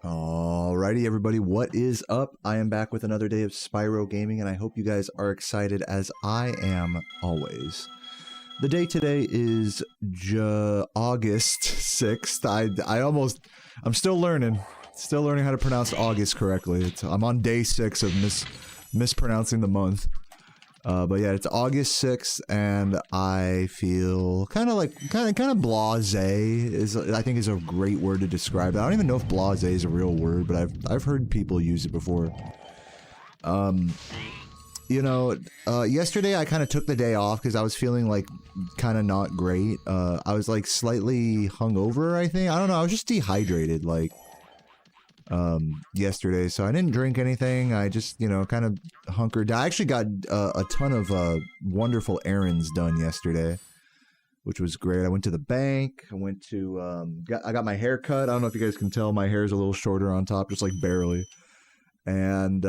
Alrighty, everybody, what is up? I am back with another day of Spyro gaming, and I hope you guys are excited as I am always. The day today is August 6th. I'm still learning how to pronounce August correctly. I'm on day 6 of mispronouncing the month. But yeah, it's August 6th, and I feel kind of blasé I think is a great word to describe it. I don't even know if blasé is a real word, but I've heard people use it before. You know, yesterday I kind of took the day off because I was feeling like kind of not great. I was like slightly hungover, I think. I don't know, I was just dehydrated like yesterday, so I didn't drink anything. I just, you know, kind of hunkered down. I actually got a ton of wonderful errands done yesterday, which was great. I went to the bank. I went to I got my hair cut. I don't know if you guys can tell, my hair is a little shorter on top, just like barely. And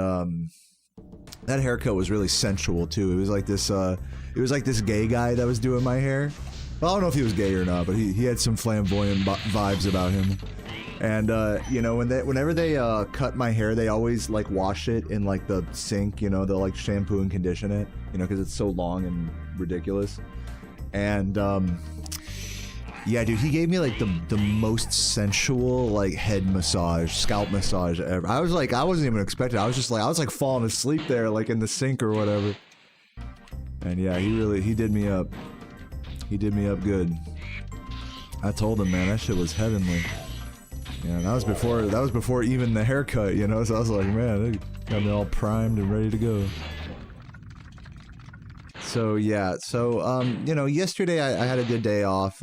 that haircut was really sensual too. It was like this gay guy that was doing my hair. Well, I don't know if he was gay or not, but he had some flamboyant vibes about him. And, you know, whenever they cut my hair, they always, like, wash it in, like, the sink, you know, they'll, like, shampoo and condition it, you know, because it's so long and ridiculous. And, yeah, dude, he gave me, like, the most sensual, like, head massage, scalp massage ever. I wasn't even expecting it. I was, like, falling asleep there, like, in the sink or whatever. And, yeah, he did me up. He did me up good. I told him, man, that shit was heavenly. Yeah, that was before even the haircut, you know, so I was like, man, it got me all primed and ready to go. So, yeah, so, you know, yesterday I had a good day off.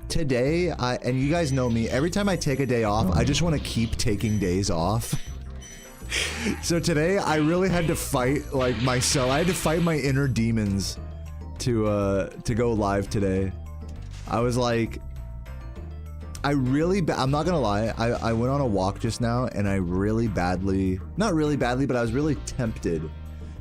Today, and you guys know me, every time I take a day off, I just want to keep taking days off. So today, I really had to fight, like, myself. I had to fight my inner demons to go live today. I was like, I'm not gonna lie, I went on a walk just now, and I really badly, not really badly, but I was really tempted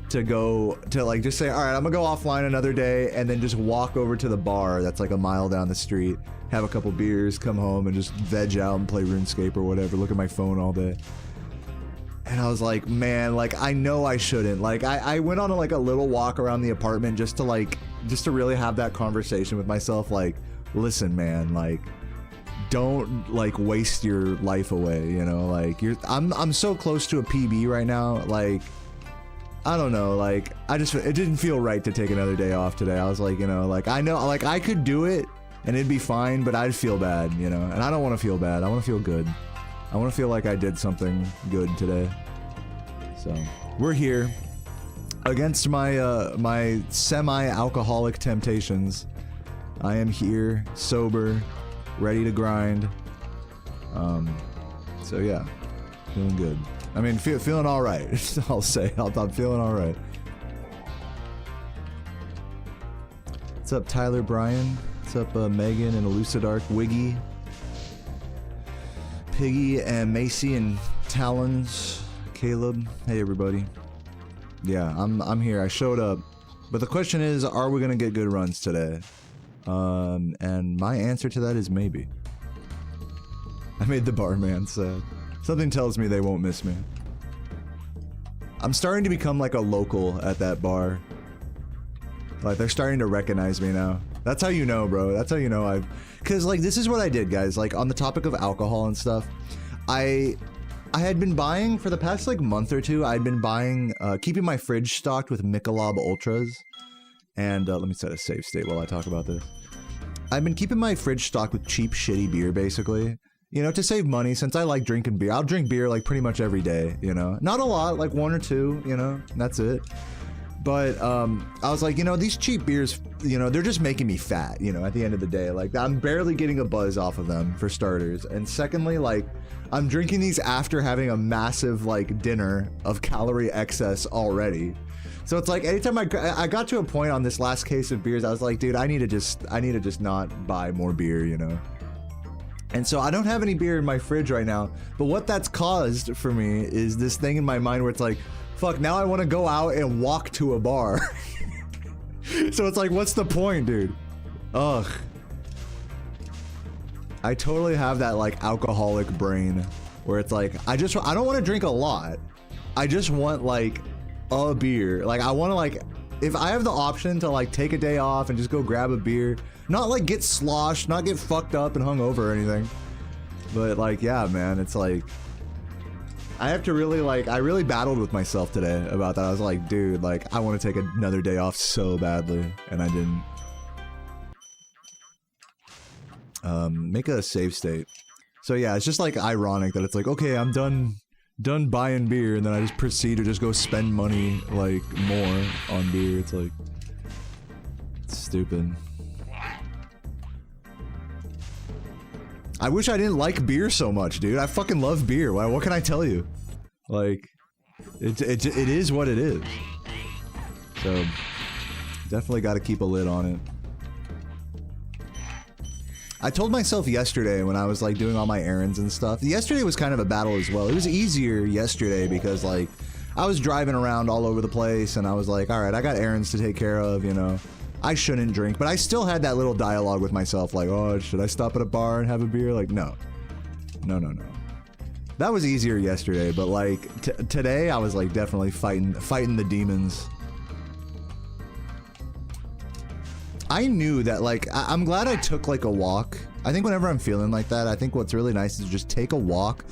to go, to like just say, alright, I'm gonna go offline another day, and then just walk over to the bar that's like a mile down the street, have a couple beers, come home, and just veg out and play RuneScape or whatever, look at my phone all day. And I was like, man, like, I know I shouldn't. Like, I went on like a little walk around the apartment just to really have that conversation with myself, like, listen, man, like, don't like waste your life away, you know, like I'm so close to a PB right now, like I don't know, like it didn't feel right to take another day off today. I was like, you know, like I know, like I could do it and it'd be fine, but I'd feel bad, you know, and I don't want to feel bad. I want to feel good. I want to feel like I did something good today. So we're here against my my semi-alcoholic temptations. I am here, sober, ready to grind. So yeah, feeling good. I mean, feeling all right. I'll say, I'm feeling all right. What's up, Tyler, Brian? What's up, Megan and Elucidark, Wiggy, Piggy, and Macy, and Talons, Caleb. Hey, everybody. Yeah, I'm here. I showed up. But the question is, are we gonna get good runs today? And my answer to that is maybe. I made the barman sad. Something tells me they won't miss me. I'm starting to become like a local at that bar. Like, they're starting to recognize me now. That's how you know, bro. That's how you know cause like, this is what I did, guys. Like, on the topic of alcohol and stuff, I had been buying, for the past like month or two, I'd been buying, keeping my fridge stocked with Michelob Ultras. And let me set a save state while I talk about this. I've been keeping my fridge stocked with cheap, shitty beer, basically. You know, to save money, since I like drinking beer. I'll drink beer, like, pretty much every day, you know? Not a lot, like 1 or 2, you know? That's it. But, I was like, you know, these cheap beers, you know, they're just making me fat, you know, at the end of the day. Like, I'm barely getting a buzz off of them, for starters. And secondly, like, I'm drinking these after having a massive, like, dinner of calorie excess already. So it's like, anytime I got to a point on this last case of beers, I was like, dude, I need to just not buy more beer, you know? And so I don't have any beer in my fridge right now, but what that's caused for me is this thing in my mind where it's like, fuck, now I want to go out and walk to a bar. So it's like, what's the point, dude? Ugh. I totally have that, like, alcoholic brain where it's like, I don't want to drink a lot. I just want like a beer. Like I want to like, if I have the option to like take a day off and just go grab a beer, not like get sloshed, not get fucked up and hung over or anything. But like, yeah, man, it's like, I have to really like, I really battled with myself today about that. I was like, dude, like I want to take another day off so badly, and I didn't. Make a save state. So yeah, it's just like ironic that it's like, okay, I'm done buying beer, and then I just proceed to just go spend money like more on beer. It's like, it's stupid. I wish I didn't like beer so much, dude. I fucking love beer. What can I tell you? Like, it is what it is. So, definitely got to keep a lid on it. I told myself yesterday when I was like doing all my errands and stuff. Yesterday was kind of a battle as well. It was easier yesterday because like I was driving around all over the place and I was like, all right, I got errands to take care of, you know. I shouldn't drink, but I still had that little dialogue with myself like, oh, should I stop at a bar and have a beer? Like, no. No. That was easier yesterday, but like today I was like definitely fighting the demons. I knew that, like, I'm glad I took, like, a walk. I think whenever I'm feeling like that, I think what's really nice is just take a walk.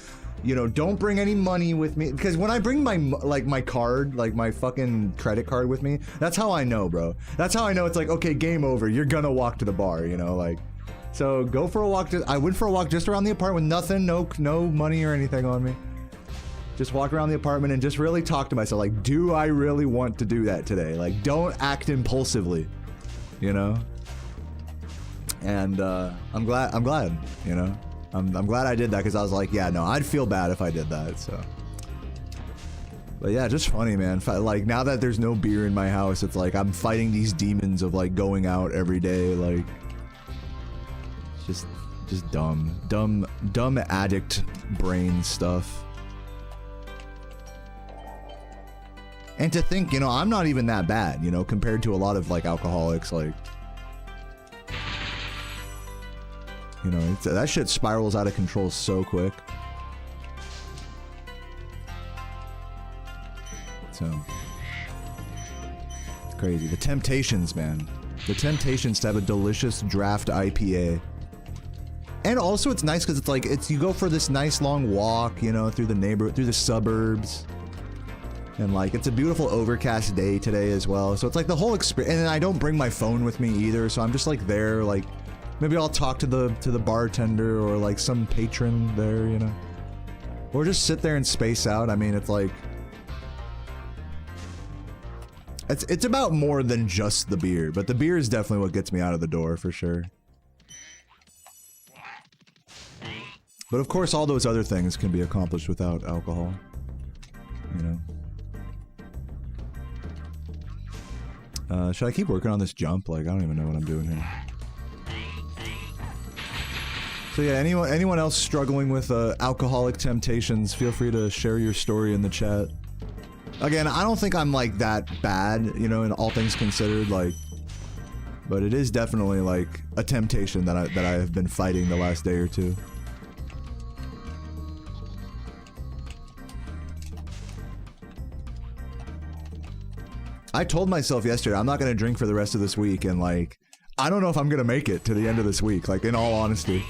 You know, don't bring any money with me. Because when I bring my, like, my card, like, my fucking credit card with me, that's how I know, bro. That's how I know it's like, okay, game over. You're gonna walk to the bar, you know, like. So, go for a walk. I went for a walk just around the apartment with nothing, no money or anything on me. Just walk around the apartment and just really talk to myself, like, do I really want to do that today? Like, don't act impulsively. You know, and I'm glad, you know, I'm glad I did that because I was like, yeah, no, I'd feel bad if I did that. So, but yeah, just funny, man. Like now that there's no beer in my house, it's like I'm fighting these demons of like going out every day, like just dumb addict brain stuff. And to think, you know, I'm not even that bad, you know, compared to a lot of, like, alcoholics, like... You know, that shit spirals out of control so quick. So... It's crazy. The temptations, man. The temptations to have a delicious draft IPA. And also, it's nice because it's like, you go for this nice long walk, you know, through the neighborhood, through the suburbs. And like, it's a beautiful overcast day today as well. So it's like the whole experience, and I don't bring my phone with me either. So I'm just like there, like, maybe I'll talk to the bartender or like some patron there, you know, or just sit there and space out. I mean, it's like, it's about more than just the beer, but the beer is definitely what gets me out of the door for sure. But of course, all those other things can be accomplished without alcohol, you know. Should I keep working on this jump? Like, I don't even know what I'm doing here. So yeah, anyone else struggling with alcoholic temptations, feel free to share your story in the chat. Again, I don't think I'm like that bad, you know, in all things considered, like, but it is definitely like a temptation that I have been fighting the last day or two. I told myself yesterday, I'm not going to drink for the rest of this week, and like, I don't know if I'm going to make it to the end of this week, like, in all honesty.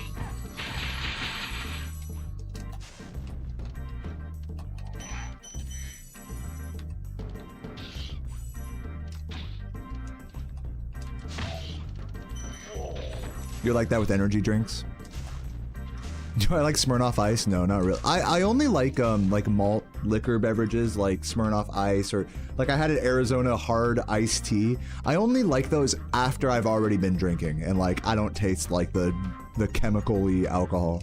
You're like that with energy drinks? Do I like Smirnoff Ice? No, not really. I only like malt liquor beverages like Smirnoff Ice, or like I had an Arizona hard iced tea. I only like those after I've already been drinking and like I don't taste like the chemical-y alcohol.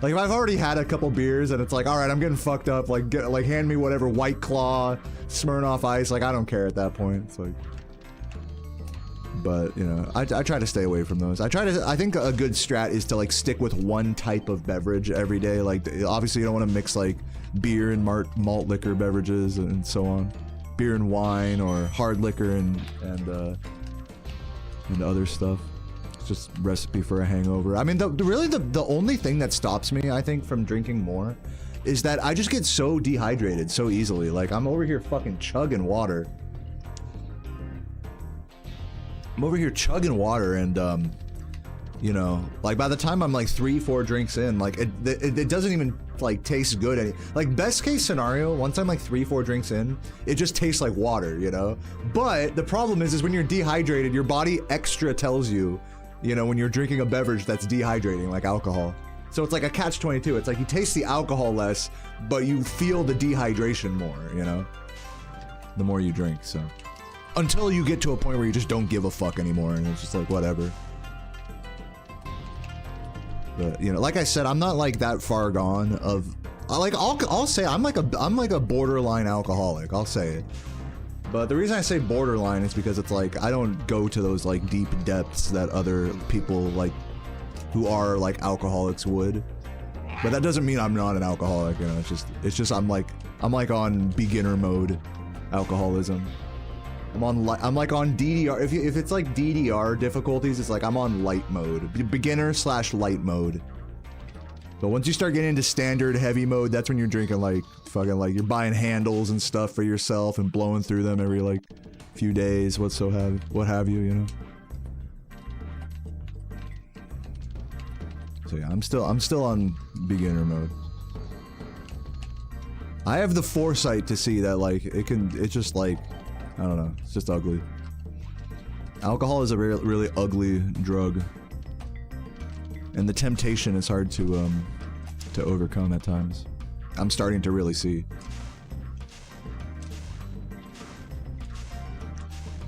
Like if I've already had a couple beers and it's like, all right, I'm getting fucked up, like hand me whatever White Claw, Smirnoff Ice, like I don't care at that point. It's like, but you know, I try to stay away from those. I think a good strat is to like stick with one type of beverage every day. Like obviously you don't want to mix like beer and malt liquor beverages and so on, beer and wine, or hard liquor and other stuff. It's just recipe for a hangover. I mean, really the only thing that stops me, I think, from drinking more is that I just get so dehydrated so easily. Like, I'm over here fucking chugging water. I'm over here chugging water and, you know, like by the time I'm like 3-4 drinks in, like it doesn't even like taste good like best case scenario, once I'm like 3-4 drinks in, it just tastes like water, you know? But the problem is when you're dehydrated, your body extra tells you, you know, when you're drinking a beverage that's dehydrating, like alcohol. So it's like a catch-22. It's like you taste the alcohol less, but you feel the dehydration more, you know? The more you drink, so. Until you get to a point where you just don't give a fuck anymore and it's just like, whatever. But, you know, like I said, I'm not like that far gone of, like, I'll say I'm like a borderline alcoholic, I'll say it. But the reason I say borderline is because it's like, I don't go to those like deep depths that other people like, who are like alcoholics would. But that doesn't mean I'm not an alcoholic, you know, it's just I'm like on beginner mode alcoholism. I'm like on DDR, if it's like DDR difficulties, it's like I'm on light mode, beginner/light mode. But once you start getting into standard heavy mode, that's when you're drinking like fucking like you're buying handles and stuff for yourself and blowing through them every like few days, what have you, you know. So yeah, I'm still on beginner mode. I have the foresight to see that like it's just like, I don't know, it's just ugly. Alcohol is a really ugly drug. And the temptation is hard to overcome at times. I'm starting to really see.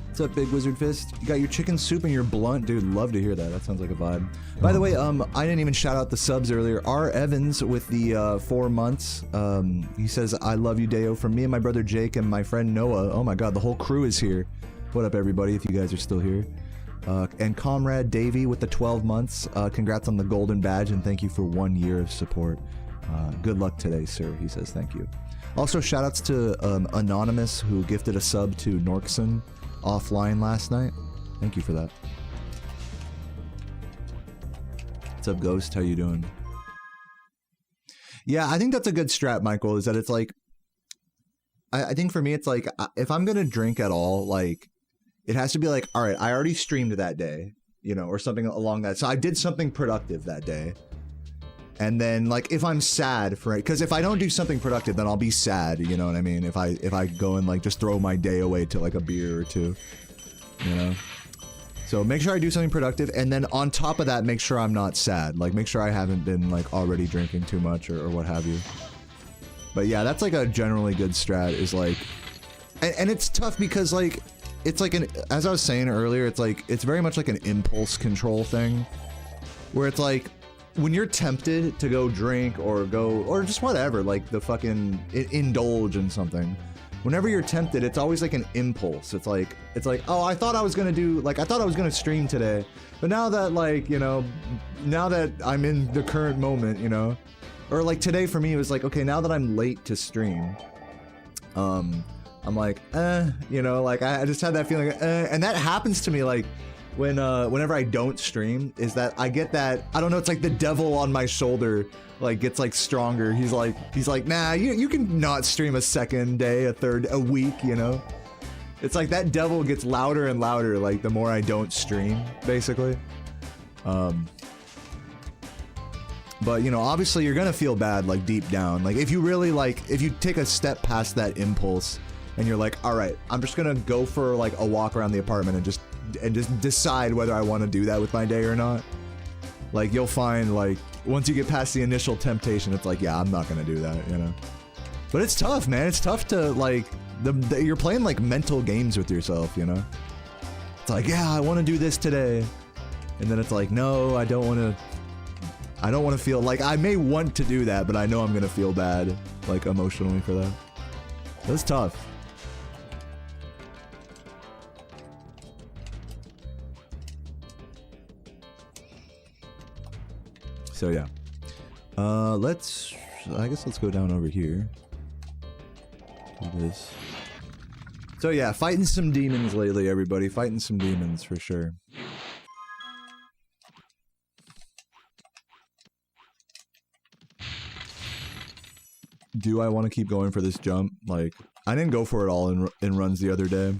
What's up, Big Wizard Fist? You got your chicken soup and your blunt? Dude, love to hear that. That sounds like a vibe. By the way, I didn't even shout out the subs earlier. R. Evans with the 4 months. He says, I love you, Deo. From me and my brother Jake and my friend Noah. Oh my god, the whole crew is here. What up, everybody, if you guys are still here. And Comrade Davey with the 12 months. Congrats on the golden badge and thank you for 1 year of support. Good luck today, sir, he says. Thank you. Also, shoutouts to Anonymous, who gifted a sub to Norkson offline last night. Thank you for that. What's up, Ghost? How you doing? Yeah, I think that's a good strat, Michael, is that it's like, I think for me, it's like, if I'm gonna drink at all, like, it has to be like, all right, I already streamed that day, you know, or something along that. So I did something productive that day. And then, like, if I'm sad for it, because if I don't do something productive, then I'll be sad, you know what I mean? If I go and, like, just throw my day away to, like, a beer or two, you know? So make sure I do something productive, and then on top of that, make sure I'm not sad. Like, make sure I haven't been, like, already drinking too much or what have you. But yeah, that's, like, a generally good strat, is, like... And it's tough because, like, it's like as I was saying earlier, it's like, it's very much like an impulse control thing, where it's like, when you're tempted to go drink or just whatever, like the fucking indulge in something, whenever you're tempted, it's always like an impulse. It's like, oh, I thought I was gonna stream today, but now that, like, you know, now that I'm in the current moment, you know, or like today for me, it was like, okay, now that I'm late to stream, I'm like, you know, like I just had that feeling, and that happens to me, like, whenever I don't stream, is that I get that, I don't know, it's like the devil on my shoulder, like, gets, like, stronger. He's like, nah, you can not stream a second day, a week, you know? It's like that devil gets louder and louder, like, the more I don't stream, basically. But, you know, obviously you're gonna feel bad, like, deep down. Like, if you really, like, if you take a step past that impulse, and you're like, alright, I'm just gonna go for, like, a walk around the apartment and just decide whether I want to do that with my day or not. Like, you'll find, like, once you get past the initial temptation, it's like, yeah, I'm not gonna do that, you know? But it's tough, man. It's tough to, like, you're playing, like, mental games with yourself, you know? It's like, yeah, I want to do this today. And then it's like, no, I don't want to feel, like, I may want to do that, but I know I'm gonna feel bad, like, emotionally for that. That's tough. So yeah, I guess let's go down over here. Do this. So yeah, fighting some demons lately, everybody. Fighting some demons for sure. do I want to keep going for this jump? Like, I didn't go for it all in runs the other day.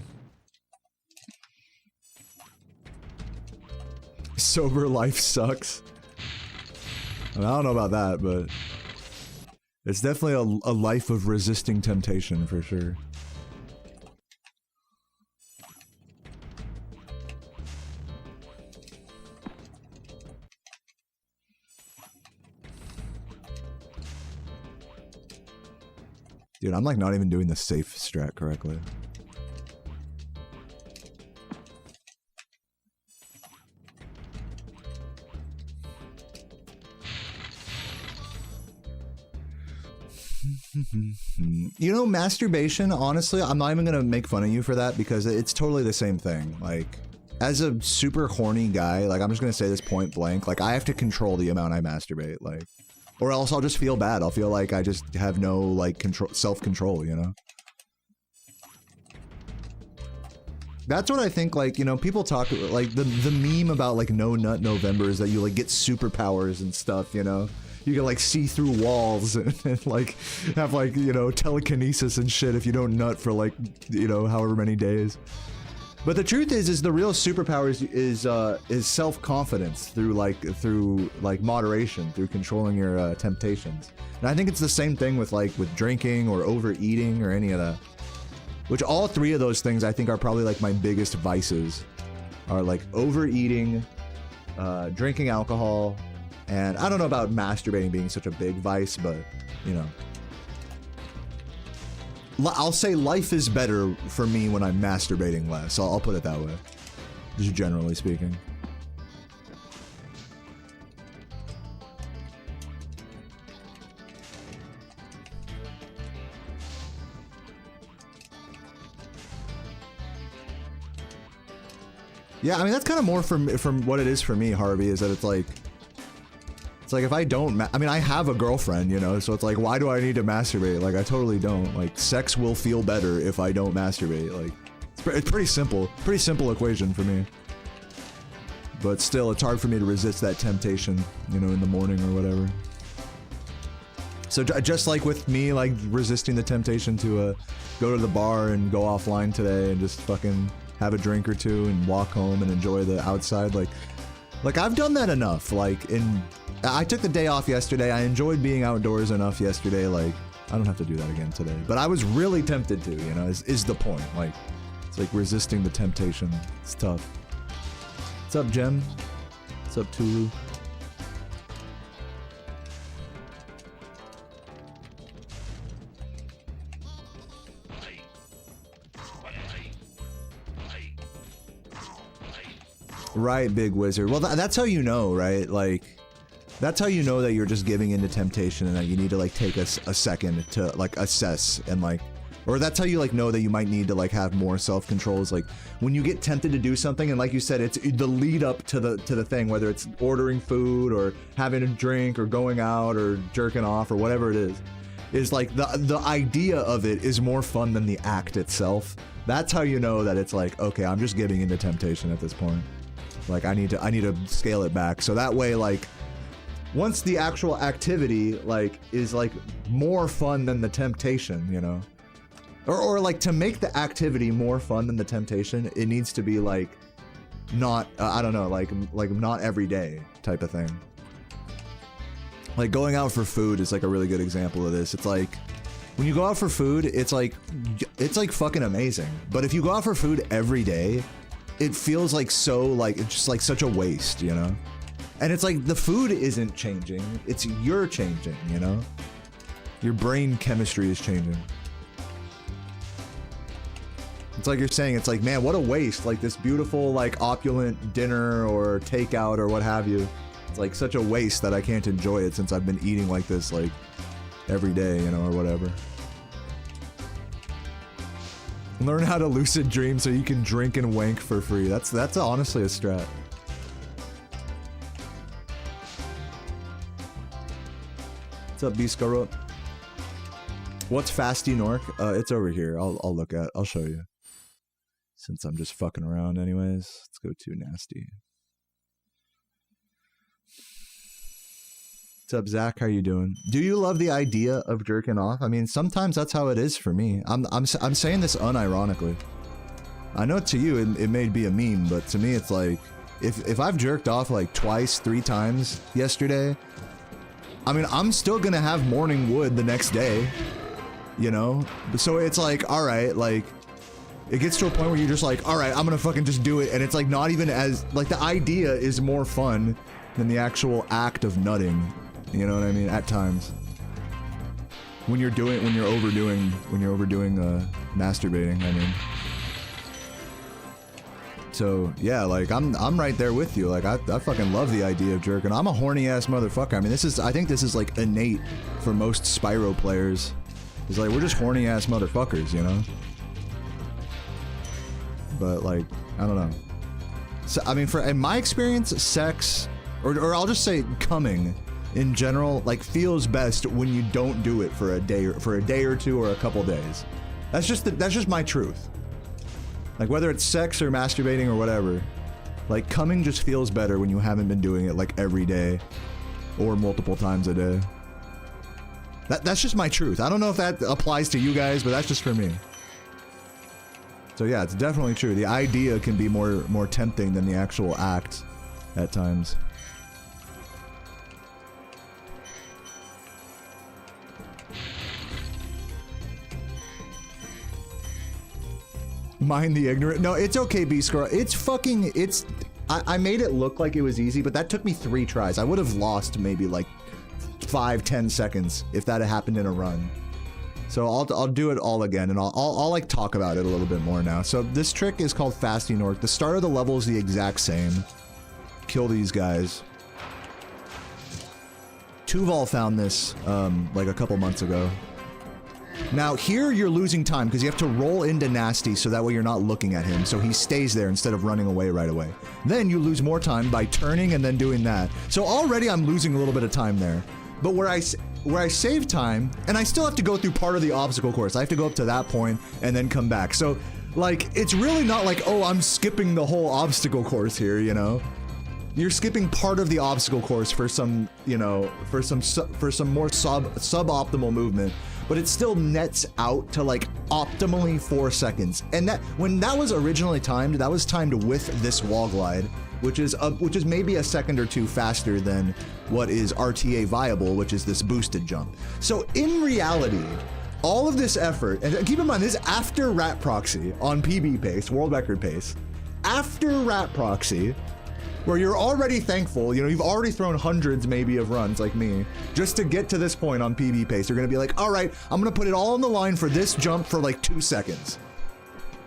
Sober life sucks. I mean, I don't know about that, but it's definitely a life of resisting temptation for sure. Dude, I'm like not even doing the safe strat correctly. You know, masturbation, honestly, I'm not even gonna make fun of you for that because it's totally the same thing. Like, as a super horny guy, like, I'm just gonna say this point blank, like, I have to control the amount I masturbate, like, or else I'll just feel bad. I'll feel like I just have no, like, self-control, you know? That's what I think, like, you know, people talk, like, the meme about, like, No Nut November is that you, like, get superpowers and stuff, you know? You can, like, see through walls and, like, have, like, you know, telekinesis and shit if you don't nut for, like, you know, however many days. But the truth is the real superpower is self-confidence through moderation, through controlling your temptations. And I think it's the same thing with drinking or overeating or any of that. Which all three of those things I think are probably like my biggest vices. Are like overeating, drinking alcohol, and I don't know about masturbating being such a big vice, but you know. I'll say life is better for me when I'm masturbating less. I'll put it that way. Just generally speaking. Yeah, I mean, that's kind of more from what it is for me, Harvey, is that it's like if I don't, I mean, I have a girlfriend, you know, so it's like, why do I need to masturbate? Like, I totally don't. Like, sex will feel better if I don't masturbate. Like, it's pretty simple equation for me. But still, it's hard for me to resist that temptation, you know, in the morning or whatever. So just like with me, like, resisting the temptation to go to the bar and go offline today and just fucking have a drink or two and walk home and enjoy the outside, like I've done that enough. I took the day off yesterday. I enjoyed being outdoors enough yesterday. Like, I don't have to do that again today. But I was really tempted to, you know, is the point. Like, it's like resisting the temptation. It's tough. What's up, Jem? What's up, Tulu? Right, Big Wizard. Well, that's how you know, right? Like, that's how you know that you're just giving into temptation and that you need to, like, take a second to, like, assess and, like, or that's how you, like, know that you might need to, like, have more self-control. Is like, when you get tempted to do something, and like you said, it's the lead up to the thing, whether it's ordering food or having a drink or going out or jerking off or whatever it is like, the idea of it is more fun than the act itself. That's how you know that it's like, okay, I'm just giving into temptation at this point. Like, I need to scale it back. So that way, like, once the actual activity, like, is, like, more fun than the temptation, you know? Or like, to make the activity more fun than the temptation, it needs to be, like, not, I don't know, like not every day type of thing. Like, going out for food is, like, a really good example of this. It's like, when you go out for food, it's like fucking amazing. But if you go out for food every day, it feels like it's just like such a waste, you know? And it's like, the food isn't changing, it's you're changing, you know? Your brain chemistry is changing. It's like you're saying, it's like, man, what a waste, like this beautiful, like, opulent dinner or takeout or what have you. It's like such a waste that I can't enjoy it since I've been eating like this, like, every day, you know, or whatever. Learn how to lucid dream so you can drink and wank for free. That's honestly a strat. What's up, Biscarot? What's Fasty Nork? It's over here. I'll show you. Since I'm just fucking around anyways. Let's go to Nasty. What's up, Zach? How you doing? Do you love the idea of jerking off? I mean, sometimes that's how it is for me. I'm saying this unironically. I know to you it may be a meme, but to me it's like, if I've jerked off like twice, 3 times yesterday, I mean, I'm still gonna have morning wood the next day, you know? So it's like, all right, like, it gets to a point where you're just like, all right, I'm gonna fucking just do it, and it's like not even as, like, the idea is more fun than the actual act of nutting. You know what I mean? At times. When you're overdoing masturbating, I mean. So, yeah, like, I'm right there with you. Like, I fucking love the idea of jerking. I'm a horny ass motherfucker. I mean, I think this is like innate for most Spyro players. It's like, we're just horny ass motherfuckers, you know? But, like, I don't know. So, I mean, in my experience, sex, or I'll just say coming, in general, like, feels best when you don't do it for a day or two or a couple days. That's just my truth. Like, whether it's sex or masturbating or whatever, like, coming just feels better when you haven't been doing it like every day or multiple times a day. That's just my truth. I don't know if that applies to you guys, but that's just for me. So yeah, it's definitely true. The idea can be more tempting than the actual act at times. Mind the ignorant. No, it's okay, B-Score. I made it look like it was easy, but that took me 3 tries. I would have lost maybe like 5-10 seconds if that had happened in a run. So I'll do it all again, and I'll like talk about it a little bit more now. So this trick is called Fasting Orc. The start of the level is the exact same. Kill these guys. Tuval found this like a couple months ago. Now here you're losing time because you have to roll into Nasty so that way you're not looking at him, so he stays there instead of running away right away. Then you lose more time by turning and then doing that. So already I'm losing a little bit of time there. But where I save time, and I still have to go through part of the obstacle course. I have to go up to that point and then come back. So like, it's really not like, oh, I'm skipping the whole obstacle course here, you know? You're skipping part of the obstacle course for some, you know, for some more suboptimal movement, but it still nets out to like optimally 4 seconds. And that, when that was originally timed, that was timed with this wall glide, which is maybe a second or 2 faster than what is RTA viable, which is this boosted jump. So in reality, all of this effort, and keep in mind this is after Rat Proxy on PB pace, world record pace, after Rat Proxy, where you're already thankful, you know, you've already thrown hundreds maybe of runs like me, just to get to this point on PB pace. You're gonna be like, all right, I'm gonna put it all on the line for this jump for like 2 seconds.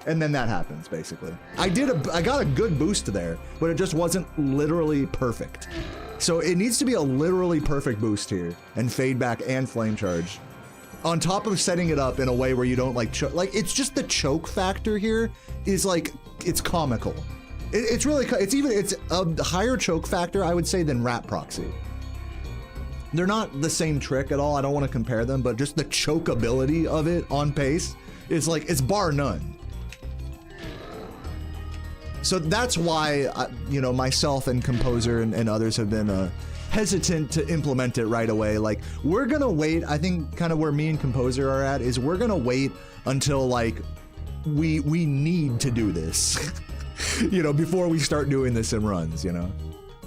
And then that happens, basically. I got a good boost there, but it just wasn't literally perfect. So it needs to be a literally perfect boost here, and fade back and flame charge. On top of setting it up in a way where you don't like choke, like it's just the choke factor here is like, it's comical. It's really, it's a higher choke factor, I would say, than Rat Proxy. They're not the same trick at all, I don't want to compare them, but just the chokeability of it on pace is like, it's bar none. So that's why, you know, myself and Composer and others have been hesitant to implement it right away. Like, we're gonna wait, I think kind of where me and Composer are at is we're gonna wait until like, we need to do this. You know, before we start doing this in runs, you know.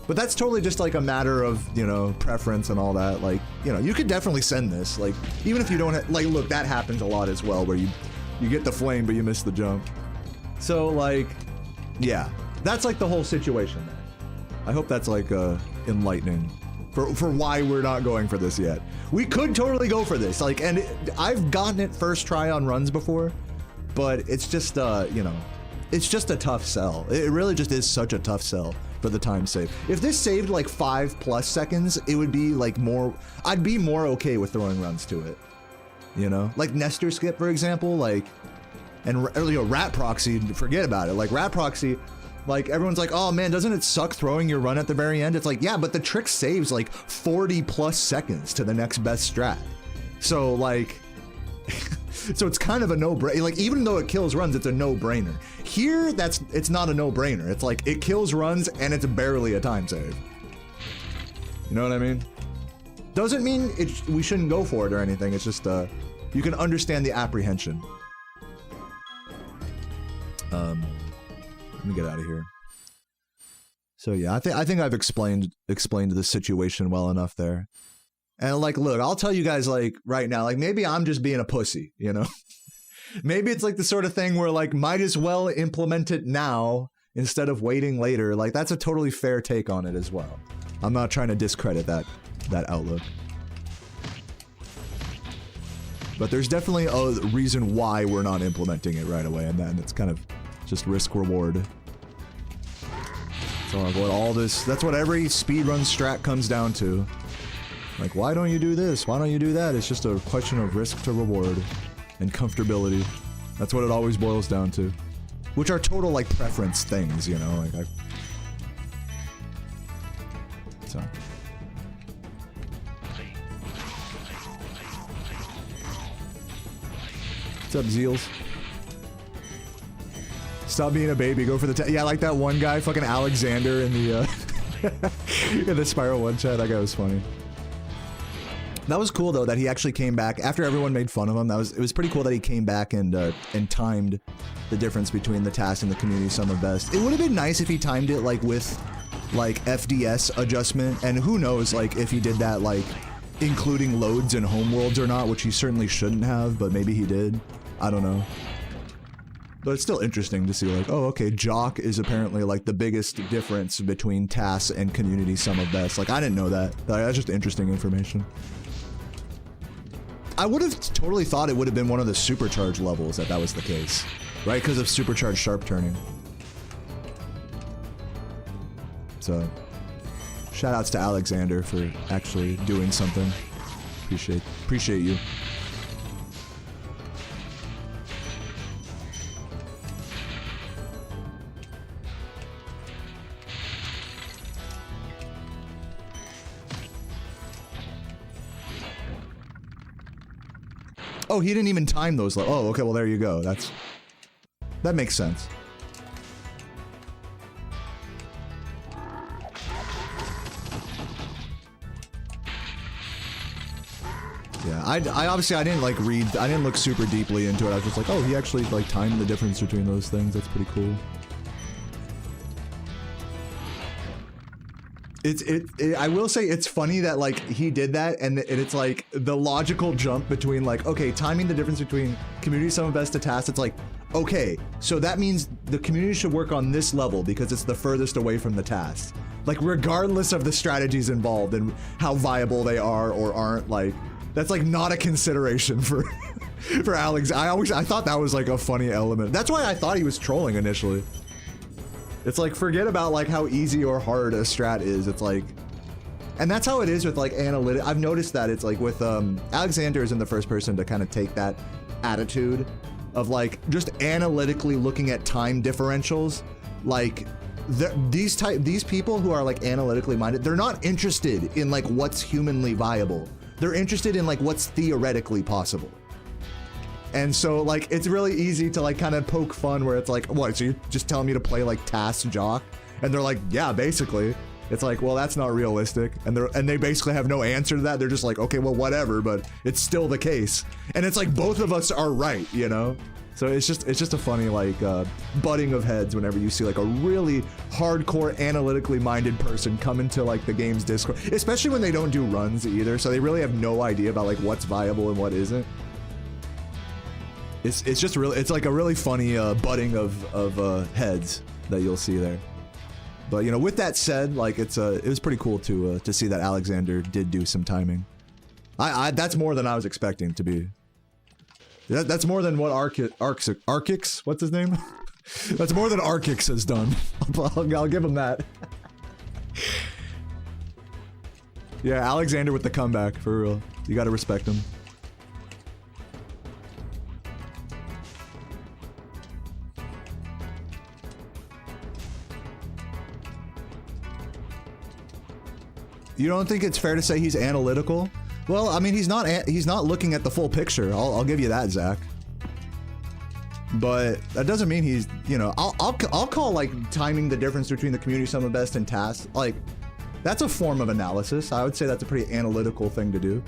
But that's totally just like a matter of, you know, preference and all that. Like, you know, you could definitely send this, like, even if you don't like, look, that happens a lot as well, where you get the flame but you miss the jump. So like, yeah, that's like the whole situation there. I hope that's like enlightening for why we're not going for this yet. We could totally go for this, like, and I've gotten it first try on runs before, but it's just you know, it's just a tough sell. It really just is such a tough sell for the time save. If this saved like 5+ seconds, it would be like more, I'd be more okay with throwing runs to it. You know, like Nestor Skip, for example, like, and you know, Rat Proxy, forget about it. Like Rat Proxy, like everyone's like, oh man, doesn't it suck throwing your run at the very end? It's like, yeah, but the trick saves like 40+ seconds to the next best strat. So like, so it's kind of a no-brainer. Like, even though it kills runs, it's a no-brainer. Here, it's not a no-brainer. It's like, it kills runs and it's barely a time save. You know what I mean? Doesn't mean we shouldn't go for it or anything. It's just you can understand the apprehension. Let me get out of here. So yeah, I think I've explained the situation well enough there. And like, look, I'll tell you guys like right now, like maybe I'm just being a pussy, you know? Maybe it's like the sort of thing where like might as well implement it now instead of waiting later. Like that's a totally fair take on it as well. I'm not trying to discredit that outlook. But there's definitely a reason why we're not implementing it right away, and then it's kind of just risk reward. So that's what every speedrun strat comes down to. Like, why don't you do this? Why don't you do that? It's just a question of risk to reward and comfortability. That's what it always boils down to. Which are total, like, preference things, you know? Like, so. What's up, Zeals? Stop being a baby, go for the yeah, like that one guy, fucking Alexander in the, in the Spyro 1 chat. That guy was funny. That was cool though that he actually came back after everyone made fun of him. It was pretty cool that he came back and timed the difference between the task and the community sum of best. It would have been nice if he timed it like with like FDS adjustment, and who knows like if he did that like including loads and homeworlds or not, which he certainly shouldn't have, but maybe he did. I don't know. But it's still interesting to see like, oh, okay, Jock is apparently like the biggest difference between tasks and community sum of best. Like I didn't know that. That's just interesting information. I would have totally thought it would have been one of the supercharged levels that was the case, right? Because of supercharged sharp turning. So, shout outs to Alexander for actually doing something. Appreciate you. Oh, he didn't even time those. Oh, okay. Well, there you go. That makes sense. Yeah, I obviously I didn't like read. I didn't look super deeply into it. I was just like, oh, he actually like timed the difference between those things. That's pretty cool. I will say it's funny that like he did that, and it's like the logical jump between like, okay, timing the difference between community sum of best to task. It's like, okay, so that means the community should work on this level because it's the furthest away from the task. Like regardless of the strategies involved and how viable they are or aren't, like that's like not a consideration for for Alex. I thought that was like a funny element. That's why I thought he was trolling initially. It's like, forget about like how easy or hard a strat is. It's like, and that's how it is with like analytic. I've noticed that it's like with Alexander isn't the first person to kind of take that attitude of like just analytically looking at time differentials. Like these people who are like analytically minded, they're not interested in like what's humanly viable. They're interested in like what's theoretically possible. And so like it's really easy to like kind of poke fun where it's like, what, so you're just telling me to play like Task Jock? And they're like, yeah, basically. It's like, well, that's not realistic. And they basically have no answer to that. They're just like, okay, well, whatever, but it's still the case. And it's like both of us are right, you know? So it's just a funny like butting of heads whenever you see like a really hardcore analytically minded person come into like the game's Discord, especially when they don't do runs either. So they really have no idea about like what's viable and what isn't. It's just really, it's like a really funny butting of heads that you'll see there. But you know, with that said, like it was pretty cool to see that Alexander did do some timing. That's more than I was expecting to be. That's more than what Arkix, what's his name? That's more than Arkix has done. I'll give him that. Yeah, Alexander with the comeback, for real. You gotta respect him. You don't think it's fair to say he's analytical? Well, I mean, he's not looking at the full picture. I'll give you that, Zach. But that doesn't mean he's, you know, I'll call like timing the difference between the community sum of best and tasks. Like, That's a form of analysis. I would say that's a pretty analytical thing to do.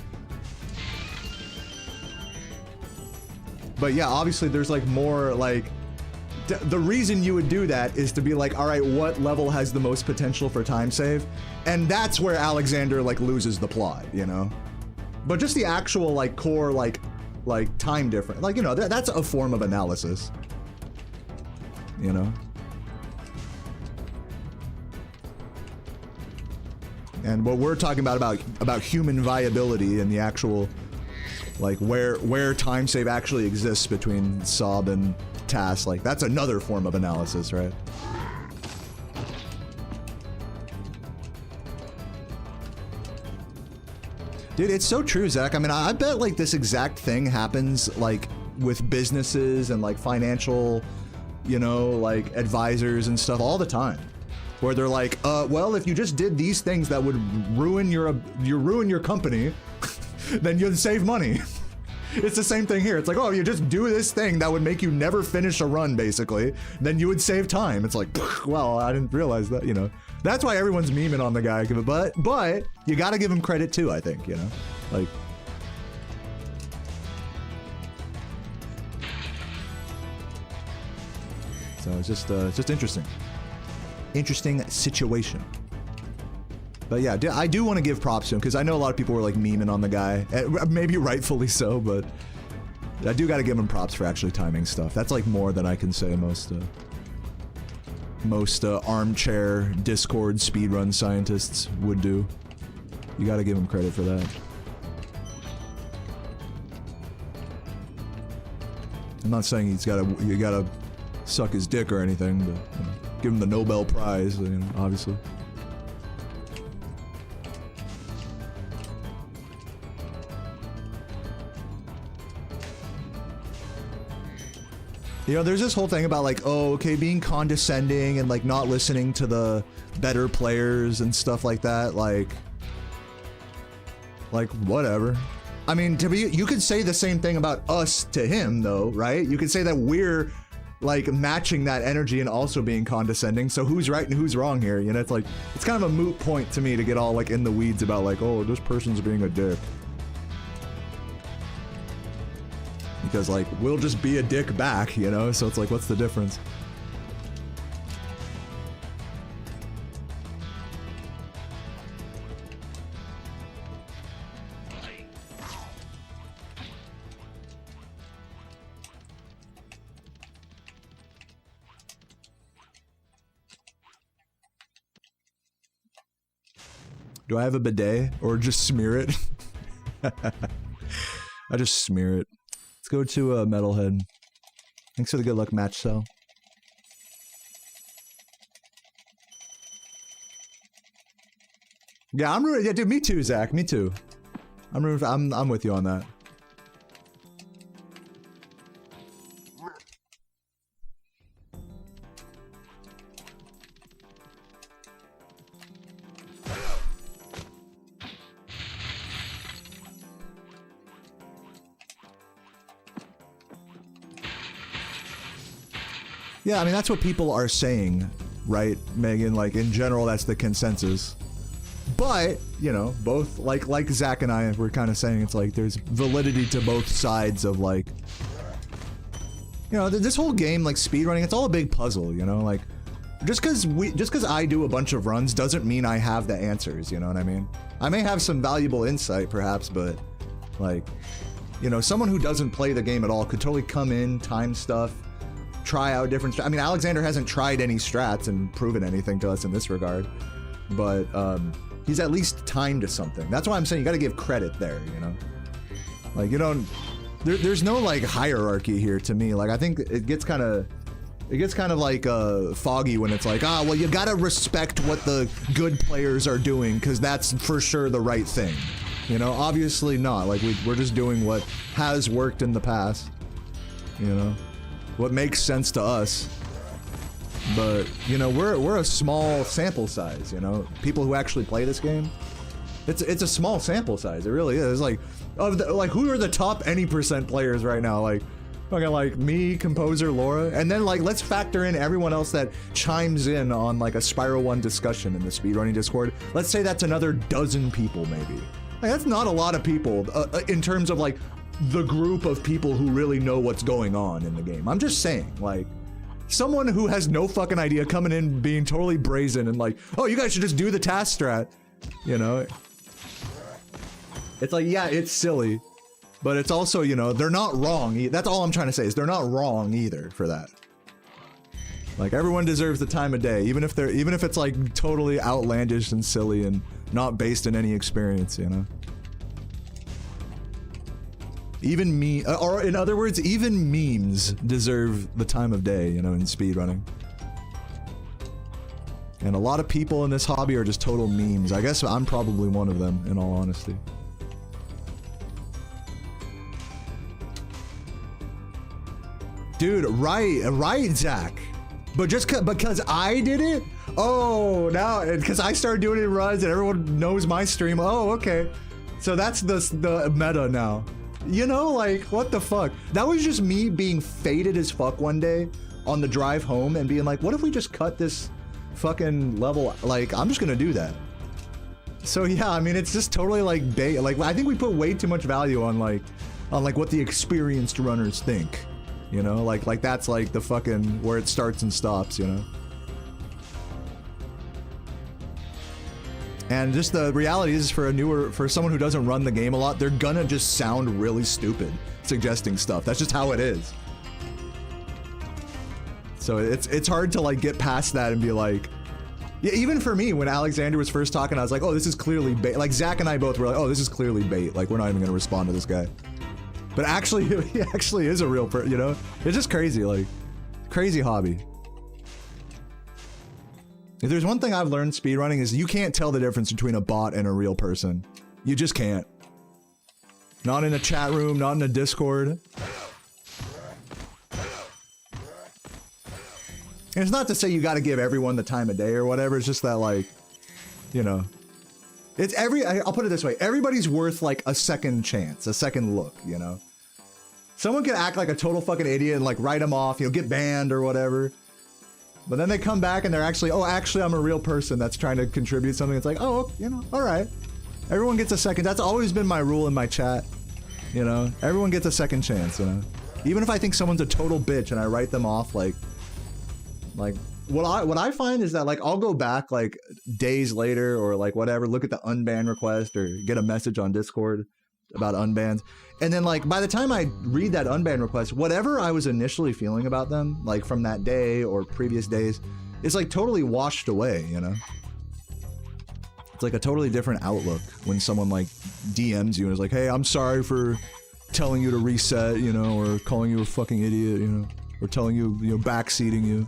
But yeah, obviously there's like more like, the reason you would do that is to be like, all right, what level has the most potential for time save? And that's where Alexander like loses the plot, you know? But just the actual like core like time difference, like, you know, that's a form of analysis, you know? And what we're talking about human viability and the actual, like where time save actually exists between Sob and Task, like that's another form of analysis, right? Dude, it's so true, Zach. I mean, I bet like this exact thing happens like with businesses and like financial, you know, like advisors and stuff all the time. Where they're like, well, if you just did these things that would ruin your company, then you'd save money. It's the same thing here. It's like, oh, you just do this thing that would make you never finish a run, basically, then you would save time. It's like, well, I didn't realize that, you know. That's why everyone's memeing on the guy, but you gotta give him credit too, I think, you know? Like, so it's just interesting. Interesting situation. But yeah, I do want to give props to him because I know a lot of people were like memeing on the guy, maybe rightfully so, but I do got to give him props for actually timing stuff. That's like more than I can say most armchair Discord speedrun scientists would do. You got to give him credit for that. I'm not saying you gotta suck his dick or anything, but you know, give him the Nobel Prize, you know, obviously. You know, there's this whole thing about like, oh, okay, being condescending and like not listening to the better players and stuff like that, like whatever. I mean, you could say the same thing about us to him though, right? You could say that we're like matching that energy and also being condescending, so who's right and who's wrong here? You know, it's like, it's kind of a moot point to me to get all like in the weeds about like, oh, this person's being a dick. Because like, we'll just be a dick back, you know? So it's like, what's the difference? Do I have a bidet or just smear it? I just smear it. Let's go to Metalhead. Thanks for the good luck match, Cell. Yeah, I'm rooting. Yeah, dude, me too, Zach. Me too. I'm rooting. I'm with you on that. Yeah, I mean, that's what people are saying, right, Megan? Like, in general, that's the consensus. But, you know, both, like Zach and I were kind of saying, it's like, there's validity to both sides of, like, you know, this whole game, like, speedrunning, it's all a big puzzle, you know? Like, just because I do a bunch of runs doesn't mean I have the answers, you know what I mean? I may have some valuable insight, perhaps, but, like, you know, someone who doesn't play the game at all could totally come in, time stuff, try out different strats. I mean, Alexander hasn't tried any strats and proven anything to us in this regard, but he's at least timed to something. That's why I'm saying you gotta give credit there, you know? Like, you don't... There's no, like, hierarchy here to me. Like, I think it gets kind of... It gets kind of, like, foggy when it's like, ah, well, you gotta respect what the good players are doing, because that's for sure the right thing. You know? Obviously not. Like, we're just doing what has worked in the past. You know? What makes sense to us. But, you know, we're a small sample size, you know? People who actually play this game, it's a small sample size, it really is. Like, who are the top any % players right now? Like, Fucking like me, composer Laura, and then like let's factor in everyone else that chimes in on like a Spyro 1 discussion in the speedrunning Discord. Let's say that's another dozen people maybe. Like, that's not a lot of people in terms of like the group of people who really know what's going on in the game. I'm just saying, like, someone who has no fucking idea coming in being totally brazen and like, oh, you guys should just do the task strat, you know? It's like, yeah, it's silly. But it's also, you know, they're not wrong. That's all I'm trying to say is they're not wrong either for that. Like, everyone deserves the time of day, even if it's like totally outlandish and silly and not based in any experience, you know. Even me, or in other words, even memes deserve the time of day, you know, in speedrunning. And a lot of people in this hobby are just total memes. I guess I'm probably one of them, in all honesty. Dude, right, Zach. But just because I did it? Oh, now, because I started doing it in runs and everyone knows my stream. Oh, okay. So that's the meta now. You know, like, what the fuck? That was just me being faded as fuck one day on the drive home and being like, what if we just cut this fucking level? Like, I'm just gonna do that. So yeah, I mean, it's just totally like, like, I think we put way too much value on what the experienced runners think. You know, like that's like the fucking where it starts and stops, you know. And just the reality is for someone who doesn't run the game a lot, they're gonna just sound really stupid suggesting stuff. That's just how it is. So it's hard to like get past that and be like, yeah, even for me, when Alexander was first talking, I was like, oh, this is clearly bait. Like Zach and I both were like, oh, this is clearly bait. Like, we're not even gonna respond to this guy. But actually, he actually is a real person, you know? It's just crazy, like, crazy hobby. If there's one thing I've learned speedrunning is you can't tell the difference between a bot and a real person. You just can't. Not in a chat room, not in a Discord. And it's not to say you gotta give everyone the time of day or whatever, it's just that, like, you know. It's I'll put it this way, everybody's worth like a second chance, a second look, you know? Someone can act like a total fucking idiot and like write them off, you know, get banned or whatever. But then they come back and they're actually, oh, actually I'm a real person that's trying to contribute something. It's like, oh, you know, all right. Everyone gets a second. That's always been my rule in my chat, you know? Everyone gets a second chance, you know? Even if I think someone's a total bitch and I write them off, like what I find is that like I'll go back like days later or like whatever, look at the unban request or get a message on Discord about unbans, and then like by the time I read that unban request, whatever I was initially feeling about them, like from that day or previous days, is like totally washed away, you know? It's like a totally different outlook when someone like DMs you and is like, hey, I'm sorry for telling you to reset, you know, or calling you a fucking idiot, you know, or telling you, you know, backseating you.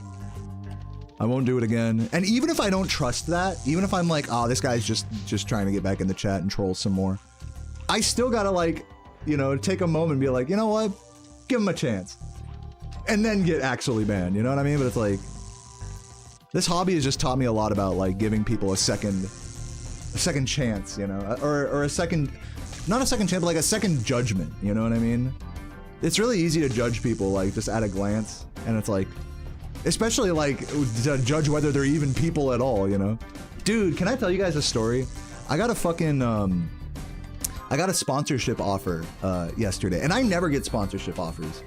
I won't do it again. And even if I don't trust that, even if I'm like, oh, this guy's just trying to get back in the chat and troll some more, I still gotta like, you know, take a moment and be like, you know what? Give him a chance. And then get actually banned, you know what I mean? But it's like, this hobby has just taught me a lot about like giving people a second chance, you know? Or a second, not a second chance, but like a second judgment, you know what I mean? It's really easy to judge people like just at a glance, and it's like, especially like to judge whether they're even people at all, you know? Dude, can I tell you guys a story? I got a fucking, I got a sponsorship offer yesterday, and I never get sponsorship offers.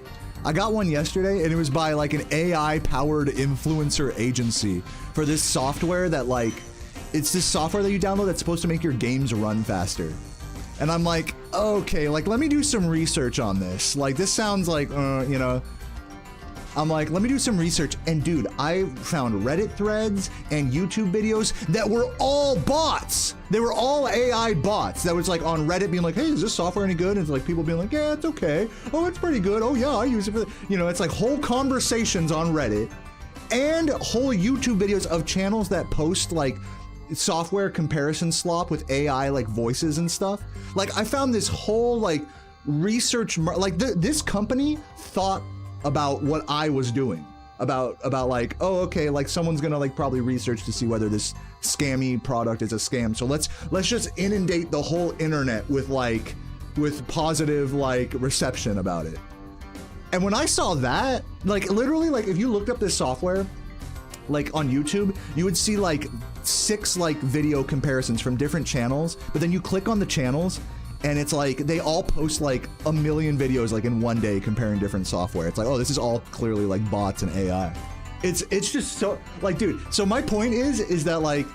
I got one yesterday, and it was by like an AI-powered influencer agency for this software that like, it's this software that you download that's supposed to make your games run faster. And I'm like, okay, like let me do some research on this. Like this sounds like, you know, I'm like, let me do some research. And dude, I found Reddit threads and YouTube videos that were all bots. They were all AI bots that was like on Reddit being like, hey, is this software any good? And it's like people being like, yeah, it's okay. Oh, it's pretty good. Oh yeah, I use it for, you know, it's like whole conversations on Reddit and whole YouTube videos of channels that post like software comparison slop with AI like voices and stuff. Like I found this whole like research, like this company thought about what I was doing, about like, oh, okay, like someone's gonna like probably research to see whether this scammy product is a scam. So let's just inundate the whole internet with positive like reception about it. And when I saw that, like literally, like if you looked up this software, like on YouTube, you would see like 6 like video comparisons from different channels, but then you click on the channels and it's like they all post like a million videos like in one day comparing different software. It's like, oh, this is all clearly like bots and AI. It's just so like, dude, so my point is that like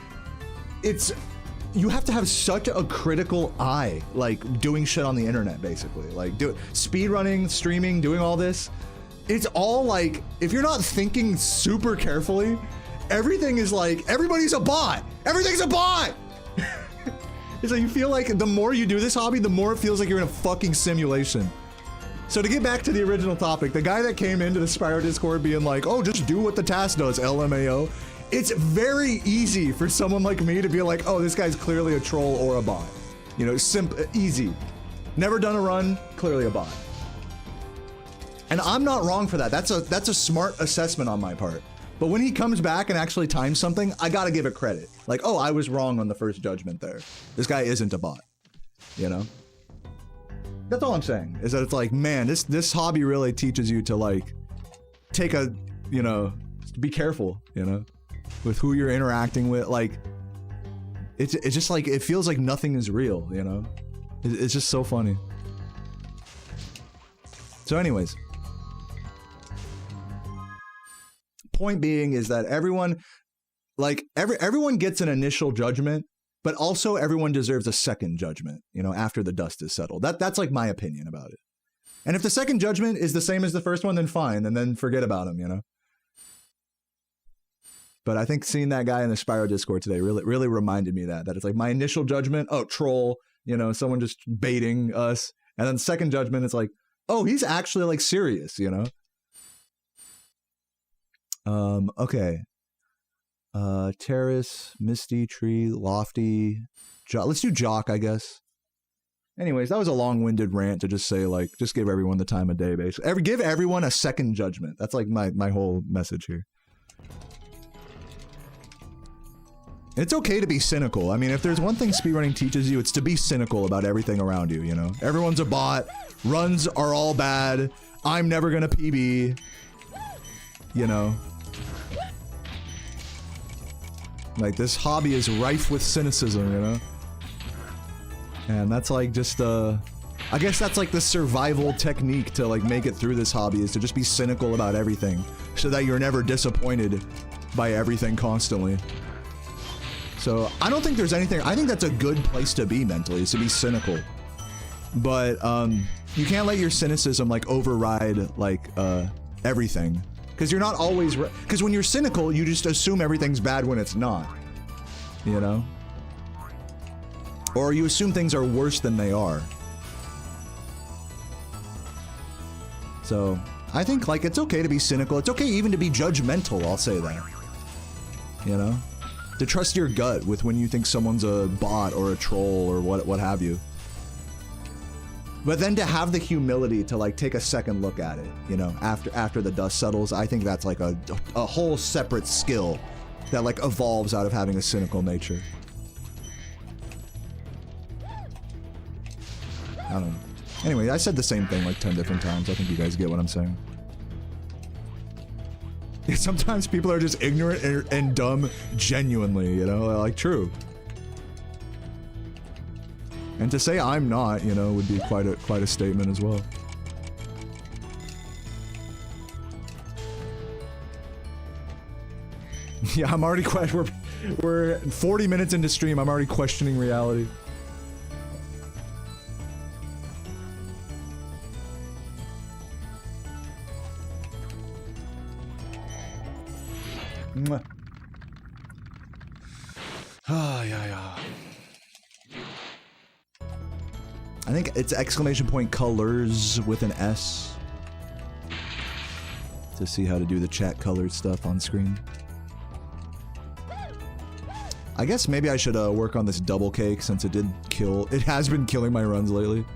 you have to have such a critical eye, like doing shit on the internet, basically, like speedrunning, streaming, doing all this. It's all like, if you're not thinking super carefully, everything is like, everybody's a bot. Everything's a bot. It's like, you feel like the more you do this hobby, the more it feels like you're in a fucking simulation. So to get back to the original topic, the guy that came into the Spyro Discord being like, oh, just do what the task does, LMAO. It's very easy for someone like me to be like, oh, this guy's clearly a troll or a bot. You know, easy. Never done a run, clearly a bot. And I'm not wrong for that. That's a smart assessment on my part. But when he comes back and actually times something, I gotta give it credit. Like, oh, I was wrong on the first judgment there. This guy isn't a bot, you know? That's all I'm saying, is that it's like, man, this hobby really teaches you to like, take a, you know, be careful, you know, with who you're interacting with. Like, it's just like, it feels like nothing is real, you know? It's just so funny. So anyways. Point being is that everyone, like everyone gets an initial judgment, but also everyone deserves a second judgment, you know, after the dust is settled. That's like my opinion about it. And if the second judgment is the same as the first one, then fine, and then forget about him, you know. But I think seeing that guy in the Spyro Discord today really reminded me that it's like my initial judgment, oh, troll, you know, someone just baiting us, and then second judgment, it's like, oh, he's actually like serious, you know. Okay. Terrace, Misty, Tree, Lofty, let's do Jock, I guess. Anyways, that was a long-winded rant to just say, like, just give everyone the time of day, basically. Give everyone a second judgment. That's like my whole message here. It's okay to be cynical. I mean, if there's one thing speedrunning teaches you, it's to be cynical about everything around you, you know? Everyone's a bot, runs are all bad, I'm never gonna PB, you know? Like, this hobby is rife with cynicism, you know? And that's like just, I guess that's like the survival technique to like make it through this hobby, is to just be cynical about everything so that you're never disappointed by everything constantly. So I don't think there's anything, I think that's a good place to be mentally, is to be cynical. But you can't let your cynicism like override like everything. Because you're not always, because when you're cynical, you just assume everything's bad when it's not, you know? Or you assume things are worse than they are. So, I think, like, it's okay to be cynical. It's okay even to be judgmental, I'll say that. You know? To trust your gut with when you think someone's a bot or a troll or what have you. But then to have the humility to like take a second look at it, you know, after the dust settles, I think that's like a whole separate skill that like evolves out of having a cynical nature. I don't know. Anyway, I said the same thing like 10 different times. I think you guys get what I'm saying. Sometimes people are just ignorant and dumb genuinely, you know, like true. And to say I'm not, you know, would be quite a statement as well. Yeah, I'm already we're 40 minutes into stream, I'm already questioning reality. Mwah. Ah, yeah. I think it's exclamation point colors with an S to see how to do the chat colored stuff on screen. I guess maybe I should work on this double cake since it has been killing my runs lately.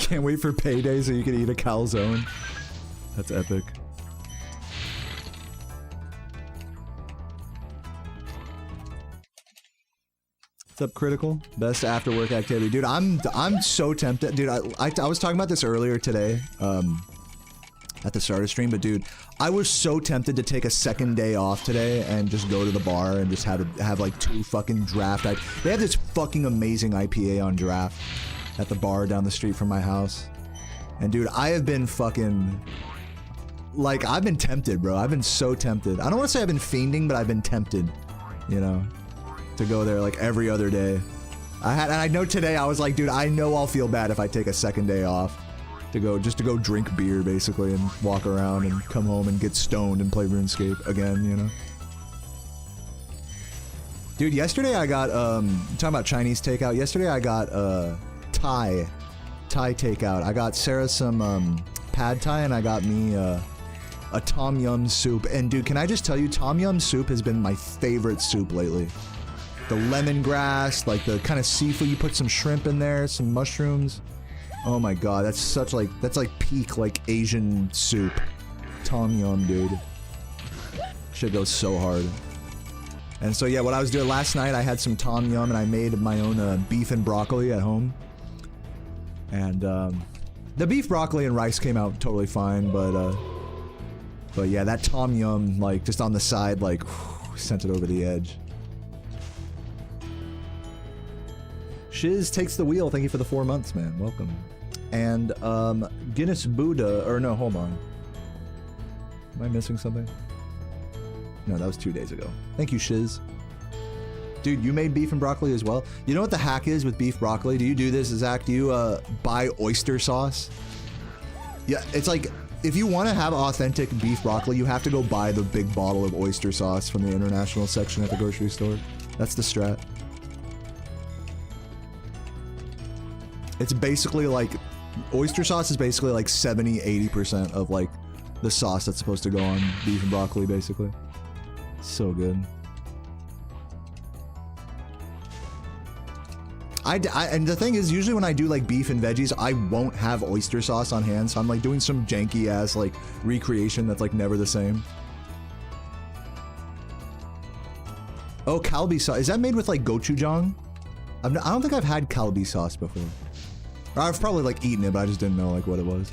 Can't wait for payday so you can eat a calzone. That's epic. What's up, Critical? Best after work activity. Dude, I'm so tempted. Dude, I was talking about this earlier today, at the start of stream, but dude, I was so tempted to take a second day off today and just go to the bar and just have like 2 fucking draft. They have this fucking amazing IPA on draft at the bar down the street from my house. And dude, I have been fucking... Like, I've been tempted, bro. I've been so tempted. I don't want to say I've been fiending, but I've been tempted, you know, to go there like every other day. And I know today I was like, dude, I know I'll feel bad if I take a second day off. Just to go drink beer, basically, and walk around and come home and get stoned and play RuneScape again, you know? Dude, yesterday I got, talking about Chinese takeout, yesterday I got, Thai takeout. I got Sarah some, pad Thai, and I got me, a tom yum soup. And dude, can I just tell you, tom yum soup has been my favorite soup lately. The lemongrass, like the kind of seafood, you put some shrimp in there, some mushrooms. Oh my god, that's like peak, like, Asian soup. Tom yum, dude. Shit goes so hard. And so yeah, what I was doing last night, I had some tom yum and I made my own beef and broccoli at home. And the beef, broccoli, and rice came out totally fine, but yeah, that tom yum, like, just on the side, like, sent it over the edge. Shiz takes the wheel. Thank you for the 4 months, man. Welcome. And, Guinness Buddha, or no, hold on. Am I missing something? No, that was 2 days ago. Thank you, Shiz. Dude, you made beef and broccoli as well? You know what the hack is with beef broccoli? Do you do this, Zach? Do you, buy oyster sauce? Yeah, it's like, if you want to have authentic beef broccoli, you have to go buy the big bottle of oyster sauce from the international section at the grocery store. That's the strat. It's basically like, oyster sauce is basically like 70–80% of like the sauce that's supposed to go on beef and broccoli, basically. So good. And the thing is, usually when I do like beef and veggies, I won't have oyster sauce on hand, so I'm like doing some janky ass like recreation that's like never the same. Oh, kalbi sauce. Is that made with like gochujang? I don't think I've had kalbi sauce before. Or I've probably like eaten it, but I just didn't know like what it was.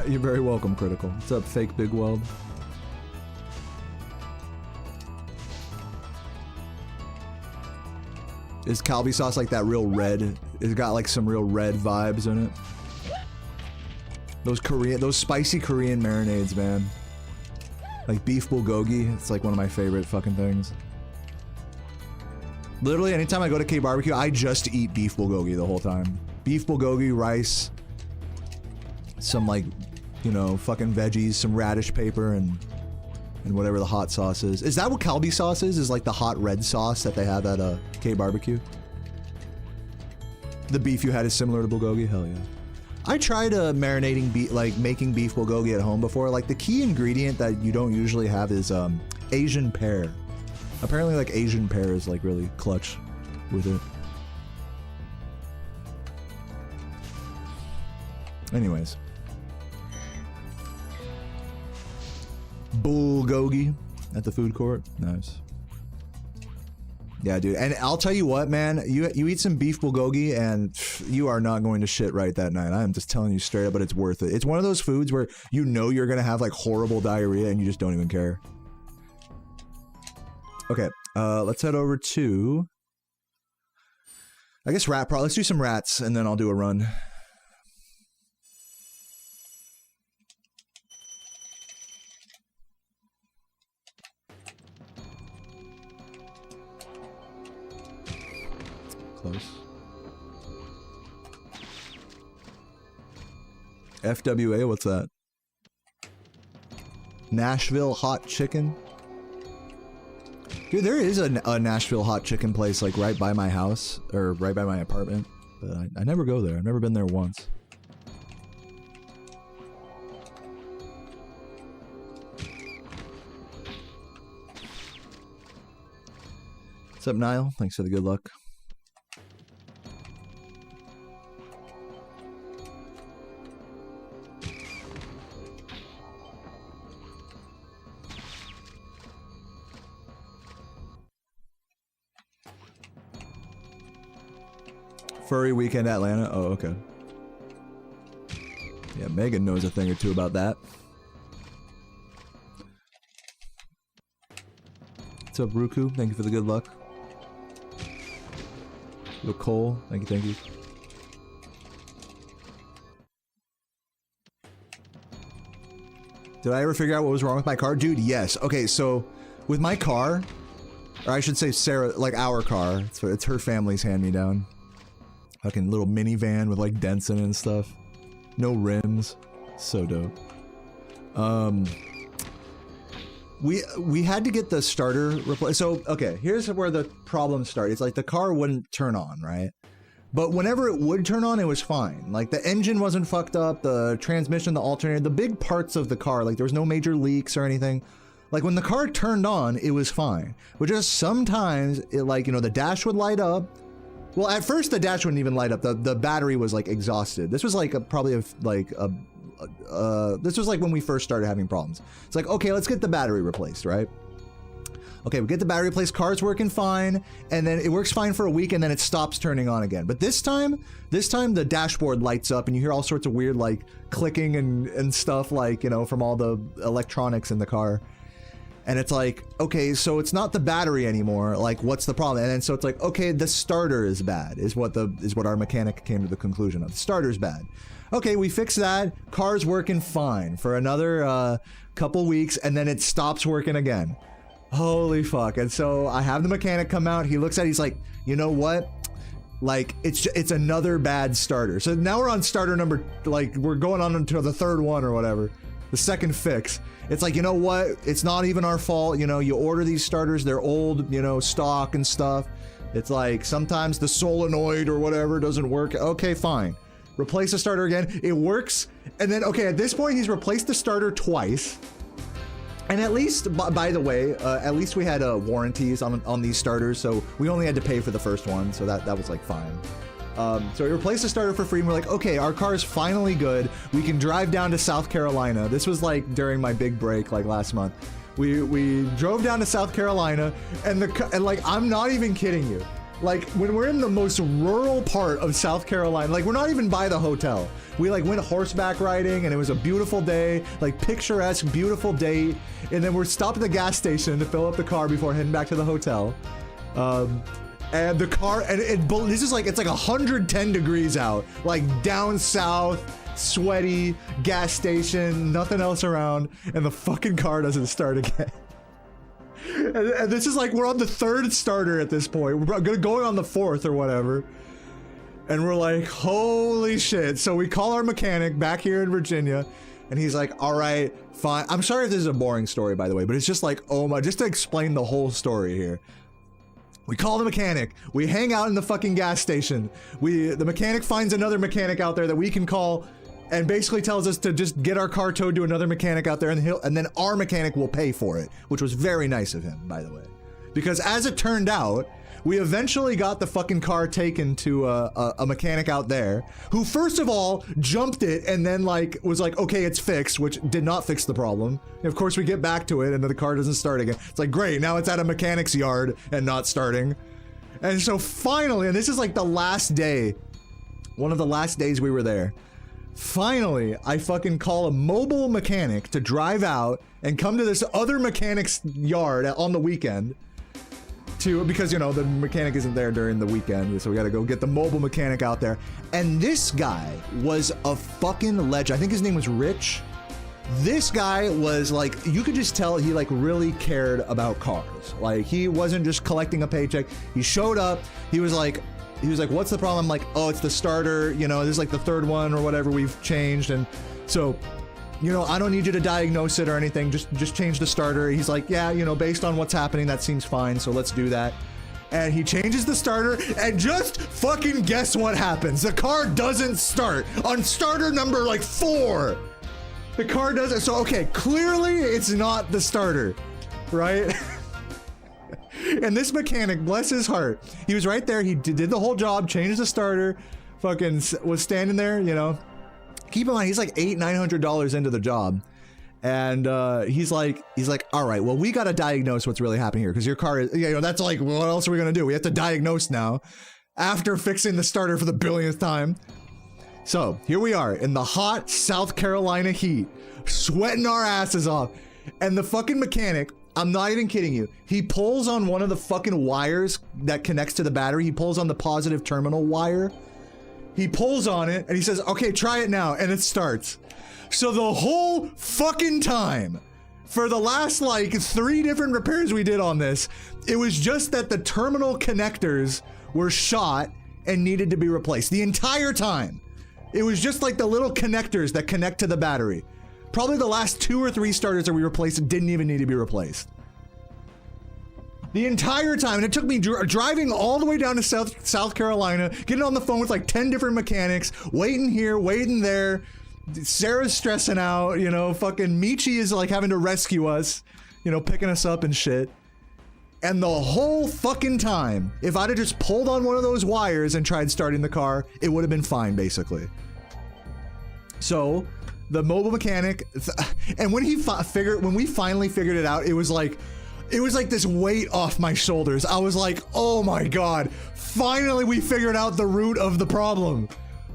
You're very welcome, Critical. What's up, fake Big Weld? Is kalbi sauce like that real red? It's got like some real red vibes in it. Those spicy Korean marinades, man. Like beef bulgogi, it's like one of my favorite fucking things. Literally, anytime I go to K Barbecue, I just eat beef bulgogi the whole time. Beef bulgogi, rice, some like, you know, fucking veggies, some radish paper, and whatever the hot sauce is. Is that what kalbi sauce is? Is like the hot red sauce that they have at K Barbecue? The beef you had is similar to bulgogi? Hell yeah. I tried marinating beef, like making beef bulgogi at home before. Like the key ingredient that you don't usually have is Asian pear. Apparently like Asian pear is like really clutch with it. Anyways. Bulgogi at the food court. Nice. Yeah, dude. And I'll tell you what, man. You eat some beef bulgogi and you are not going to shit right that night. I am just telling you straight up, but it's worth it. It's one of those foods where you know you're going to have like horrible diarrhea and you just don't even care. Okay, let's head over to... I guess let's do some rats and then I'll do a run. Close. FWA, what's that? Nashville hot chicken? Dude, there is a Nashville hot chicken place like right by my house, or right by my apartment, but I never go there. I've never been there once. What's What's up, Niall? Thanks for the good luck. Furry Weekend Atlanta. Oh, okay. Yeah, Megan knows a thing or two about that. What's up, Ruku? Thank you for the good luck. Yo, Cole. Thank you, thank you. Did I ever figure out what was wrong with my car? Dude, yes. Okay, so with my car, or I should say Sarah, like our car, it's her family's hand-me-down. Fucking little minivan with like dents in it and stuff. No rims. So dope. We had to get the starter replaced. So, okay, here's where the problem started. It's like the car wouldn't turn on, right? But whenever it would turn on, it was fine. Like the engine wasn't fucked up, the transmission, the alternator, the big parts of the car, like there was no major leaks or anything. Like when the car turned on, it was fine. But just sometimes it, like, you know, the dash would light up. Well, at first the dash wouldn't even light up. The battery was like exhausted. This was like this was like when we first started having problems. It's like, okay, let's get the battery replaced, right? Okay, we get the battery replaced, car's working fine, and then it works fine for a week, and then it stops turning on again. But this time the dashboard lights up, and you hear all sorts of weird like clicking and stuff, like, you know, from all the electronics in the car. And it's like, okay, so it's not the battery anymore. Like, what's the problem? And then so it's like, okay, the starter is bad, is what our mechanic came to the conclusion of. The starter's bad. Okay, we fix that. Car's working fine for another couple weeks, and then it stops working again. Holy fuck! And so I have the mechanic come out. He looks at it. He's like, you know what? Like, it's another bad starter. So now we're on starter number, like, we're going on to the third one or whatever. The second fix. It's like, you know what? It's not even our fault. You know, you order these starters, they're old, you know, stock and stuff. It's like sometimes the solenoid or whatever doesn't work. Okay, fine. Replace the starter again. It works. And then, okay, at this point, he's replaced the starter twice. And at least, by the way, at least we had warranties on these starters, so we only had to pay for the first one, so that was like fine. So we replaced the starter for free, and we're like, okay, our car is finally good. We can drive down to South Carolina. This was like during my big break, like last month. We drove down to South Carolina, and like, I'm not even kidding you. Like, when we're in the most rural part of South Carolina, like, we're not even by the hotel. We like went horseback riding, and it was a beautiful day, like picturesque, beautiful date. And then we're stopped at the gas station to fill up the car before heading back to the hotel. And the car, and this is like, it's like 110 degrees out, like down south, sweaty, gas station, nothing else around, and the fucking car doesn't start again. And this is like, we're on the third starter at this point. We're going on the fourth or whatever. And we're like, holy shit. So we call our mechanic back here in Virginia, and he's like, all right, fine. I'm sorry if this is a boring story, by the way, but it's just like, oh my, just to explain the whole story here. We call the mechanic. We hang out in the fucking gas station. The mechanic finds another mechanic out there that we can call, and basically tells us to just get our car towed to another mechanic out there, and then our mechanic will pay for it, which was very nice of him, by the way. Because as it turned out, we eventually got the fucking car taken to a mechanic out there, who first of all jumped it and then like was like, okay, it's fixed, which did not fix the problem. And of course we get back to it and then the car doesn't start again. It's like, great, now it's at a mechanic's yard and not starting. And so finally, and this is like the last day, one of the last days we were there, finally I fucking call a mobile mechanic to drive out and come to this other mechanic's yard on the weekend. Because, you know, the mechanic isn't there during the weekend, so we gotta go get the mobile mechanic out there. And this guy was a fucking legend. I think his name was Rich. This guy was like, you could just tell he like really cared about cars. Like, he wasn't just collecting a paycheck. He showed up, he was like, what's the problem? I'm like, oh, it's the starter, you know, this is like the third one or whatever we've changed. And so, you know, I don't need you to diagnose it or anything, just change the starter. He's like, yeah, you know, based on what's happening, that seems fine, so let's do that. And he changes the starter, and just fucking guess what happens. The car doesn't start on starter number like 4. The car doesn't, so okay, clearly it's not the starter, right? And this mechanic, bless his heart, he was right there. He did the whole job, changed the starter, fucking was standing there, you know. Keep in mind, he's like $900 into the job. And he's like, all right, well, we got to diagnose what's really happening here, because your car is, you know, that's like, what else are we going to do? We have to diagnose now after fixing the starter for the billionth time. So here we are in the hot South Carolina heat, sweating our asses off. And the fucking mechanic, I'm not even kidding you, he pulls on one of the fucking wires that connects to the battery. He pulls on the positive terminal wire. He pulls on it and he says, okay, try it now. And it starts. So the whole fucking time, for the last like 3 different repairs we did on this, it was just that the terminal connectors were shot and needed to be replaced. The entire time. It was just like the little connectors that connect to the battery. Probably the last 2 or 3 starters that we replaced didn't even need to be replaced. The entire time, and it took me driving all the way down to South Carolina, getting on the phone with like 10 different mechanics, waiting here, waiting there. Sarah's stressing out, you know, fucking Michi is like having to rescue us, you know, picking us up and shit. And the whole fucking time, if I'd have just pulled on one of those wires and tried starting the car, it would have been fine, basically. So, the mobile mechanic, and when we finally figured it out, it was like this weight off my shoulders. I was like, oh my God, finally we figured out the root of the problem.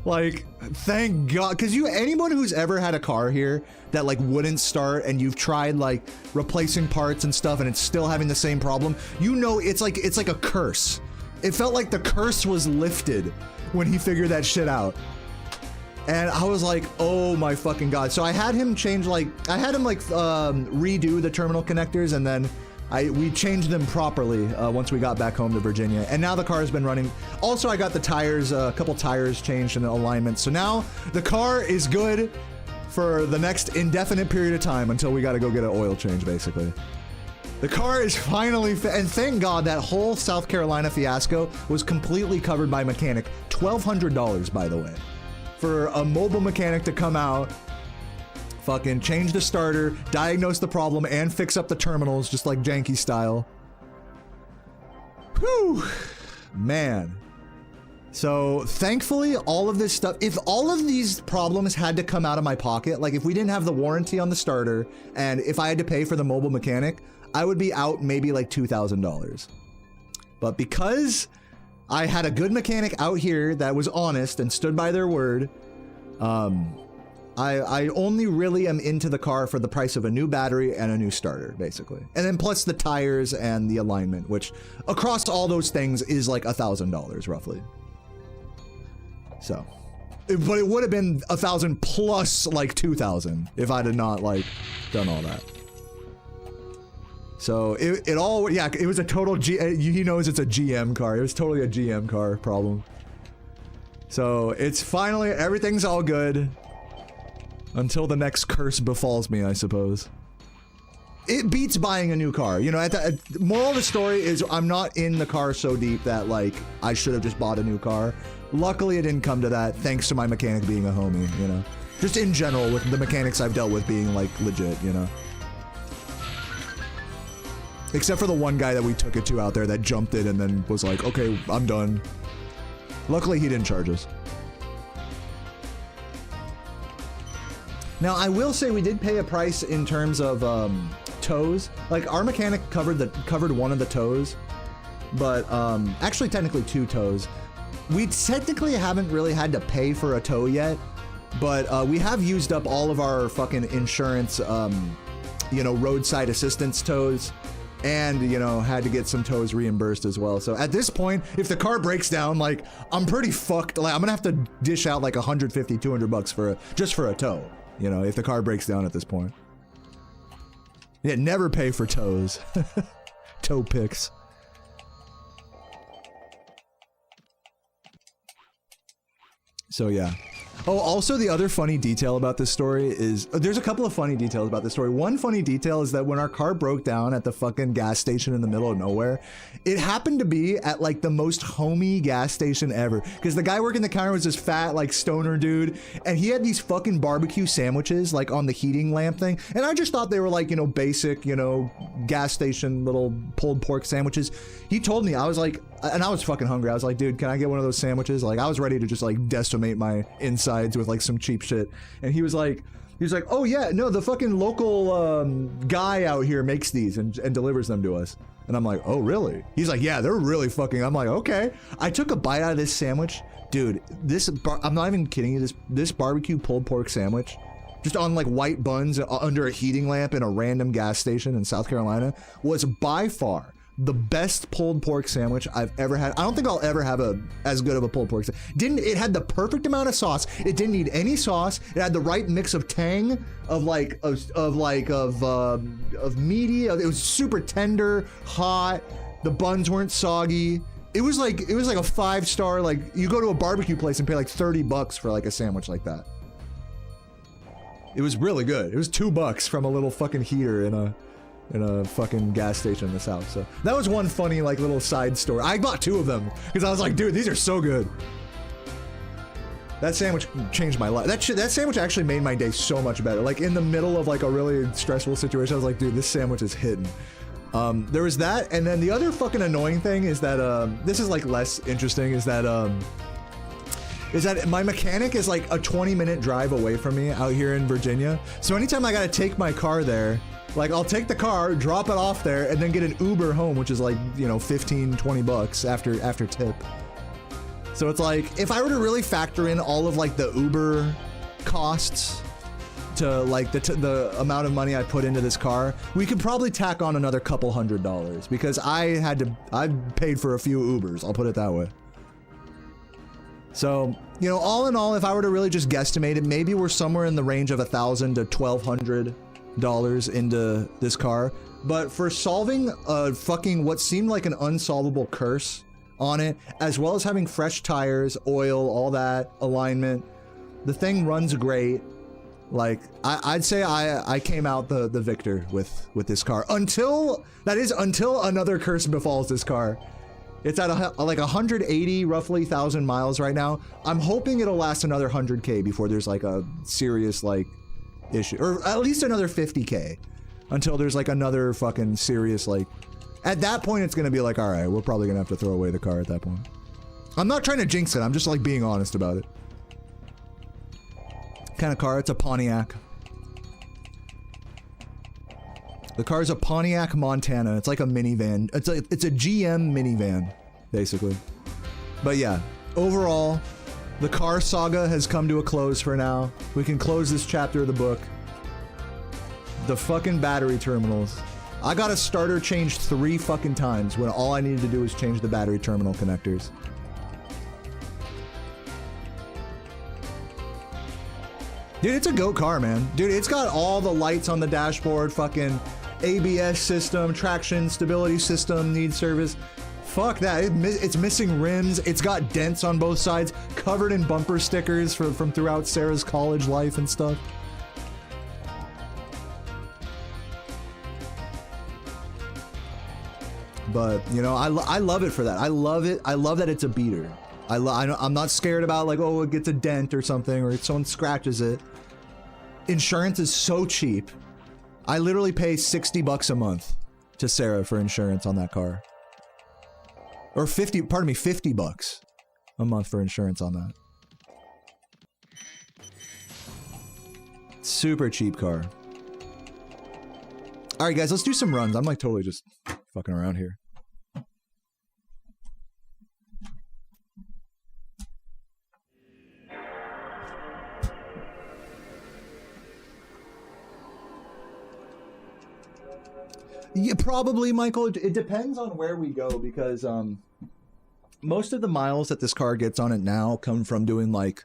Like, thank God, because anyone who's ever had a car here that like wouldn't start, and you've tried like replacing parts and stuff and it's still having the same problem, you know, it's like a curse. It felt like the curse was lifted when he figured that shit out. And I was like, oh my fucking God. So I had him change, redo the terminal connectors, and then we changed them properly once we got back home to Virginia. And now the car has been running. Also, I got the tires, a couple tires changed in the alignment. So now the car is good for the next indefinite period of time until we got to go get an oil change, basically. The car is finally, and thank God that whole South Carolina fiasco was completely covered by mechanic. $1,200, by the way. For a mobile mechanic to come out, fucking change the starter, diagnose the problem, and fix up the terminals just like janky style. Whew, man. So thankfully, all of this stuff, if all of these problems had to come out of my pocket, like if we didn't have the warranty on the starter, and if I had to pay for the mobile mechanic, I would be out maybe like $2,000. But because I had a good mechanic out here that was honest and stood by their word, I only really am into the car for the price of a new battery and a new starter, basically. And then plus the tires and the alignment, which across all those things is like $1,000 roughly. So, but it would have been 1,000 plus like 2,000 if I had not like done all that. So it all, yeah, it was a total he knows it's a GM car. It was totally a GM car problem. So it's finally, everything's all good. Until the next curse befalls me, I suppose. It beats buying a new car. You know, moral of the story is I'm not in the car so deep that, like, I should have just bought a new car. Luckily, it didn't come to that, thanks to my mechanic being a homie, you know? Just in general, with the mechanics I've dealt with being, like, legit, you know? Except for the one guy that we took it to out there that jumped it and then was like, okay, I'm done. Luckily, he didn't charge us. Now, I will say we did pay a price in terms of tows. Like, our mechanic covered one of the tows, but actually technically 2 tows. We technically haven't really had to pay for a tow yet, but we have used up all of our fucking insurance, you know, roadside assistance tows, and, you know, had to get some tows reimbursed as well. So at this point, if the car breaks down, like, I'm pretty fucked. Like, I'm gonna have to dish out like 150, 200 bucks just for a tow. You know, if the car breaks down at this point. Yeah, never pay for tows. Tow picks. So yeah. Oh, also the other funny detail about this story is, there's a couple of funny details about this story. One funny detail is that when our car broke down at the fucking gas station in the middle of nowhere, it happened to be at like the most homey gas station ever. Because the guy working the counter was this fat, like stoner dude, and he had these fucking barbecue sandwiches like on the heating lamp thing. And I just thought they were like, you know, basic, you know, gas station little pulled pork sandwiches. He told me, I was like, and I was fucking hungry. I was like, dude, can I get one of those sandwiches? Like, I was ready to just like decimate my insides with like some cheap shit. And he was like, oh yeah, no, the fucking local guy out here makes these and delivers them to us. And I'm like, oh really? He's like, yeah, they're really fucking. I'm like, okay. I took a bite out of this sandwich, dude. I'm not even kidding you. This barbecue pulled pork sandwich, just on like white buns under a heating lamp in a random gas station in South Carolina, was by far the best pulled pork sandwich I've ever had. I don't think I'll ever have as good of a pulled pork sandwich. It had the perfect amount of sauce. It didn't need any sauce. It had the right mix of tang, of meaty. It was super tender, hot. The buns weren't soggy. It was like a 5-star, like you go to a barbecue place and pay like $30 for like a sandwich like that. It was really good. It was $2 from a little fucking heater in a fucking gas station in the South. So that was one funny like little side story. I bought 2 of them because I was like, dude, these are so good. That sandwich changed my life. That sandwich actually made my day so much better. Like in the middle of like a really stressful situation, I was like, dude, this sandwich is hitting. There was that, and then the other fucking annoying thing is that this is like less interesting, is that my mechanic is like a 20-minute drive away from me out here in Virginia. So anytime I gotta take my car there, like I'll take the car, drop it off there, and then get an Uber home, which is like, you know, $15-20 after tip. So it's like, if I were to really factor in all of like the Uber costs to like the amount of money I put into this car, we could probably tack on another couple $100 because I paid for a few Ubers, I'll put it that way. So, you know, all in all, if I were to really just guesstimate it, maybe we're somewhere in the range of $1,000 to $1,200 into this car. But for solving a fucking what seemed like an unsolvable curse on it, as well as having fresh tires, oil, all that, alignment, the thing runs great. Like, I'd say I came out the victor with this car until another curse befalls this car. It's at like 180 roughly 1,000 miles right now. I'm hoping it'll last another 100K before there's like a serious like issue, or at least another 50K until there's like another fucking serious like. At that point, it's gonna be like, all right, we're probably gonna have to throw away the car at that point. I'm not trying to jinx it. I'm just like being honest about it. Kind of car? It's a Pontiac. The car is a Pontiac Montana. It's like a minivan. It's a GM minivan, basically. But yeah, overall, the car saga has come to a close for now. We can close this chapter of the book. The fucking battery terminals. I got a starter changed 3 fucking times when all I needed to do was change the battery terminal connectors. Dude, it's a GOAT car, man. Dude, it's got all the lights on the dashboard, fucking ABS system, traction, stability system, needs service. Fuck that, it's missing rims, it's got dents on both sides, covered in bumper stickers from throughout Sarah's college life and stuff. But, you know, I love it for that. I love it. I love that it's a beater. I'm not scared about like, oh, it gets a dent or something, or someone scratches it. Insurance is so cheap. I literally pay $60 a month to Sarah for insurance on that car. Or $50 a month for insurance on that. Super cheap car. All right, guys, let's do some runs. I'm like totally just fucking around here. Yeah, probably, Michael. It depends on where we go, because most of the miles that this car gets on it now come from doing like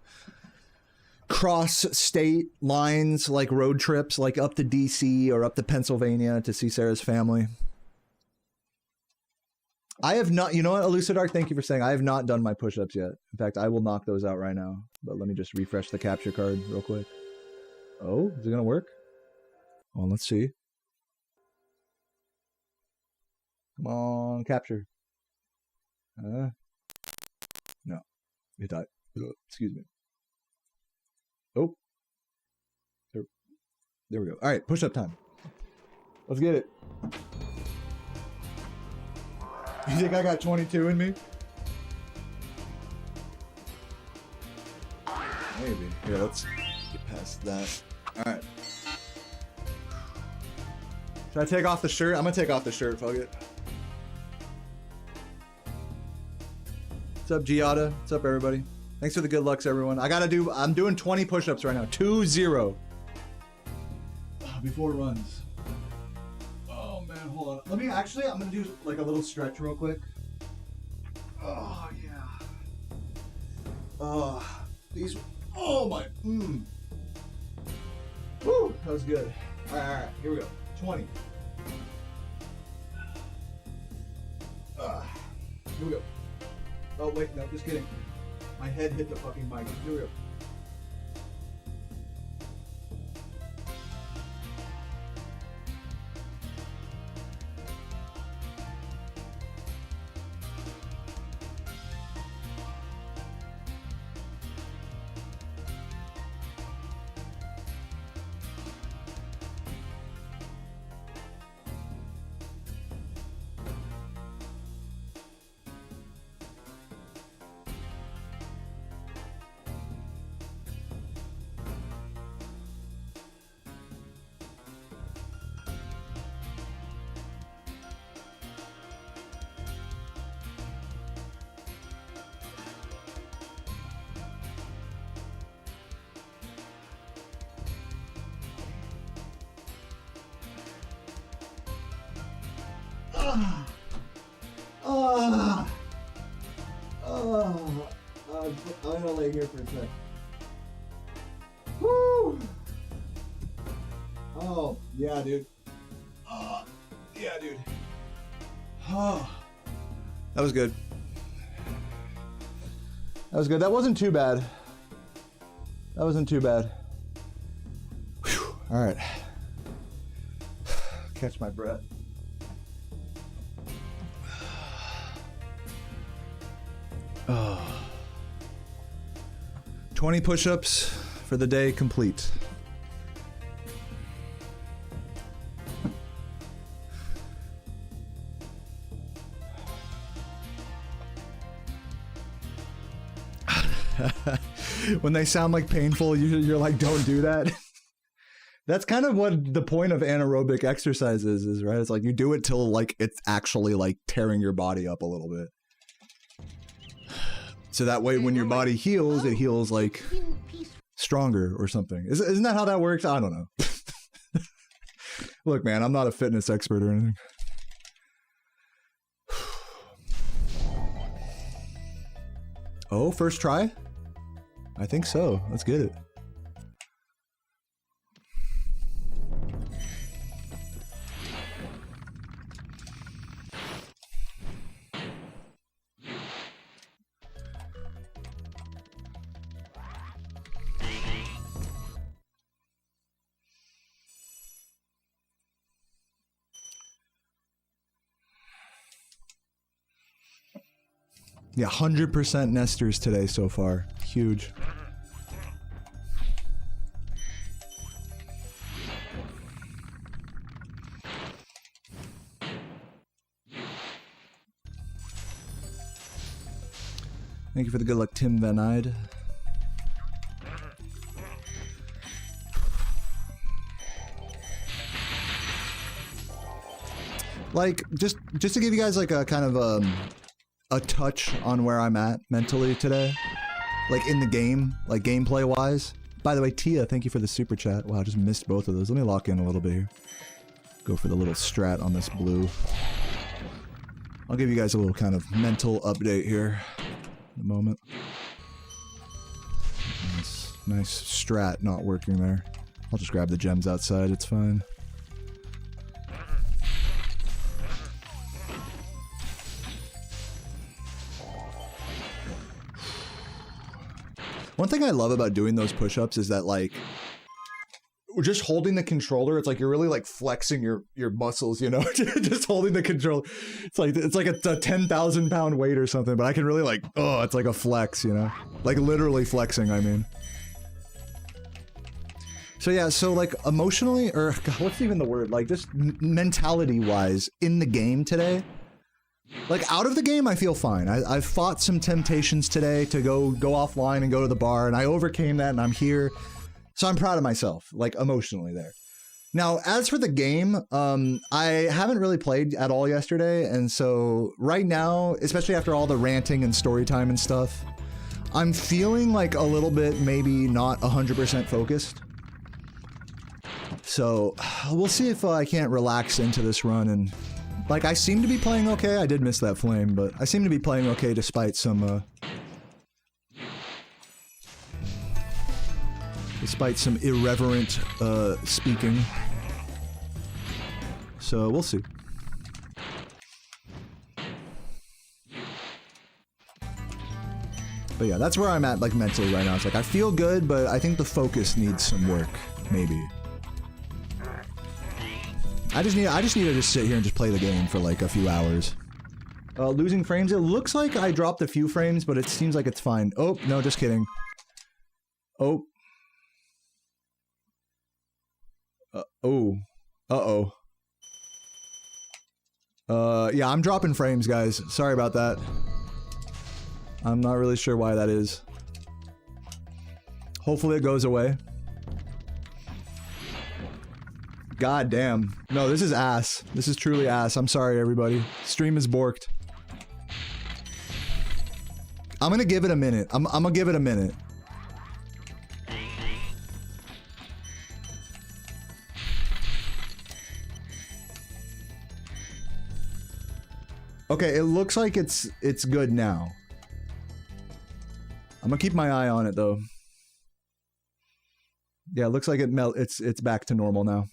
cross-state lines, like road trips, like up to DC or up to Pennsylvania to see Sarah's family. I have not, you know what, Elucidark, thank you for saying I have not done my push-ups yet. In fact, I will knock those out right now. But let me just refresh the capture card real quick. Oh, is it gonna work? Well, let's see. Come on, capture. No. It died. Excuse me. Oh. There we go. All right, push-up time. Let's get it. You think I got 22 in me? Maybe. Here, let's get past that. All right. Should I take off the shirt? I'm gonna take off the shirt, fuck it. What's up, Giada? What's up, everybody? Thanks for the good lucks, everyone. I'm doing 20 push-ups right now. 2-0. Before runs. Oh man, hold on. I'm gonna do like a little stretch real quick. Oh yeah. Oh my. Woo, that was good. All right, here we go. 20. Here we go. Oh wait, no, just kidding. My head hit the fucking mic. Here we go. I'm gonna lay here for a sec. Woo! Oh, yeah, dude. Yeah, dude. Oh, that was good. That was good. That wasn't too bad. That wasn't too bad. Whew. All right. Catch my breath. 20 push-ups for the day complete. When they sound like painful, you're like, don't do that. That's kind of what the point of anaerobic exercise is, right? It's like you do it till like it's actually like tearing your body up a little bit. So that way when your body heals, it heals like stronger or something. Isn't that how that works? I don't know. Look, man, I'm not a fitness expert or anything. Oh, first try? I think so. Let's get it. Yeah, 100% nesters today so far. Huge. Thank you for the good luck, Tim Van Eyde. Like, just to give you guys like a kind of a touch on where I'm at mentally today, like in the game, like gameplay wise. By the way, Tia, thank you for the super chat. Wow, I just missed both of those. Let me lock in a little bit here. Go for the little strat on this blue. I'll give you guys a little kind of mental update here in a moment. Nice strat not working there. I'll just grab the gems outside, it's fine. one thing I love about doing those push-ups is that like just holding the controller, it's like you're really like flexing your muscles, you know, just holding the controller. It's like a 10,000 pound weight or something, but I can really like, oh, it's like a flex, you know, like literally flexing, I mean. So yeah, so like emotionally, or God, what's even the word? Like just mentality wise in the game today, like out of the game, I feel fine. I've fought some temptations today to go offline and go to the bar, and I overcame that, and I'm here. So I'm proud of myself, like emotionally there. Now, as for the game, I haven't really played at all yesterday. And so right now, especially after all the ranting and story time and stuff, I'm feeling like a little bit, maybe not 100% focused. So we'll see if I can't relax into this run. And like, I seem to be playing okay. I did miss that flame, but I seem to be playing okay despite some, irreverent speaking. So we'll see. But yeah, that's where I'm at like mentally right now. It's like I feel good, but I think the focus needs some work, maybe. I just need to just sit here and just play the game for like a few hours. Losing frames, it looks like I dropped a few frames, but it seems like it's fine. Oh, no, just kidding. Oh. Uh-oh. Yeah, I'm dropping frames, guys. Sorry about that. I'm not really sure why that is. Hopefully it goes away. God damn. No, this is ass. This is truly ass. I'm sorry, everybody. Stream is borked. I'm gonna give it a minute. I'm gonna give it a minute. Okay, it looks like it's good now. I'm gonna keep my eye on it though. Yeah, it looks like it's back to normal now.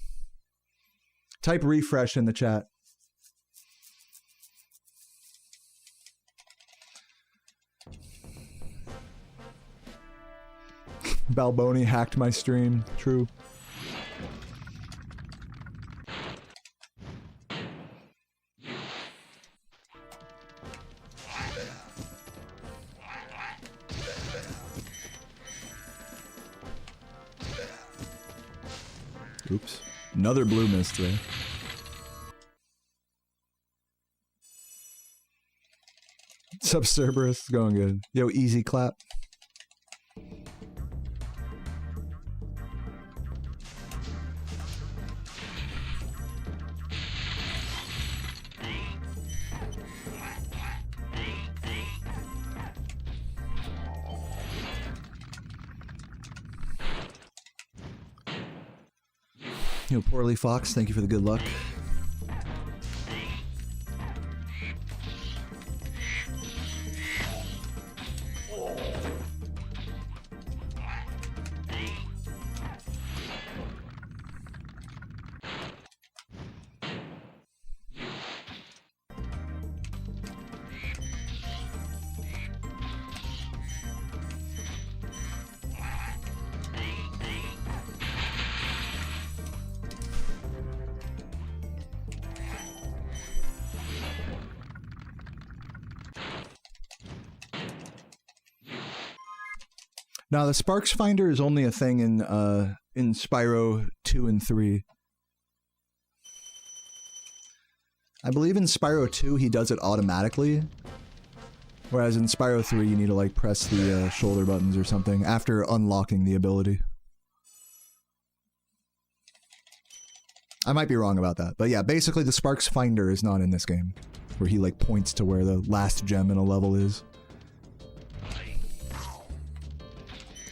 Type refresh in the chat. Balboni hacked my stream. True. Oops. Another blue mist there. Sup, Cerberus? Going good. Yo, easy clap. Yo, Poorly Fox, thank you for the good luck. Now, the Sparks Finder is only a thing in Spyro 2 and 3. I believe in Spyro 2 he does it automatically, whereas in Spyro 3 you need to like press the shoulder buttons or something after unlocking the ability. I might be wrong about that, but yeah, basically the Sparks Finder is not in this game, where he like points to where the last gem in a level is.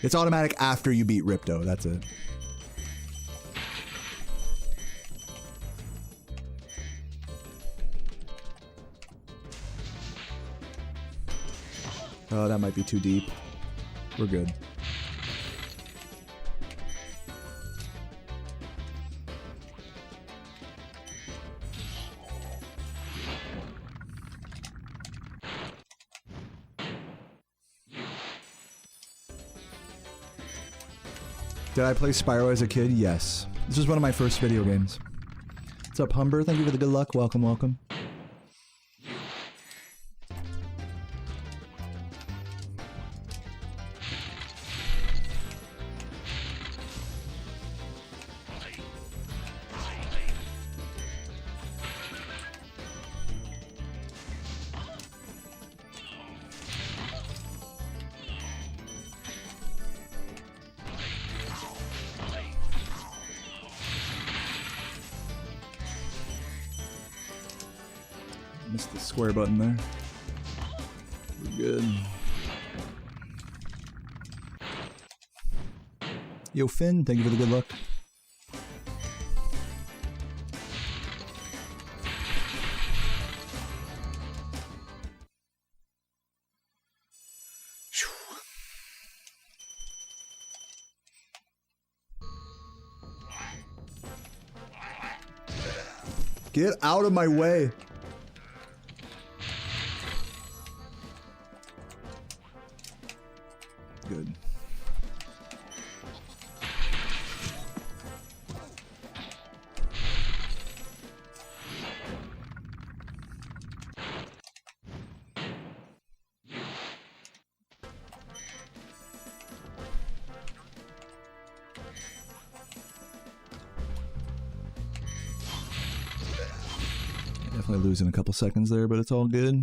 It's automatic after you beat Ripto, that's it. Oh, that might be too deep. We're good. Did I play Spyro as a kid? Yes. This was one of my first video games. What's up, Humber? Thank you for the good luck. Welcome, welcome. Missed the square button there. We're good. Yo, Finn, thank you for the good luck. Get out of my way. Good. Definitely losing a couple seconds there, but it's all good.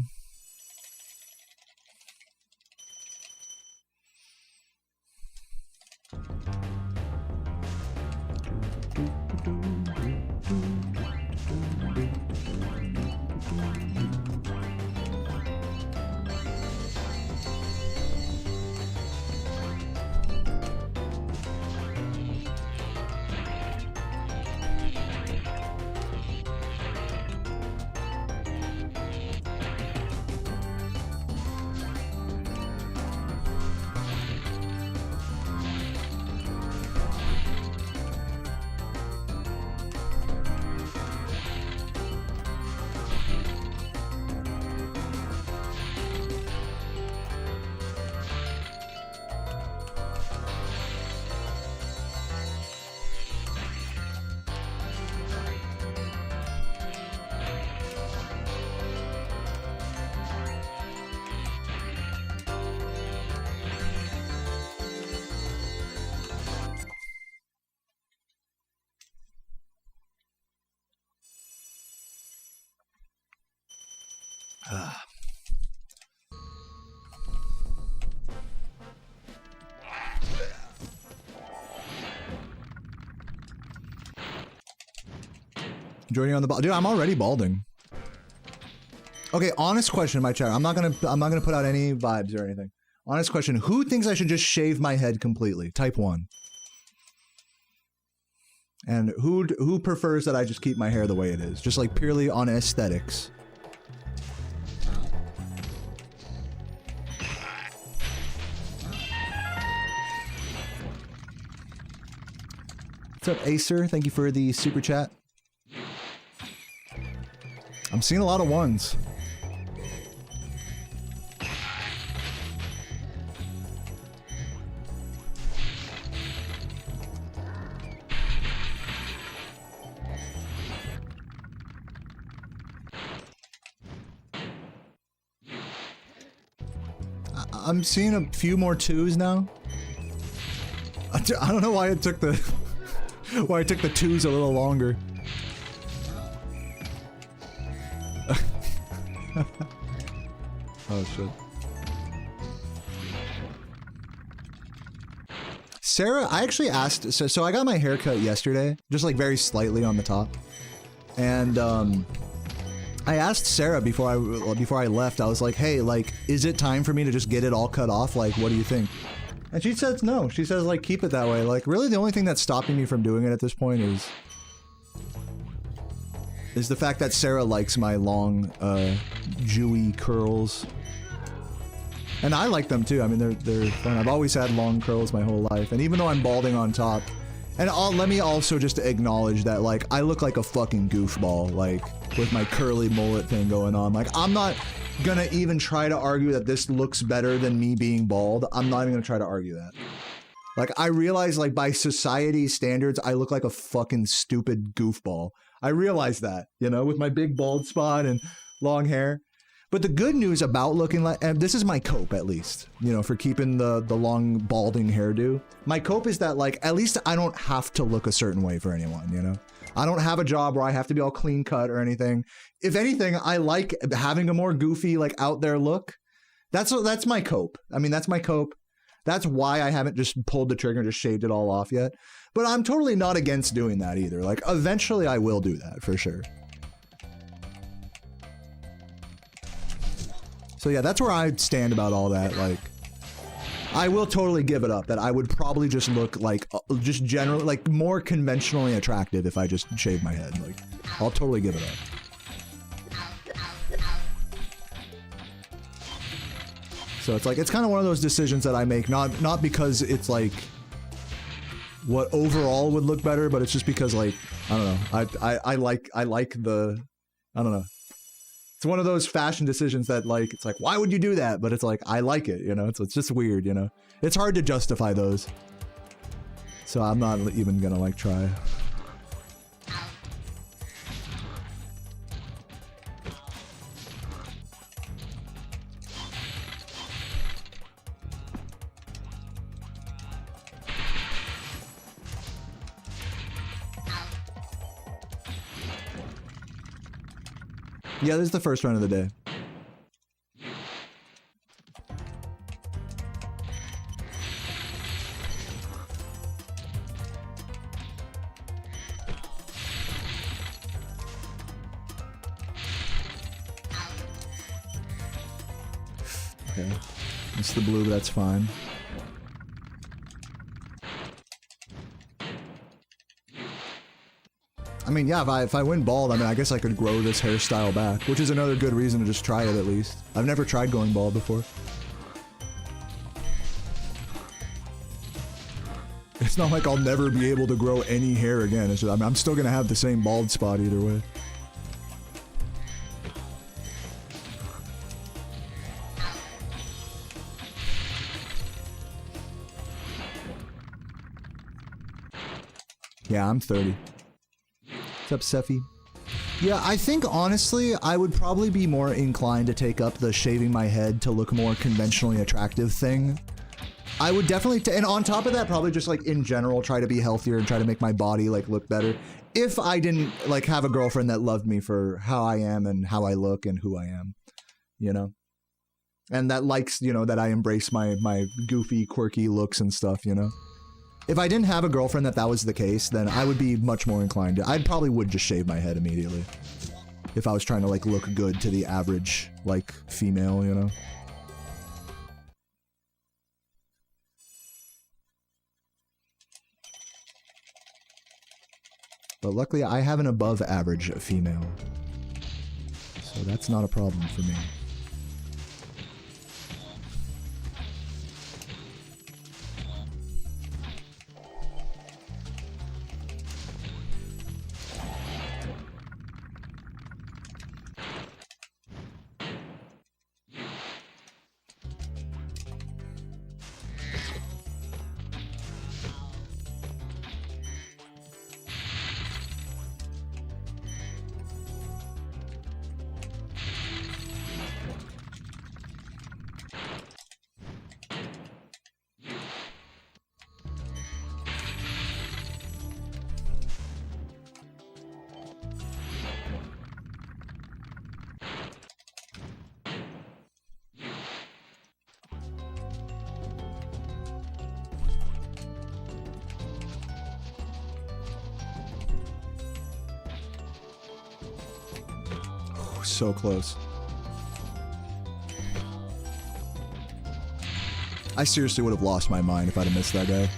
Joining on the ball, dude. I'm already balding. Okay, honest question in my chat. I'm not gonna put out any vibes or anything. Honest question: who thinks I should just shave my head completely? Type 1. And who prefers that I just keep my hair the way it is, just like purely on aesthetics? What's up, Acer? Thank you for the super chat. I'm seeing a lot of ones. I'm seeing a few more 2s now. I don't know why it took the 2s a little longer. Oh shit. Sarah, I actually asked, so I got my hair cut yesterday, just like very slightly on the top. And I asked Sarah before I left, I was like, hey, like, is it time for me to just get it all cut off? Like, what do you think? And she says no. She says, like, keep it that way. Like, really the only thing that's stopping me from doing it at this point is the fact that Sarah likes my long, dewy curls. And I like them too. I mean, they're fun. I've always had long curls my whole life. And even though I'm balding on top, and let me also just acknowledge that, like, I look like a fucking goofball, like, with my curly mullet thing going on. Like, I'm not gonna even try to argue that this looks better than me being bald. I'm not even gonna try to argue that. Like, I realize, like, by society standards, I look like a fucking stupid goofball. I realize that, you know, with my big bald spot and long hair. But the good news about looking like, and this is my cope at least, you know, for keeping the long balding hairdo. My cope is that, like, at least I don't have to look a certain way for anyone, you know? I don't have a job where I have to be all clean cut or anything. If anything, I like having a more goofy, like, out there look. That's my cope. I mean, that's my cope. That's why I haven't just pulled the trigger and just shaved it all off yet. But I'm totally not against doing that either. Like, eventually I will do that for sure. So yeah, that's where I stand about all that. Like, I will totally give it up that I would probably just look like, just generally, like, more conventionally attractive if I just shaved my head. Like, I'll totally give it up. So it's like, it's kind of one of those decisions that I make, not because it's like what overall would look better, but it's just because, like, I don't know, I like the, I don't know. It's one of those fashion decisions that, like, it's like, why would you do that? But it's like, I like it, you know? It's just weird, you know? It's hard to justify those. So I'm not even gonna, like, try. Yeah, this is the first run of the day. Okay, it's the blue, but that's fine. I mean, yeah, if I went bald, I mean, I guess I could grow this hairstyle back, which is another good reason to just try it at least. I've never tried going bald before. It's not like I'll never be able to grow any hair again. It's just, I mean, I'm still gonna have the same bald spot either way. Yeah, I'm 30. What's up, Seffi? Yeah, I think honestly, I would probably be more inclined to take up the shaving my head to look more conventionally attractive thing. I would definitely, and on top of that, probably just like in general, try to be healthier and try to make my body like look better. If I didn't like have a girlfriend that loved me for how I am and how I look and who I am, you know? And that likes, you know, that I embrace my goofy, quirky looks and stuff, you know? If I didn't have a girlfriend that was the case, then I would be much more inclined to, I probably would just shave my head immediately. If I was trying to like look good to the average, like, female, you know? But luckily I have an above average female. So that's not a problem for me. So close. I seriously would have lost my mind if I'd have missed that guy.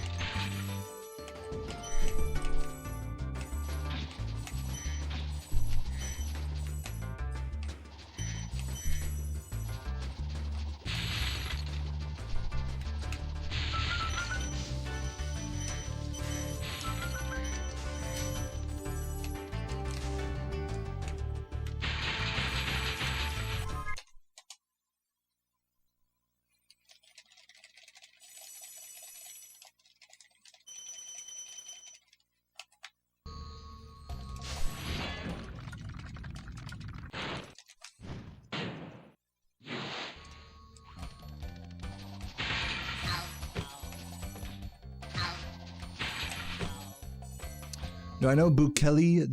No, I know Bukele,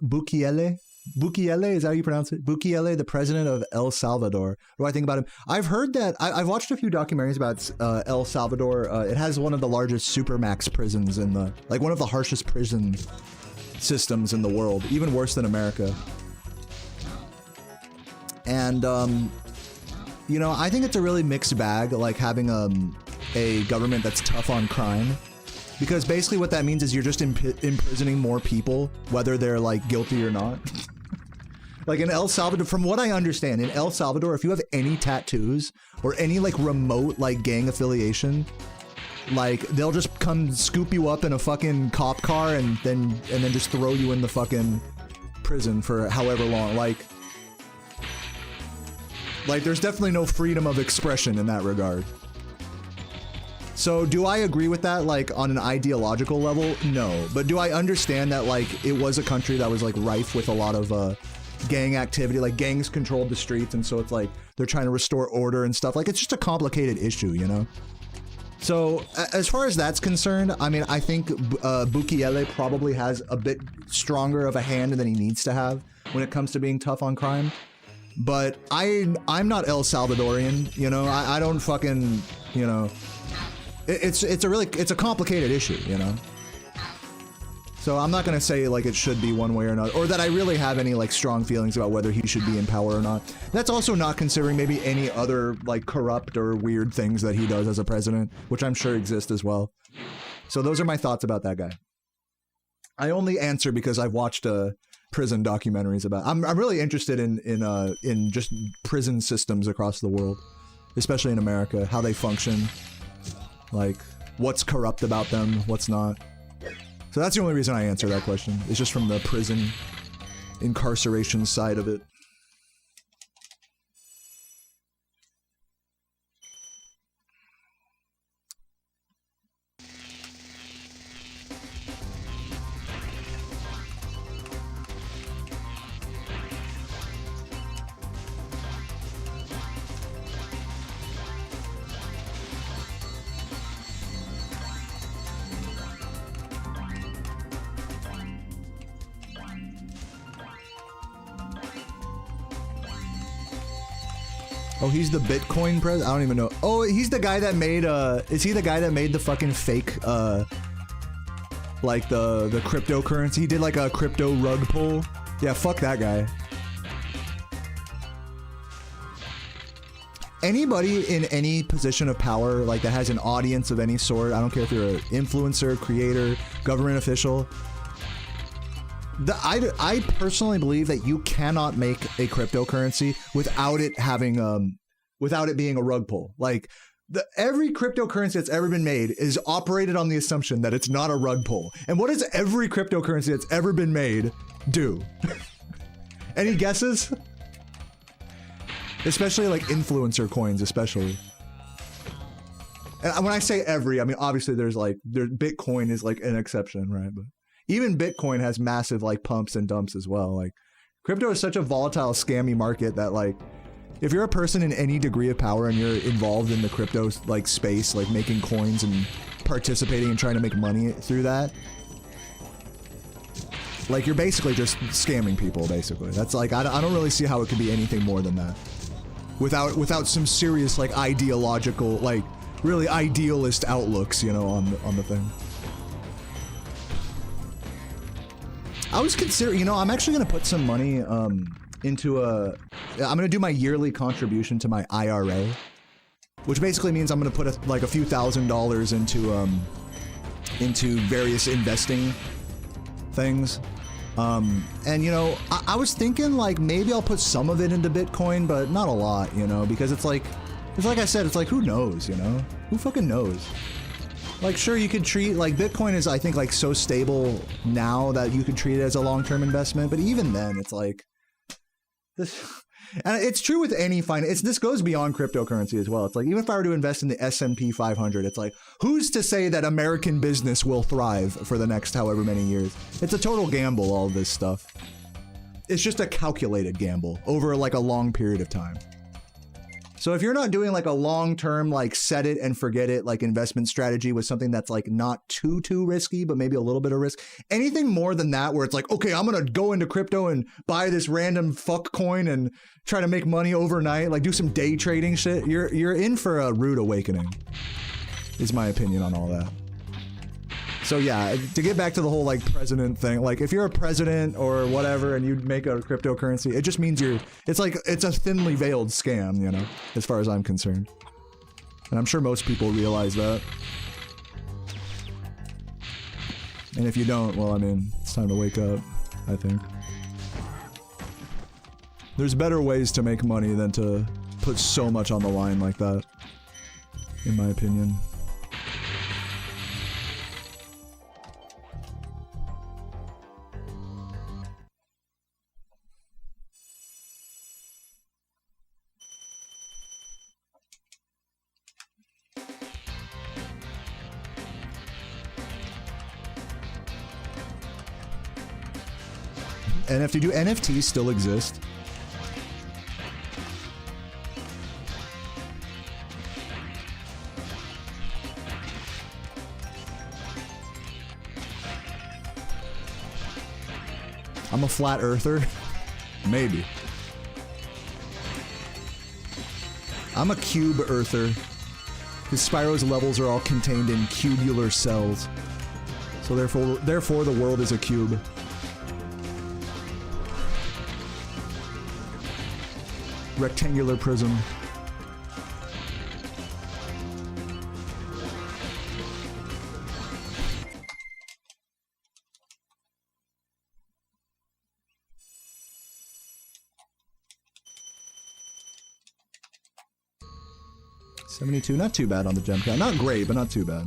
Bukele, is that how you pronounce it? Bukele, the president of El Salvador. What do I think about him? I've heard that, I've watched a few documentaries about El Salvador. It has one of the largest supermax prisons in the, like one of the harshest prison systems in the world, even worse than America. And, you know, I think it's a really mixed bag, like having a government that's tough on crime. Because basically what that means is you're just imprisoning more people, whether they're like guilty or not. Like in El Salvador, from what I understand, in El Salvador, if you have any tattoos or any like remote like gang affiliation, like they'll just come scoop you up in a fucking cop car and then just throw you in the fucking prison for however long. Like there's definitely no freedom of expression in that regard. So do I agree with that, like, on an ideological level? No. But do I understand that, like, it was a country that was, like, rife with a lot of gang activity, like, gangs controlled the streets, and so it's like, they're trying to restore order and stuff. Like, it's just a complicated issue, you know? So, as far as that's concerned, I mean, I think Bukele probably has a bit stronger of a hand than he needs to have when it comes to being tough on crime. But I'm not El Salvadorian, you know? I don't fucking, you know... It's a complicated issue, you know? So I'm not gonna say like it should be one way or another, or that I really have any like strong feelings about whether he should be in power or not. That's also not considering maybe any other like corrupt or weird things that he does as a president, which I'm sure exist as well. So those are my thoughts about that guy. I only answer because I've watched prison documentaries about. I'm really interested in just prison systems across the world, especially in America, how they function. Like, what's corrupt about them, what's not. So that's the only reason I answer that question. It's just from the prison incarceration side of it. Oh, he's the Bitcoin president? I don't even know. Oh, he's the guy that made, is he the guy that made the fucking fake, like the cryptocurrency? He did like a crypto rug pull? Yeah, fuck that guy. Anybody in any position of power, like that has an audience of any sort, I don't care if you're an influencer, creator, government official, I personally believe that you cannot make a cryptocurrency without it having without it being a rug pull. Like every cryptocurrency that's ever been made is operated on the assumption that it's not a rug pull. And what does every cryptocurrency that's ever been made do? Any guesses? Especially like influencer coins, especially. And when I say every, I mean obviously there's Bitcoin is like an exception, right? But even Bitcoin has massive like pumps and dumps as well. Like crypto is such a volatile, scammy market that like if you're a person in any degree of power and you're involved in the crypto like space, like making coins and participating and trying to make money through that, like you're basically just scamming people. Basically, that's like I don't really see how it could be anything more than that. Without some serious like ideological, like really idealist outlooks, you know, on the thing. I was considering, you know, I'm actually going to put some money into I'm going to do my yearly contribution to my IRA, which basically means I'm going to put a few $1,000s into various investing things. And you know, I was thinking like maybe I'll put some of it into Bitcoin, but not a lot, you know, because it's like I said, it's like who knows, you know? Who fucking knows? Like, sure, you could treat, like, Bitcoin is, I think, like, so stable now that you could treat it as a long-term investment, but even then, it's like, this, and it's true with any finance, this goes beyond cryptocurrency as well. It's like, even if I were to invest in the S&P 500, it's like, who's to say that American business will thrive for the next however many years? It's a total gamble, all of this stuff. It's just a calculated gamble over, like, a long period of time. So if you're not doing like a long-term, like set it and forget it, like investment strategy with something that's like not too risky, but maybe a little bit of risk, anything more than that, where it's like, okay, I'm going to go into crypto and buy this random fuck coin and try to make money overnight, like do some day trading shit. You're in for a rude awakening, is my opinion on all that. So yeah, to get back to the whole like president thing, like if you're a president or whatever and you make a cryptocurrency, it just means it's a thinly veiled scam, you know, as far as I'm concerned. And I'm sure most people realize that. And if you don't, well, I mean, it's time to wake up, I think. There's better ways to make money than to put so much on the line like that, in my opinion. NFT, do NFTs still exist? I'm a flat earther? Maybe. I'm a cube earther. Because Spyro's levels are all contained in cubular cells. So therefore the world is a cube. Rectangular prism. $72, not too bad on the gem count. Not great, but not too bad.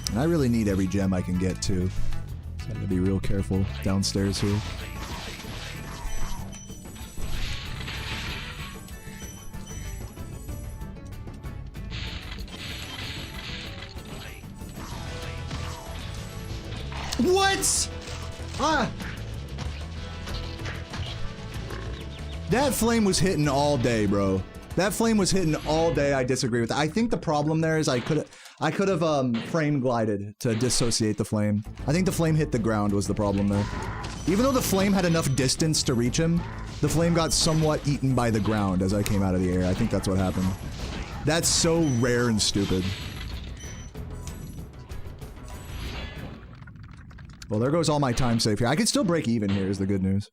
And I really need every gem I can get to. So I gotta be real careful downstairs here. What? Ah! That flame was hitting all day, bro. That flame was hitting all day. I disagree with that. I think the problem there is I could have frame glided to dissociate the flame. I think the flame hit the ground was the problem there. Even though the flame had enough distance to reach him, the flame got somewhat eaten by the ground as I came out of the air. I think that's what happened. That's so rare and stupid. Well, there goes all my time save here. I could still break even here is the good news.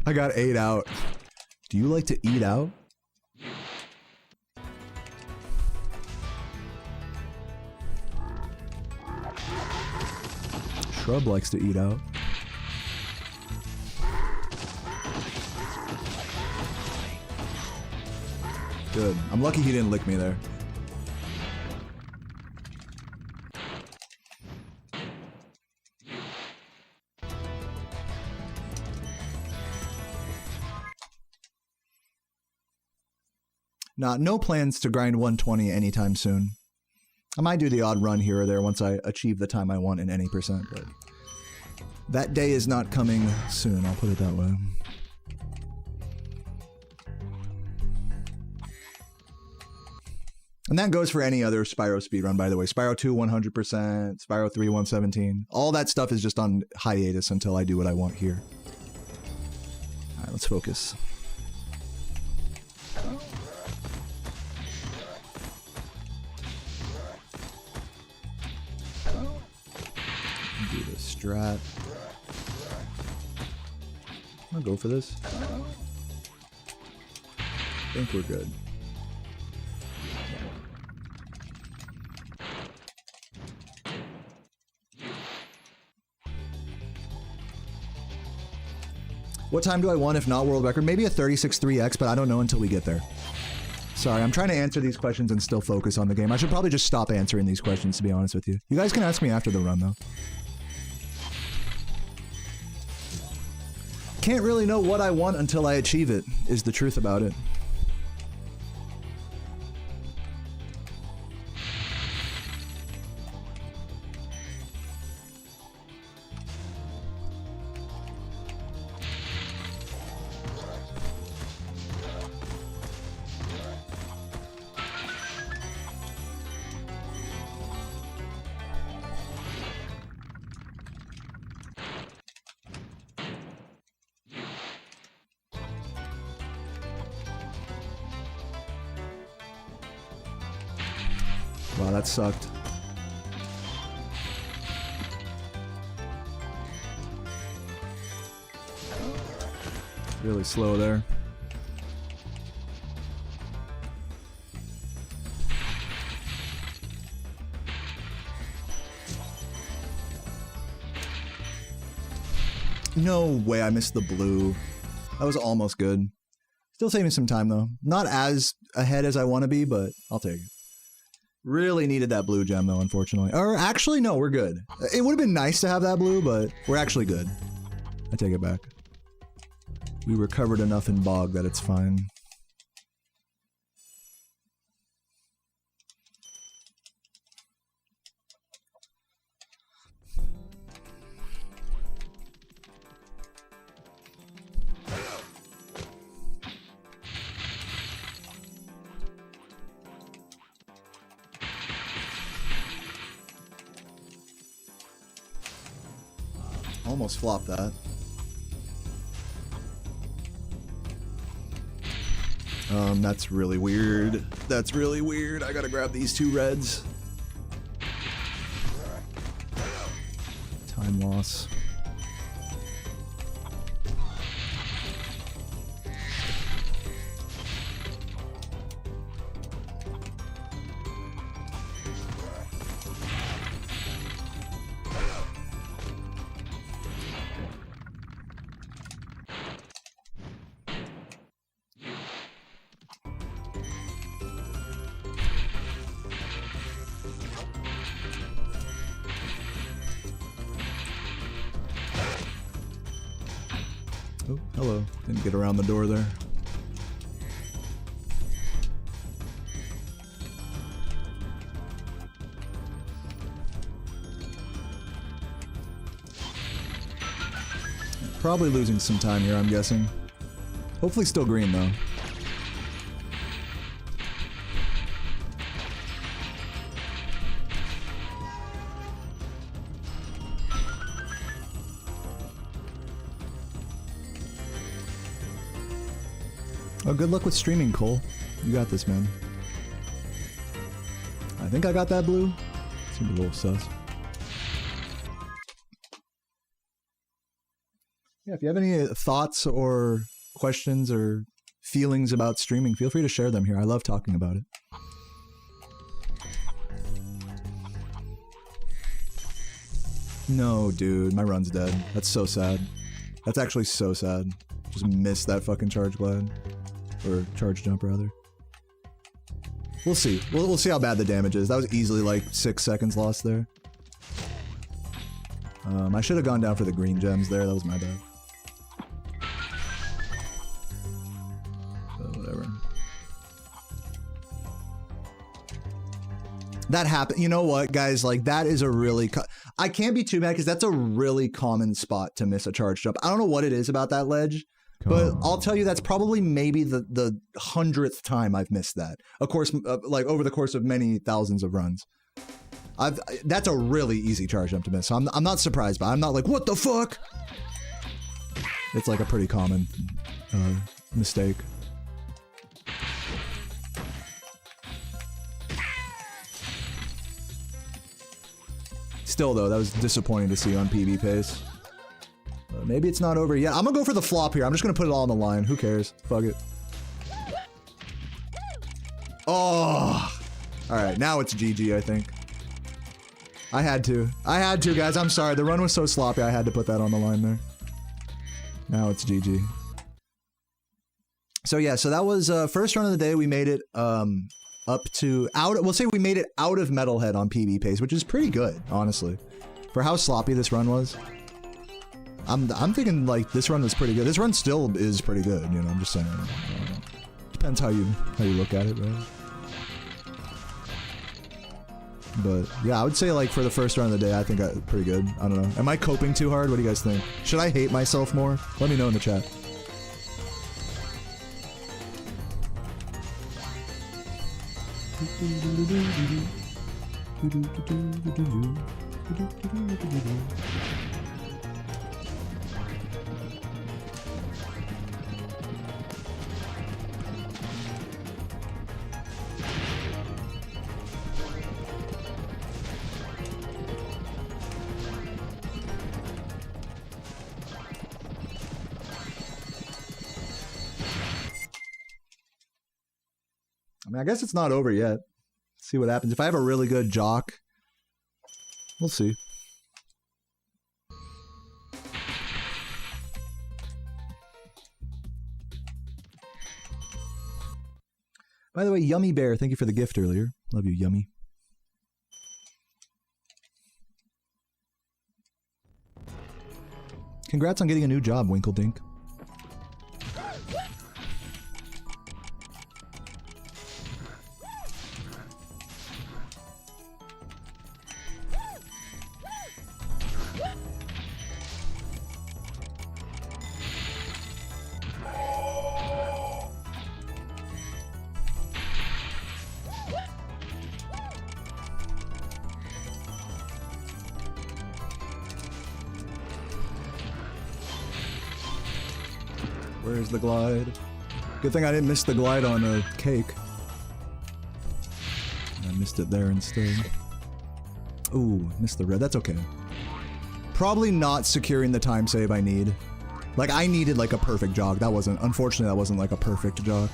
I got 8 out. Do you like to eat out? Shrub likes to eat out. Good. I'm lucky he didn't lick me there. No plans to grind 120 anytime soon. I might do the odd run here or there once I achieve the time I want in any percent, but that day is not coming soon, I'll put it that way. And that goes for any other Spyro speedrun, by the way. Spyro 2, 100%, Spyro 3, 117. All that stuff is just on hiatus until I do what I want here. Alright, let's focus. Do the strat. I'll go for this. I think we're good. What time do I want if not world record? Maybe a 36.3x, but I don't know until we get there. Sorry, I'm trying to answer these questions and still focus on the game. I should probably just stop answering these questions, to be honest with you. You guys can ask me after the run, though. Can't really know what I want until I achieve it, is the truth about it. Wow, that sucked. Really slow there. No way, I missed the blue. That was almost good. Still saving some time though. Not as ahead as I want to be, but I'll take it. Really needed that blue gem though, unfortunately. Or actually, no, we're good. It would have been nice to have that blue, but we're actually good. I take it back. We recovered enough in bog that it's fine. Almost flopped that. That's really weird. That's really weird. I gotta grab these two reds. Time loss. Oh, hello. Didn't get around the door there. Probably losing some time here, I'm guessing. Hopefully still green, though. Oh, good luck with streaming, Cole. You got this, man. I think I got that blue. Seemed a little sus. Yeah, if you have any thoughts or questions or feelings about streaming, feel free to share them here. I love talking about it. No, dude, my run's dead. That's so sad. That's actually so sad. Just missed that fucking charge glide. Or charge jump, rather. We'll see. We'll see how bad the damage is. That was easily like 6 seconds lost there. I should have gone down for the green gems there. That was my bad. But whatever. That happened. You know what, guys? Like, that is a really... I can't be too mad because that's a really common spot to miss a charge jump. I don't know what it is about that ledge, but I'll tell you that's probably maybe the 100th time I've missed that. Of course, like over the course of many thousands of runs. That's a really easy charge jump to miss. So I'm not surprised, but I'm not like, what the fuck? It's like a pretty common mistake. Still, though, that was disappointing to see on PB pace. Maybe it's not over yet. I'm gonna go for the flop here. I'm just gonna put it all on the line. Who cares? Fuck it. Oh! Alright, now it's GG, I think. I had to. I had to, guys. I'm sorry. The run was so sloppy, I had to put that on the line there. Now it's GG. So yeah, so that was first run of the day. We made it up to we'll say we made it out of Metalhead on PB pace, which is pretty good, honestly. For how sloppy this run was. I'm thinking like this run was pretty good. This run still is pretty good, you know, I'm just saying. Depends how you look at it, right? But yeah, I would say like for the first run of the day, I think I pretty good. I don't know. Am I coping too hard? What do you guys think? Should I hate myself more? Let me know in the chat. I mean, I guess it's not over yet. See what happens. If I have a really good jock, we'll see. By the way, Yummy Bear, thank you for the gift earlier. Love you, Yummy. Congrats on getting a new job, Winkledink. Where's the glide? Good thing I didn't miss the glide on a cake. I missed it there instead. Ooh, missed the red. That's okay. Probably not securing the time save I need. Like, I needed like a perfect jog. That wasn't, unfortunately, that wasn't like a perfect jog.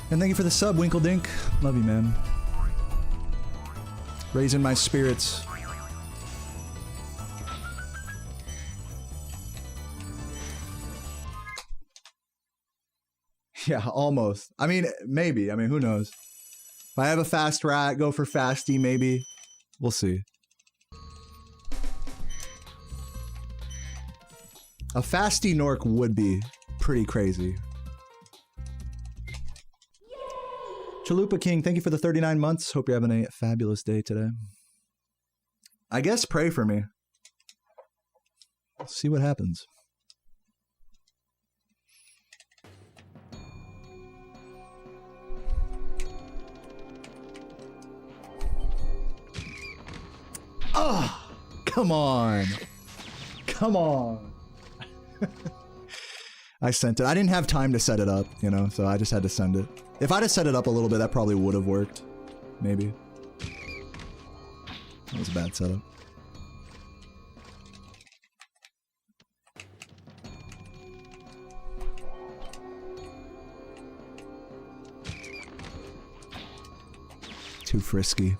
And thank you for the sub, Winkledink. Love you, man. Raising my spirits. Yeah, almost. I mean, maybe. I mean, who knows? If I have a fast rat, go for fasty, maybe. We'll see. A fasty Nork would be pretty crazy. Chalupa King, thank you for the 39 months. Hope you're having a fabulous day today. I guess pray for me. Let's see what happens. Oh, come on. Come on. I sent it. I didn't have time to set it up, you know, so I just had to send it. If I'd have set it up a little bit, that probably would have worked. Maybe. That was a bad setup. Too frisky.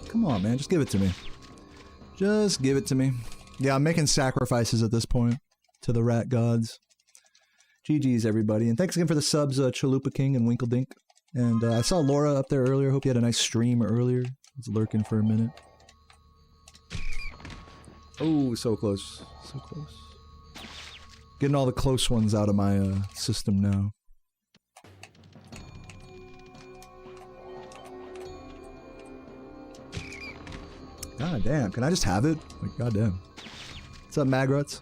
Come on, man. Just give it to me. Just give it to me. Yeah, I'm making sacrifices at this point to the rat gods. GG's, everybody. And thanks again for the subs, Chalupa King and Winkledink. And I saw Laura up there earlier. Hope you had a nice stream earlier. I was lurking for a minute. Oh, so close. So close. Getting all the close ones out of my system now. God damn, can I just have it? Like, god damn. What's up, Magruts?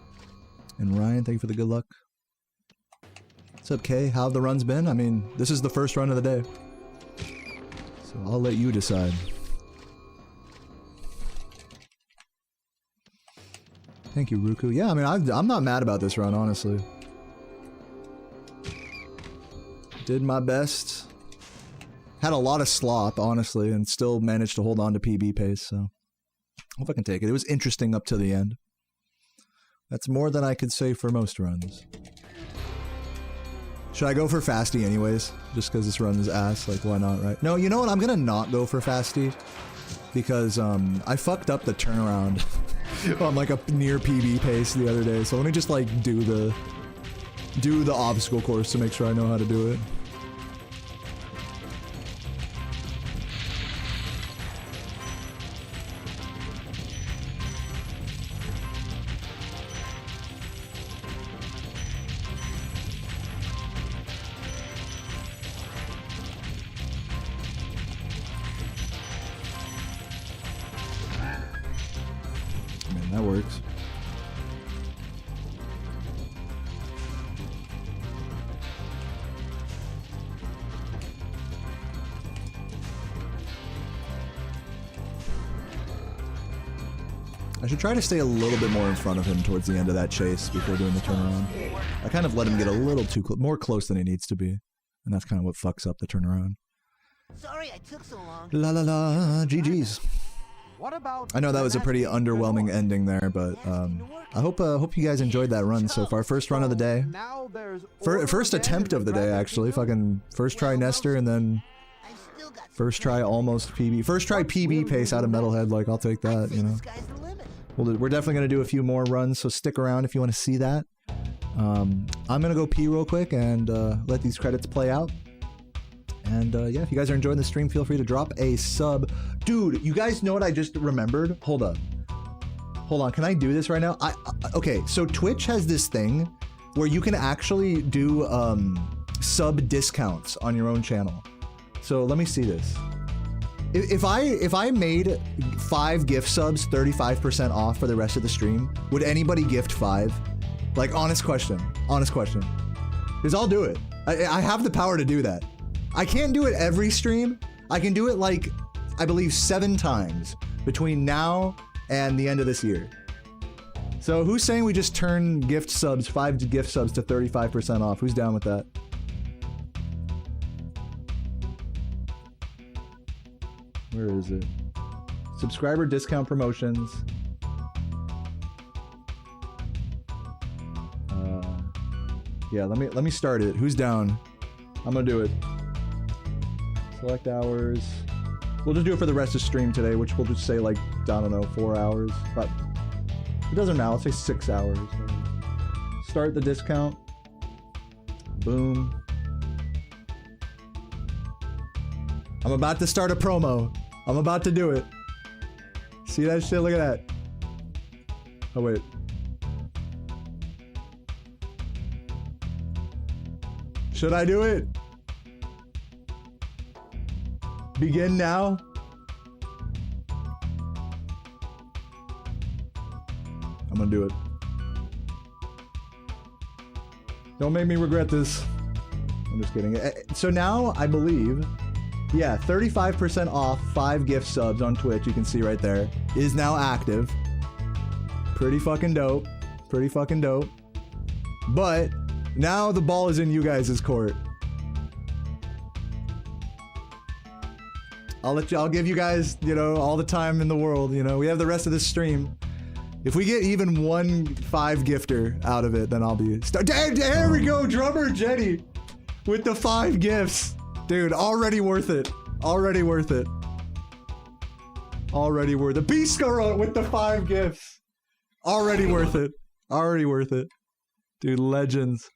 And Ryan, thank you for the good luck. What's up, Kay? How have the runs been? I mean, this is the first run of the day. So I'll let you decide. Thank you, Ruku. Yeah, I mean, I'm not mad about this run, honestly. Did my best. Had a lot of slop, honestly, and still managed to hold on to PB pace, so... hope I can take it. It was interesting up to the end. That's more than I could say for most runs. Should I go for Fasty anyways? Just because this run is ass, like why not, right? No, you know what? I'm gonna not go for Fasty. Because I fucked up the turnaround on like a near PB pace the other day. So let me just like do the obstacle course to make sure I know how to do it. That works. I should try to stay a little bit more in front of him towards the end of that chase before doing the turnaround. I kind of let him get a little too more close than he needs to be, and that's kind of what fucks up the turnaround. Sorry I took so long. La la la, GG's. What about I know that was a pretty underwhelming ending there, but I hope you guys enjoyed that run so far. First run of the day. First attempt of the day, actually. Fucking first try Nestor, and then first try almost PB. First try PB pace out of Metalhead. Like, I'll take that, you know. We're definitely gonna do a few more runs, so stick around if you want to see that. I'm gonna go pee real quick and let these credits play out. And yeah, if you guys are enjoying the stream, feel free to drop a sub. Dude, you guys know what I just remembered? Hold up. Hold on, can I do this right now? Okay, so Twitch has this thing where you can actually do sub discounts on your own channel. So let me see this. If I made 5 gift subs 35% off for the rest of the stream, would anybody gift 5? Like, honest question. Honest question. Because I'll do it. I have the power to do that. I can't do it every stream. I can do it like, I believe 7 times between now and the end of this year. So who's saying we just turn gift subs, 5 gift subs to 35% off? Who's down with that? Where is it? Subscriber discount promotions. Yeah, let me start it. Who's down? I'm gonna do it. Select hours. We'll just do it for the rest of the stream today, which we'll just say like, I don't know, 4 hours. But it doesn't matter, let's say 6 hours. Start the discount. Boom. I'm about to start a promo. I'm about to do it. See that shit? Look at that. Oh, wait. Should I do it? Begin now? I'm gonna do it. Don't make me regret this. I'm just kidding. So now, I believe, yeah, 35% off 5 gift subs on Twitch, you can see right there, is now active. Pretty fucking dope. Pretty fucking dope. But now the ball is in you guys' court. I'll give you guys, you know, all the time in the world, you know. We have the rest of this stream. If we get even 1 5 gifter out of it, then I'll be... There we go, Drummer Jenny with the 5 gifts. Dude, already worth it. Already worth it. Already worth it. Biscarot with the 5 gifts. Already worth it. Already worth it. Dude, legends.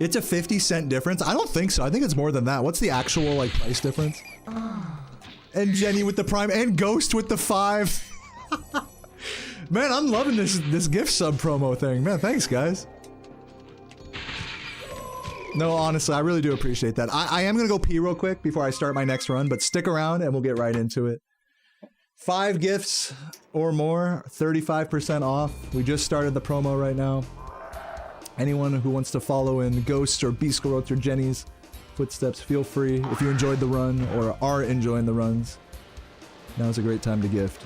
It's a 50-cent difference? I don't think so. I think it's more than that. What's the actual, like, price difference? And Jenny with the prime, and Ghost with the 5. Man, I'm loving this gift sub promo thing. Man, thanks, guys. No, honestly, I really do appreciate that. I am gonna go pee real quick before I start my next run, but stick around and we'll get right into it. 5 gifts or more, 35% off. We just started the promo right now. Anyone who wants to follow in Ghost or Beastgrowth or Jenny's footsteps, feel free. If you enjoyed the run or are enjoying the runs, now's a great time to gift.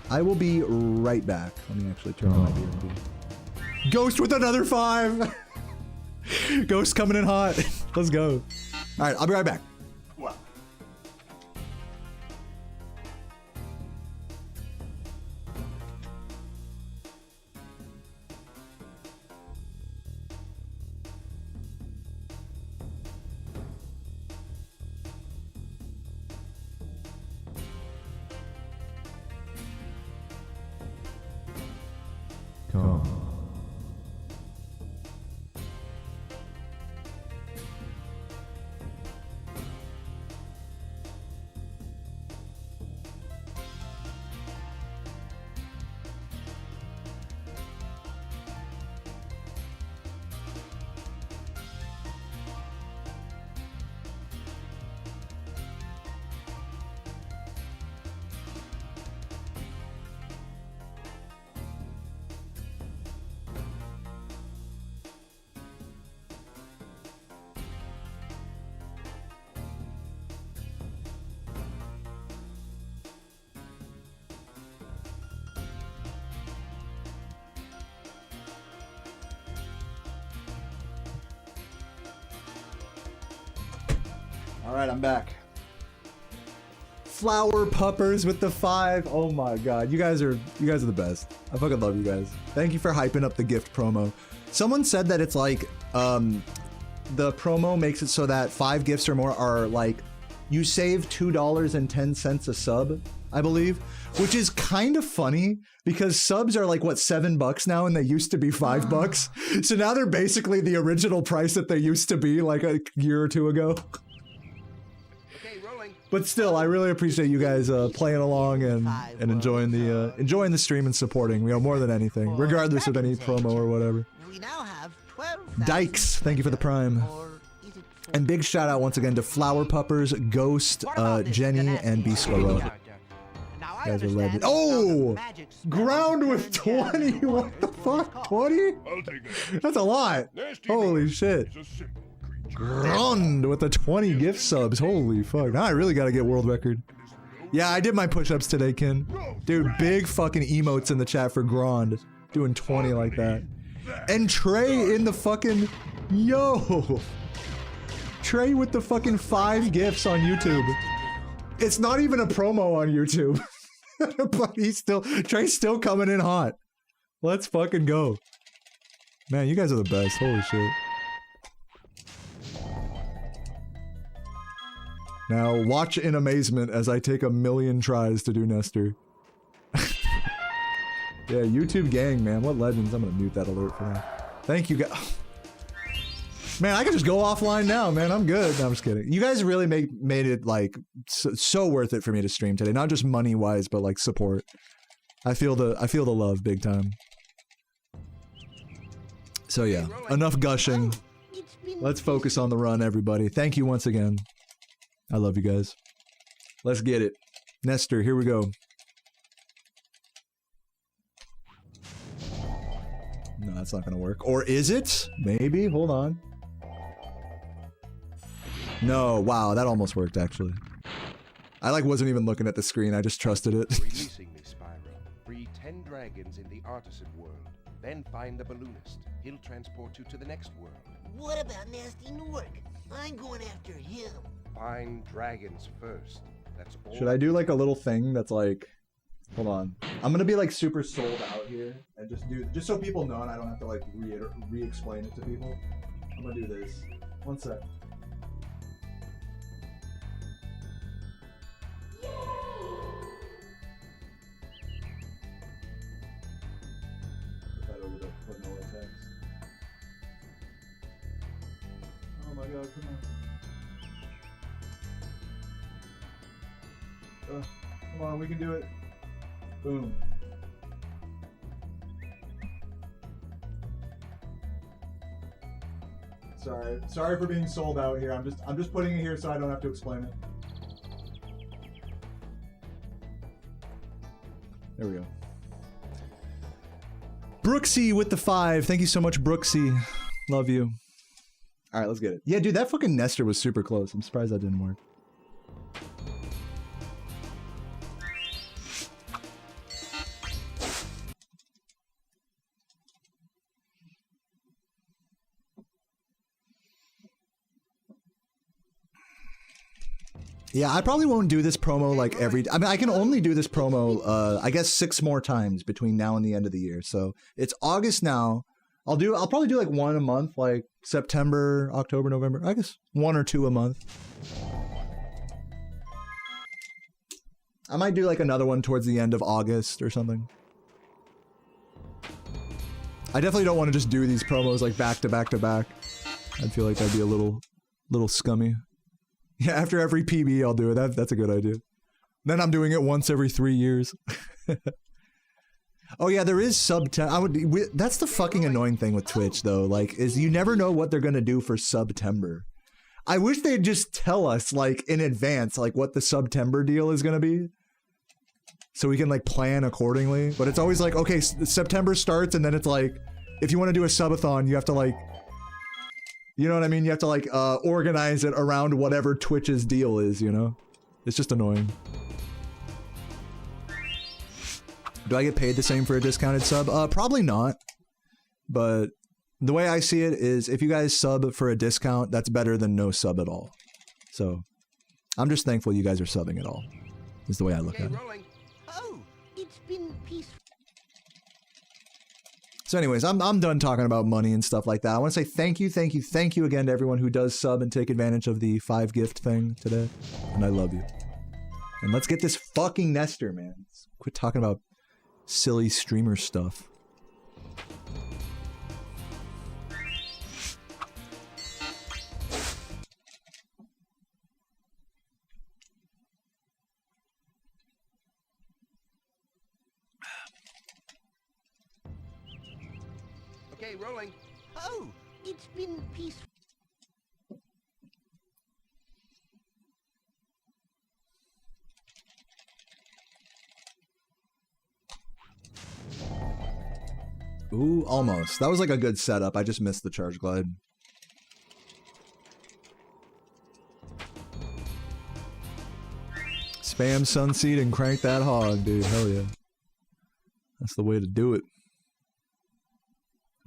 I will be right back. Let me actually turn on my BRB. Ghost with another 5! Ghost coming in hot. Let's go. Alright, I'll be right back. Wow. Come. Alright, I'm back. Flower Puppers with the 5. Oh my god, you guys are the best. I fucking love you guys. Thank you for hyping up the gift promo. Someone said that it's like the promo makes it so that 5 gifts or more are like you save $2.10 a sub, I believe, which is kind of funny because subs are like what, $7 now, and they used to be $5. So now they're basically the original price that they used to be like a year or two ago. But still, I really appreciate you guys playing along and enjoying the stream and supporting, you know, more than anything, regardless of any promo or whatever. We now have 12. Dykes, thank you for the prime. And big shout out once again to Flower Puppers, Ghost, Jenny, and Beastgrowth. You guys are legends. Oh! Ground with 20! What the fuck? 20? That's a lot! Holy shit. Ground with the 20 gift subs. Holy fuck. Now I really gotta get world record. Yeah, I did my push-ups today, Ken. Dude, big fucking emotes in the chat for Grand. Doing 20 like that. And Trey in the fucking... Yo! Trey with the fucking 5 gifts on YouTube. It's not even a promo on YouTube. But Trey's still coming in hot. Let's fucking go. Man, you guys are the best. Holy shit. Now, watch in amazement as I take 1,000,000 tries to do Nestor. Yeah, YouTube gang, man. What legends. I'm gonna mute that alert for now. Thank you, guys. Man, I can just go offline now, man. I'm good. No, I'm just kidding. You guys really made it, like, so worth it for me to stream today. Not just money-wise, but, like, support. I feel the love big time. So, yeah. Enough gushing. Let's focus on the run, everybody. Thank you once again. I love you guys. Let's get it. Nestor, here we go. No, that's not gonna work. Or is it? Maybe. Hold on. No. Wow, that almost worked, actually. I, like, wasn't even looking at the screen. I just trusted it. Releasing me, Spyro. Free 10 dragons in the artisan world. Then find the balloonist. He'll transport you to the next world. What about Nasty Newark? I'm going after him. Find dragons first. That's all. Should I do like a little thing that's like, hold on. I'm gonna be like super sold out here and just so people know and I don't have to like re-explain it to people. I'm gonna do this. One sec. Put that over the vanilla text. Oh my god, come on. Come on, we can do it. Boom. Sorry for being sold out here. I'm just putting it here so I don't have to explain it. There we go. Brooksy with the 5. Thank you so much, Brooksy. Love you. All right, let's get it. Yeah, dude, that fucking Nestor was super close. I'm surprised that didn't work. Yeah, I probably won't do this promo like every... I mean, I can only do this promo, I guess 6 more times between now and the end of the year. So it's August now. I'll probably do like 1 a month, like September, October, November. I guess 1 or 2 a month. I might do like another one towards the end of August or something. I definitely don't want to just do these promos like back to back to back. I feel like that'd be a little scummy. Yeah, after every PB, I'll do it. That's a good idea. Then I'm doing it once every 3 years. Oh yeah, there is that's the fucking annoying thing with Twitch, though. Like, is you never know what they're gonna do for September. I wish they'd just tell us, like, in advance, like, what the September deal is gonna be, so we can like plan accordingly. But it's always like, okay, September starts, and then it's like, if you want to do a subathon, you have to like. You know what I mean? You have to like organize it around whatever Twitch's deal is, you know? It's just annoying. Do I get paid the same for a discounted sub? Probably not. But the way I see it is if you guys sub for a discount, that's better than no sub at all. So I'm just thankful you guys are subbing at all, is the way I look at it. Oh, it's been peaceful. So anyways, I'm done talking about money and stuff like that. I want to say thank you again to everyone who does sub and take advantage of the 5 gift thing today. And I love you. And let's get this fucking Nestor, man. Let's quit talking about silly streamer stuff. Okay, rolling. Oh, it's been peaceful. Ooh, almost. That was like a good setup. I just missed the charge glide. Spam Sunseed and crank that hog, dude. Hell yeah. That's the way to do it.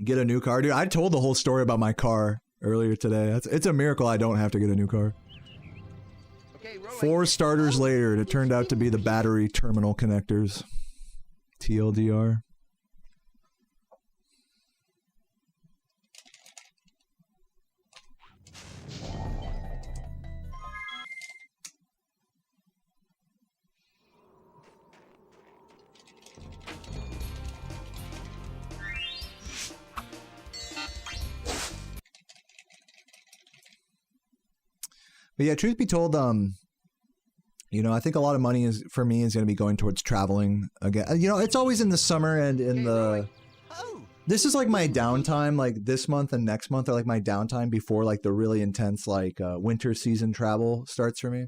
Get a new car, dude. I told the whole story about my car earlier today. It's a miracle I don't have to get a new car. Okay, 4 starters later, and it turned out to be the battery terminal connectors. TLDR. But yeah, truth be told, you know, I think a lot of money is for me is going to be going towards traveling again. You know, it's always in the summer and in the. This is like my downtime. Like this month and next month are like my downtime before like the really intense like winter season travel starts for me.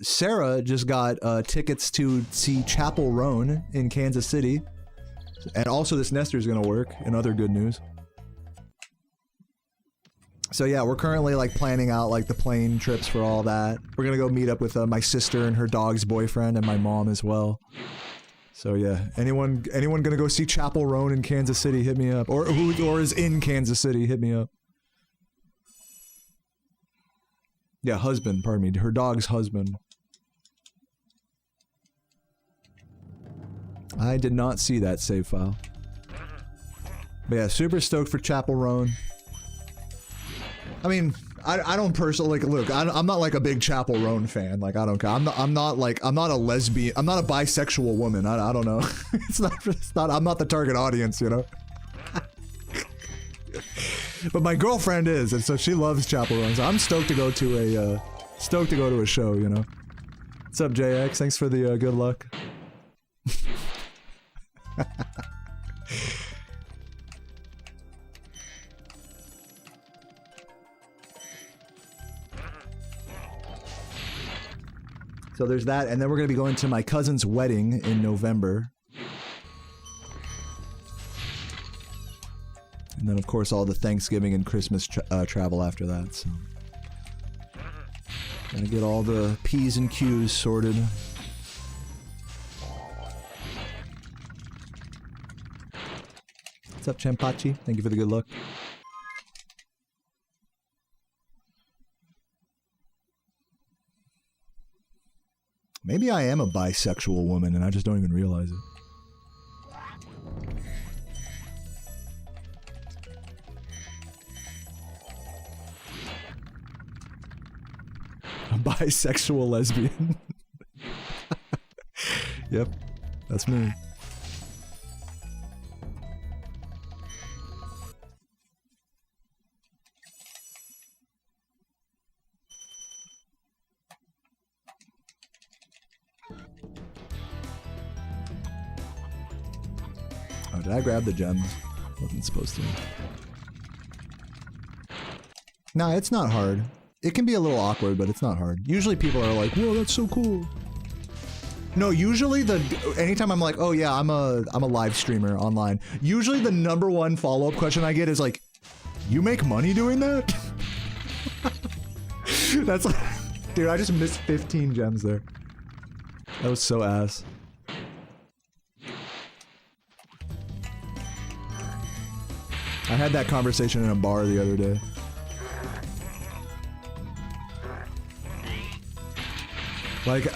Sarah just got tickets to see Chapel Roan in Kansas City, and also this Nestor is going to work. In other good news. So yeah, we're currently like planning out like the plane trips for all that. We're gonna go meet up with my sister and her dog's boyfriend and my mom as well. So yeah, anyone gonna go see Chapel Roan in Kansas City, hit me up. Or is in Kansas City, hit me up. Yeah, husband, pardon me, her dog's husband. I did not see that save file. But yeah, super stoked for Chapel Roan. I mean, I don't personally, like, look, I'm not like a big Chapel Roan fan. Like, I don't care. I'm not a lesbian. I'm not a bisexual woman. I don't know. it's not, I'm not the target audience, you know? But my girlfriend is, and so she loves Chapel Roan. So I'm stoked to go to a show, you know? What's up, JX? Thanks for the good luck. So there's that, and then we're going to be going to my cousin's wedding in November. And then, of course, all the Thanksgiving and Christmas travel after that, so... Gotta get all the P's and Q's sorted. What's up, Champachi? Thank you for the good luck. Maybe I am a bisexual woman and I just don't even realize it. A bisexual lesbian. Yep, that's me. Oh, did I grab the gems? Wasn't supposed to. Nah, it's not hard. It can be a little awkward, but it's not hard. Usually people are like, whoa, that's so cool. No, usually anytime I'm like, oh yeah, I'm a live streamer online, usually the #1 follow-up question I get is like, you make money doing that? That's like, dude, I just missed 15 gems there. That was so ass. I had that conversation in a bar the other day. Like,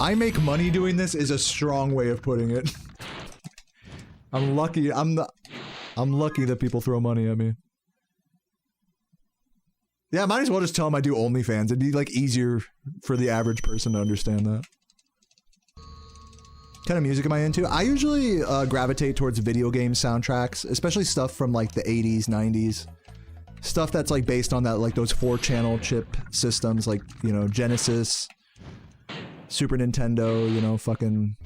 I make money doing this is a strong way of putting it. I'm lucky. I'm lucky that people throw money at me. Yeah, I might as well just tell them I do OnlyFans. It'd be like easier for the average person to understand that. What kind of music am I into? I usually gravitate towards video game soundtracks, especially stuff from like the 80s, 90s. Stuff that's like based on that, like those 4-channel chip systems, like, you know, Genesis, Super Nintendo, you know, fucking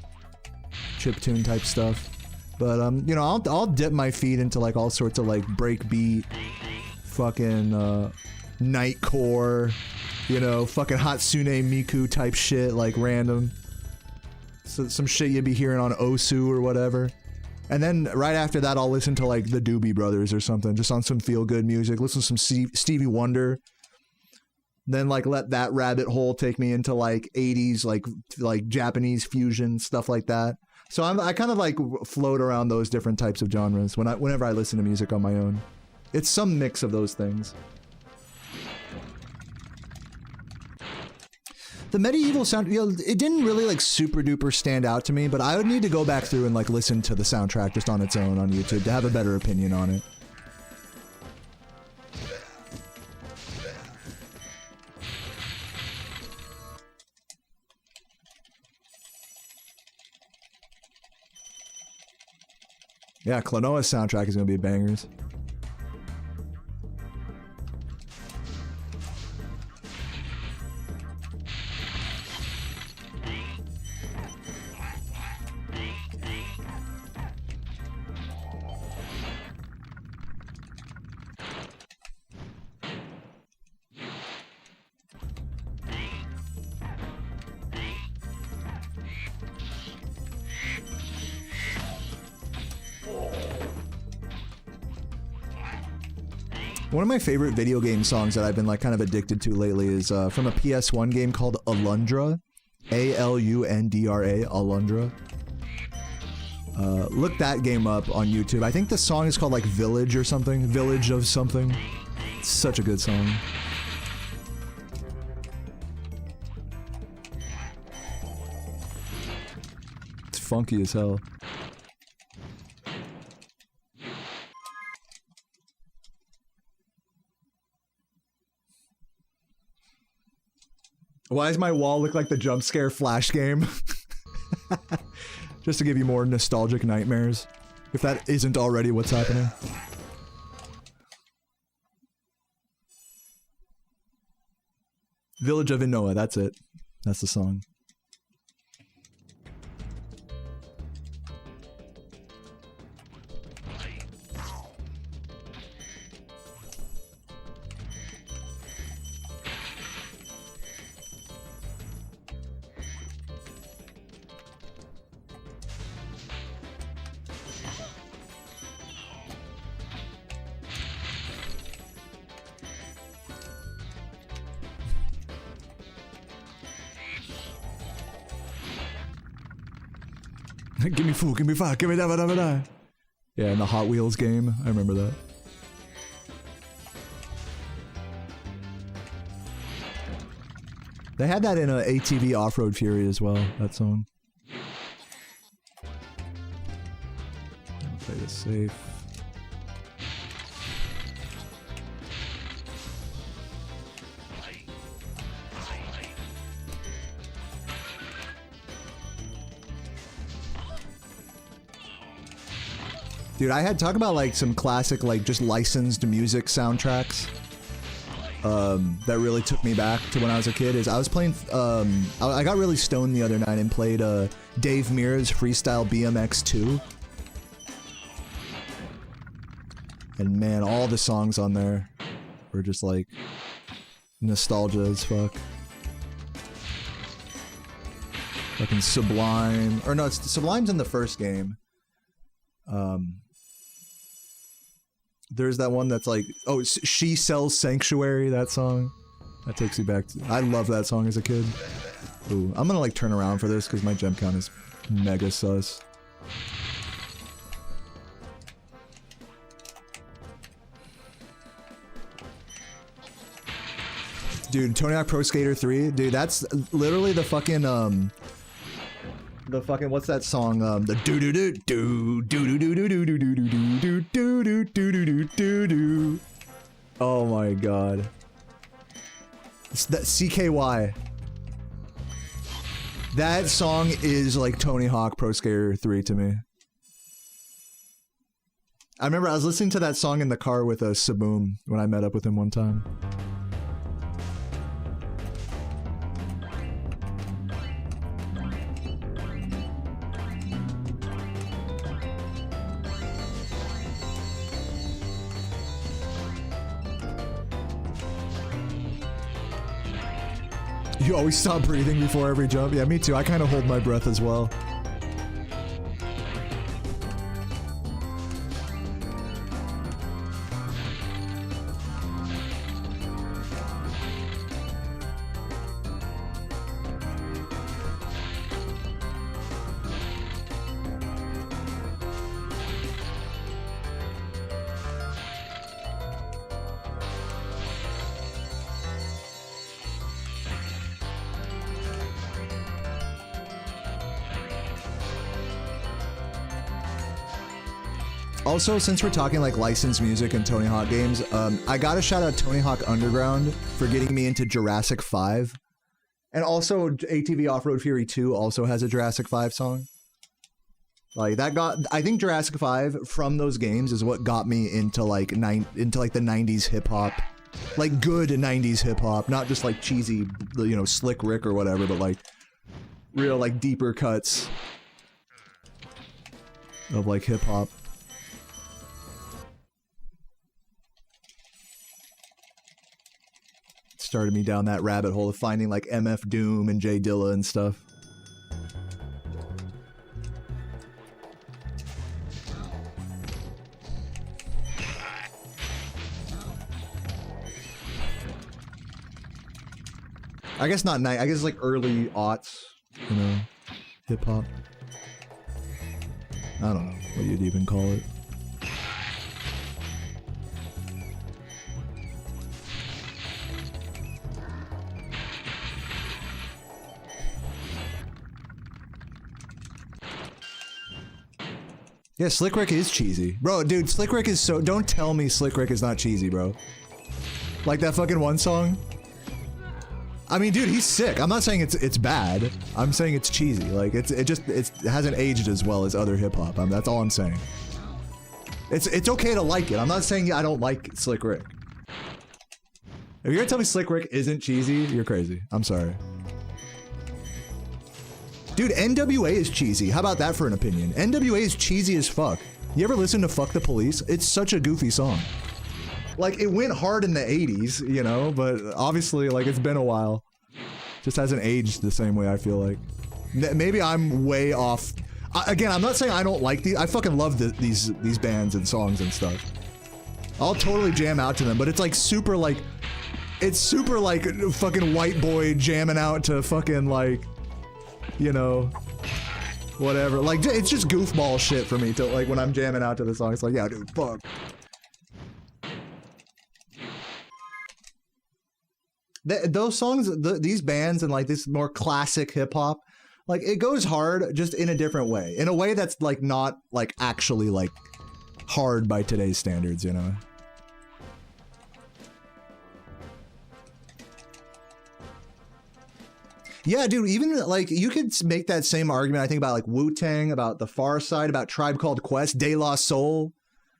chiptune type stuff. But you know, I'll dip my feet into like all sorts of like breakbeat, fucking nightcore, you know, fucking Hatsune Miku type shit, like random. So some shit you'd be hearing on Osu or whatever. And then right after that, I'll listen to like the Doobie Brothers or something, just on some feel good music. Listen to some Stevie Wonder. Then like let that rabbit hole take me into like 80s, like Japanese fusion, stuff like that. So I kind of like float around those different types of genres whenever I listen to music on my own. It's some mix of those things. The medieval sound, you know, it didn't really like super duper stand out to me, but I would need to go back through and like listen to the soundtrack just on its own on YouTube to have a better opinion on it. Yeah, Klonoa's soundtrack is gonna be bangers. One of my favorite video game songs that I've been like kind of addicted to lately is from a PS1 game called Alundra. A-L-U-N-D-R-A, Alundra. Look that game up on YouTube. I think the song is called like Village or something. Village of something. It's such a good song. It's funky as hell. Why does my wall look like the jump scare Flash game? Just to give you more nostalgic nightmares. If that isn't already what's happening. Village of Inoa, that's it. That's the song. Give me food, give me fire, give me da. Yeah, in the Hot Wheels game, I remember that. They had that in a ATV Off-Road Fury as well, that song. I'll play this safe. Dude, I had talk about like some classic, like just licensed music soundtracks that really took me back to when I was a kid. Is I was playing, I got really stoned the other night and played Dave Mirra's Freestyle BMX 2. And man, all the songs on there were just like nostalgia as fuck. Fucking Sublime, or no, it's Sublime's in the first game. There's that one that's like, oh, She Sells Sanctuary, that song. That takes you back to, I love that song as a kid. Ooh, I'm gonna like turn around for this because my gem count is mega sus. Dude, Tony Hawk Pro Skater 3, dude, that's literally the fucking, what's that song? The do do do do do do do do do do do do do do do do do do. Oh my god. It's that CKY. That song is like Tony Hawk Pro Skater 3 to me. I remember I was listening to that song in the car with Saboom when I met up with him one time. You always stop breathing before every jump? Yeah, me too. I kind of hold my breath as well. Also, since we're talking like licensed music and Tony Hawk games, I gotta shout out Tony Hawk Underground for getting me into Jurassic 5. And also ATV Off-Road Fury 2 also has a Jurassic 5 song. Like that got, I think Jurassic 5 from those games is what got me into like the 90s hip hop. Like good 90s hip hop, not just like cheesy, you know, Slick Rick or whatever, but like real like deeper cuts of like hip hop. Started me down that rabbit hole of finding like MF Doom and Jay Dilla and stuff. I guess not night. I guess like early aughts, you know, hip hop. I don't know what you'd even call it. Yeah, Slick Rick is cheesy. Bro, dude, Slick Rick is so... Don't tell me Slick Rick is not cheesy, bro. Like that fucking one song? I mean, dude, he's sick. I'm not saying it's bad. I'm saying it's cheesy. Like, it hasn't aged as well as other hip-hop. That's all I'm saying. It's okay to like it. I'm not saying I don't like Slick Rick. If you're gonna tell me Slick Rick isn't cheesy, you're crazy. I'm sorry. Dude, NWA is cheesy. How about that for an opinion? NWA is cheesy as fuck. You ever listen to Fuck the Police? It's such a goofy song. Like, it went hard in the 80s, you know, but obviously, like, it's been a while. Just hasn't aged the same way, I feel like. Maybe I'm way off. Again, I'm not saying I don't like these. I fucking love these bands and songs and stuff. I'll totally jam out to them, but it's like super like, it's super like fucking white boy jamming out to fucking like, you know, whatever. Like, it's just goofball shit for me to like when I'm jamming out to the song. It's like, yeah, dude, fuck. Those songs, these bands and like this more classic hip hop, like it goes hard just in a different way. In a way that's like not like actually like hard by today's standards, you know? Yeah, dude, even like you could make that same argument, I think, about like Wu-Tang, about the Far Side, about Tribe Called Quest, De La Soul.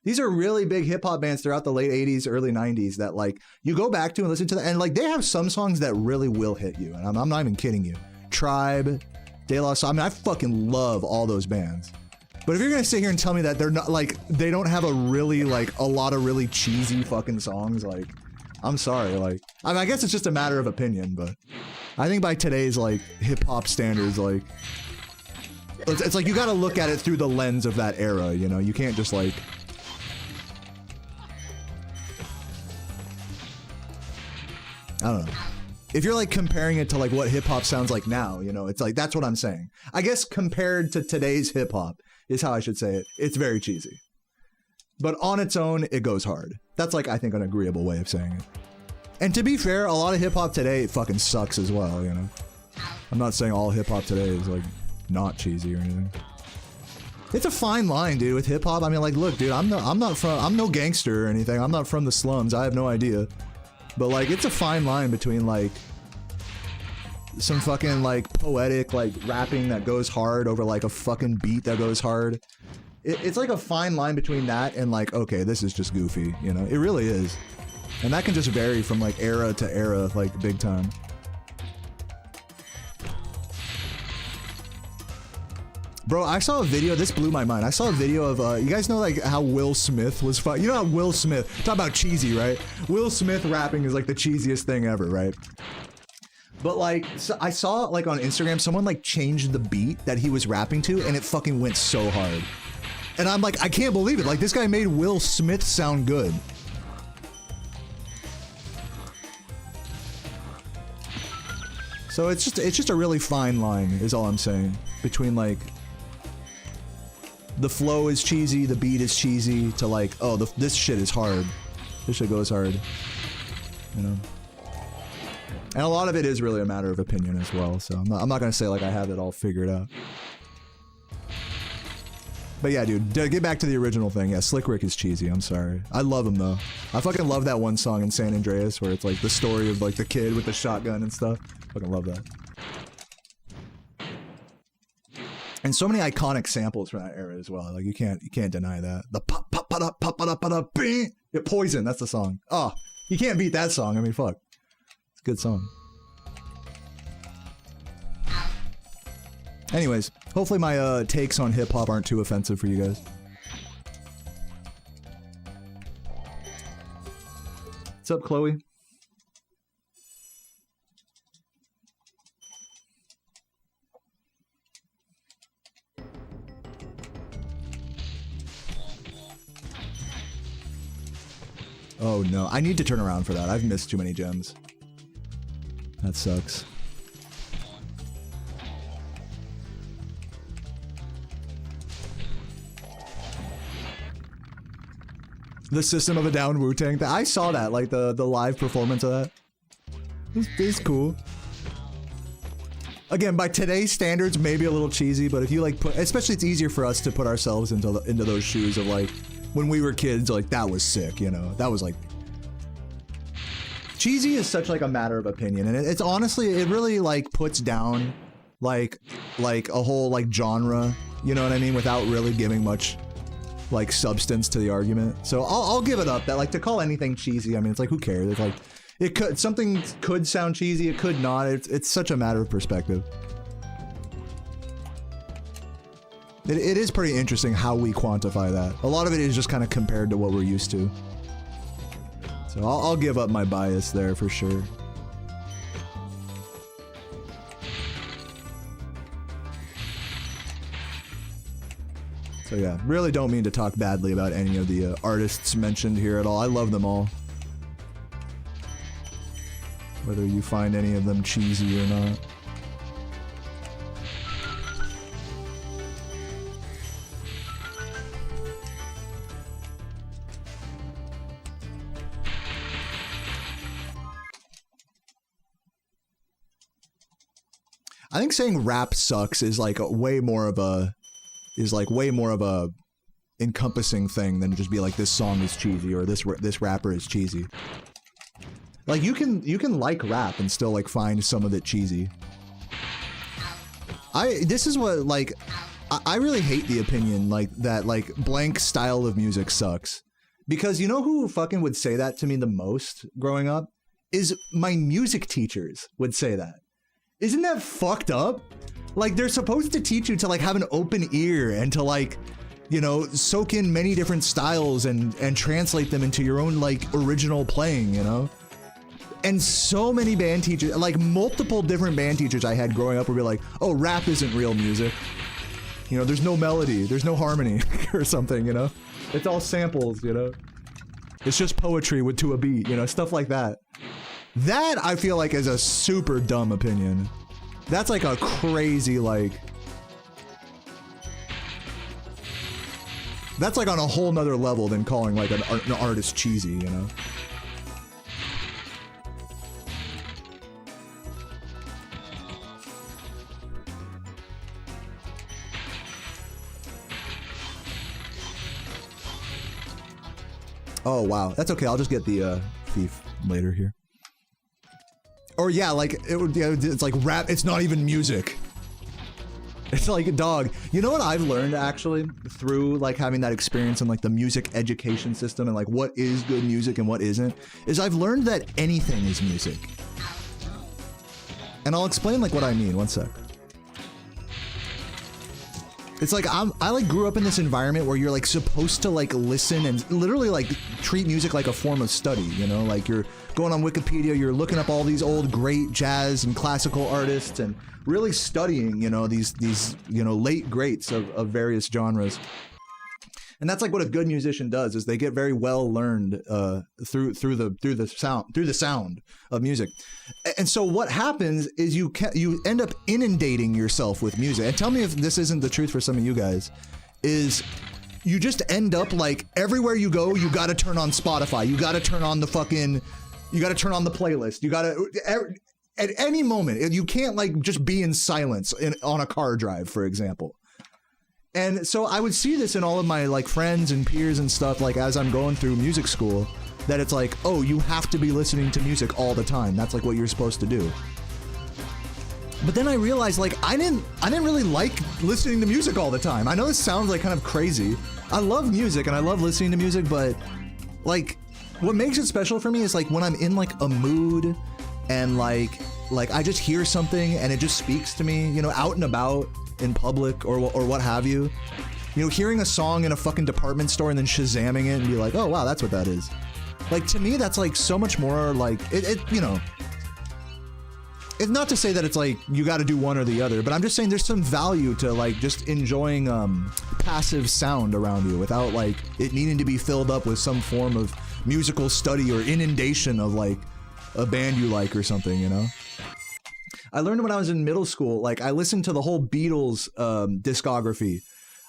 These are really big hip hop bands throughout the late 80s, early 90s that like you go back to and listen to them, and like they have some songs that really will hit you. And I'm not even kidding you. Tribe, De La Soul. I mean, I fucking love all those bands. But if you're gonna sit here and tell me that they're not like, they don't have a really like a lot of really cheesy fucking songs, like, I'm sorry. Like, I mean, I guess it's just a matter of opinion, but I think by today's like hip hop standards, like it's like you got to look at it through the lens of that era. You know, you can't just like. I don't know. If you're like comparing it to like what hip hop sounds like now, you know, it's like, that's what I'm saying. I guess compared to today's hip hop is how I should say it. It's very cheesy. But on its own, it goes hard. That's like, I think, an agreeable way of saying it. And to be fair, a lot of hip hop today fucking sucks as well, you know. I'm not saying all hip hop today is like not cheesy or anything. It's a fine line, dude, with hip hop. I mean, like, look, dude, I'm no gangster or anything. I'm not from the slums. I have no idea. But like, it's a fine line between like some fucking like poetic like rapping that goes hard over like a fucking beat that goes hard. It's like a fine line between that and like, okay, this is just goofy, you know? It really is. And that can just vary from like era to era, like big time. Bro, I saw a video, this blew my mind. I saw a video of, you guys know like how Will Smith was you know how Will Smith, talk about cheesy, right? Will Smith rapping is like the cheesiest thing ever, right? But like, so I saw like on Instagram, someone like changed the beat that he was rapping to and it fucking went so hard. And I'm like, I can't believe it. Like, this guy made Will Smith sound good. So it's just a really fine line, is all I'm saying. Between like, the flow is cheesy, the beat is cheesy, to like, oh, this shit is hard. This shit goes hard. You know? And a lot of it is really a matter of opinion as well. So I'm not gonna say like I have it all figured out. But yeah, dude, to get back to the original thing, yeah, Slick Rick is cheesy, I'm sorry. I love him, though. I fucking love that one song in San Andreas where it's like the story of like the kid with the shotgun and stuff. Fucking love that. And so many iconic samples from that era as well. Like, you can't deny that. The pop, pop, pop, pop, pop, pop, pop, bing! Yeah, Poison, that's the song. Oh, you can't beat that song. I mean, fuck. It's a good song. Anyways, hopefully my takes on hip-hop aren't too offensive for you guys. What's up, Chloe? Oh no, I need to turn around for that. I've missed too many gems. That sucks. The System of a Down Wu-Tang. I saw that, like the live performance of that. It's cool. Again, by today's standards, maybe a little cheesy, but if you like put, especially it's easier for us to put ourselves into those shoes of like when we were kids, like that was sick, you know. That was like cheesy is such like a matter of opinion, and it's honestly, it really like puts down like a whole like genre, you know what I mean, without really giving much like substance to the argument. So I'll give it up that like to call anything cheesy, I mean, it's like, who cares? It's like something could sound cheesy, it could not. It's such a matter of perspective. It is pretty interesting how we quantify that. A lot of it is just kind of compared to what we're used to. So I'll give up my bias there for sure. So yeah, really don't mean to talk badly about any of the artists mentioned here at all. I love them all. Whether you find any of them cheesy or not. I think saying rap sucks is like way more of a encompassing thing than just be like this song is cheesy or this rapper is cheesy. Like you can like rap and still like find some of it cheesy. This is what like I really hate the opinion like that like blank style of music sucks. Because you know who fucking would say that to me the most growing up? Is my music teachers would say that. Isn't that fucked up? Like they're supposed to teach you to like have an open ear and to like, you know, soak in many different styles and translate them into your own like original playing, you know? And so many band teachers, like multiple different band teachers I had growing up would be like, oh, rap isn't real music. You know, there's no melody, there's no harmony or something, you know? It's all samples, you know? It's just poetry to a beat, you know, stuff like that. That I feel like is a super dumb opinion. That's like a crazy like... That's like on a whole nother level than calling like an artist cheesy, you know? Oh wow, that's okay. I'll just get the thief later here. Or yeah, like it's like rap. It's not even music. It's like a dog. You know what I've learned actually through like having that experience in like the music education system and like what is good music and what isn't, is I've learned that anything is music. And I'll explain like what I mean. One sec. It's like I like grew up in this environment where you're like supposed to like listen and literally like treat music like a form of study, you know, like you're going on Wikipedia, you're looking up all these old great jazz and classical artists and really studying, you know, these you know, late greats of various genres. And that's like what a good musician does, is they get very well learned through the sound of music. And so what happens is you end up inundating yourself with music. And tell me if this isn't the truth for some of you guys, is you just end up like everywhere you go, you got to turn on Spotify. You got to turn on the playlist. You got to, at any moment, you can't like just be in silence on a car drive, for example. And so I would see this in all of my like friends and peers and stuff, like as I'm going through music school, that it's like, oh, you have to be listening to music all the time. That's like what you're supposed to do. But then I realized like I didn't really like listening to music all the time. I know this sounds like kind of crazy. I love music and I love listening to music, but like what makes it special for me is like when I'm in like a mood and like I just hear something and it just speaks to me, you know, out and about in public or what have you. You know, hearing a song in a fucking department store and then Shazamming it and be like, oh wow, that's what that is. Like to me, that's like so much more like it you know. It's not to say that it's like you got to do one or the other, but I'm just saying there's some value to like just enjoying passive sound around you without like it needing to be filled up with some form of musical study or inundation of like a band you like or something, you know? I learned when I was in middle school, like I listened to the whole Beatles discography,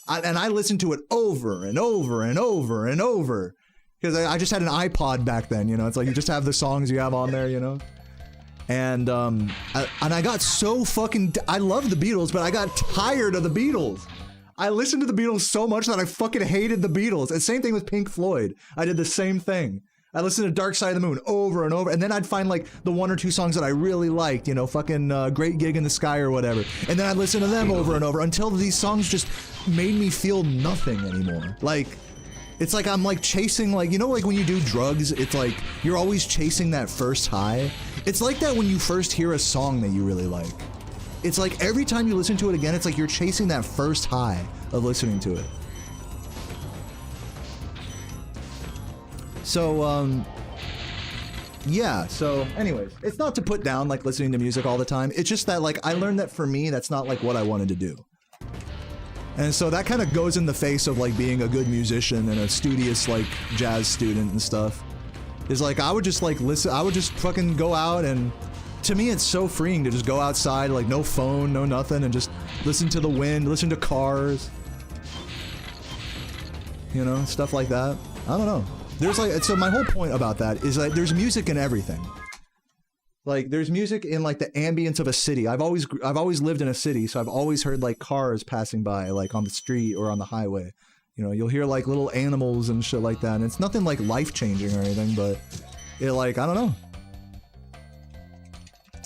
and I listened to it over and over and over and over because I just had an iPod back then, you know. It's like you just have the songs you have on there, you know. And I got so fucking I love the Beatles, but I got tired of the Beatles. I listened to the Beatles so much that I fucking hated the Beatles. And same thing with Pink Floyd. I did the same thing. I listened to Dark Side of the Moon over and over, and then I'd find like the one or two songs that I really liked, you know, fucking Great Gig in the Sky or whatever, and then I'd listen to them over and over until these songs just made me feel nothing anymore. Like, it's like I'm like chasing, like, you know, like when you do drugs, it's like you're always chasing that first high. It's like that when you first hear a song that you really like. it's like every time you listen to it again, it's like you're chasing that first high of listening to it. So, yeah, so anyways, it's not to put down like listening to music all the time. It's just that like I learned that for me, that's not like what I wanted to do. And so that kind of goes in the face of like being a good musician and a studious like jazz student and stuff. Is like I would just like listen, I would just fucking go out, and to me it's so freeing to just go outside, like no phone, no nothing, and just listen to the wind, listen to cars. You know, stuff like that. I don't know. There's like, so my whole point about that is like there's music in everything. Like there's music in like the ambience of a city. I've always lived in a city, so I've always heard like cars passing by, like on the street or on the highway. You know, you'll hear like little animals and shit like that, and it's nothing like life-changing or anything, but it like, I don't know.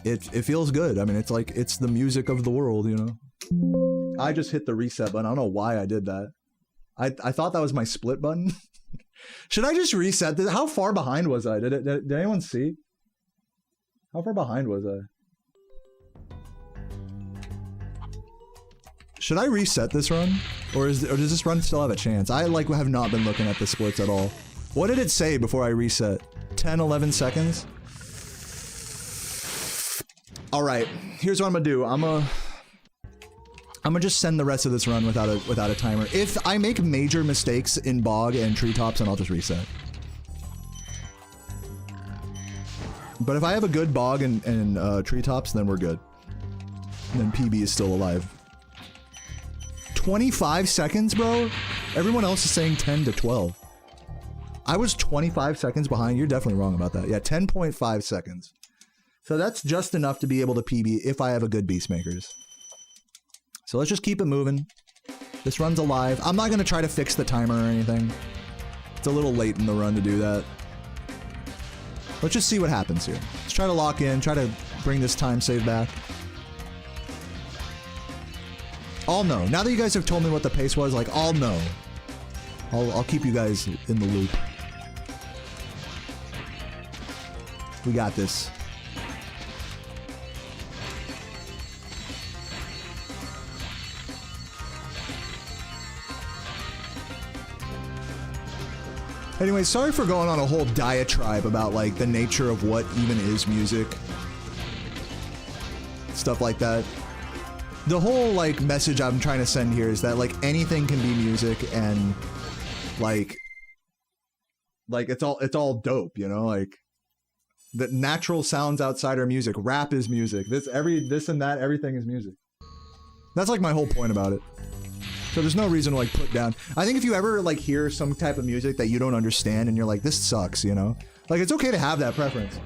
It feels good. I mean, it's like, it's the music of the world, you know? I just hit the reset button. I don't know why I did that. I thought that was my split button. Should I just reset this? How far behind was I? Did anyone see? How far behind was I? Should I reset this run? Or does this run still have a chance? I like have not been looking at the splits at all. What did it say before I reset? 10, 11 seconds? Alright, here's what I'm gonna do. I'm gonna just send the rest of this run without a timer. If I make major mistakes in bog and treetops, then I'll just reset. But if I have a good bog and treetops, then we're good. And then PB is still alive. 25 seconds, bro? Everyone else is saying 10 to 12. I was 25 seconds behind. You're definitely wrong about that. Yeah, 10.5 seconds. So that's just enough to be able to PB if I have a good Beastmakers. So let's just keep it moving. This run's alive. I'm not going to try to fix the timer or anything. It's a little late in the run to do that. Let's just see what happens here. Let's try to lock in, try to bring this time save back. I'll know. Now that you guys have told me what the pace was, like, I'll know. I'll keep you guys in the loop. We got this. Anyway, sorry for going on a whole diatribe about, like, the nature of what even is music. Stuff like that. The whole, like, message I'm trying to send here is that, like, anything can be music, and, like, it's all dope, you know? Like, the natural sounds outside are music. Rap is music. This and that, everything is music. That's, like, my whole point about it. So there's no reason to like put down. I think if you ever like hear some type of music that you don't understand and you're like, this sucks, you know? Like, it's okay to have that preference.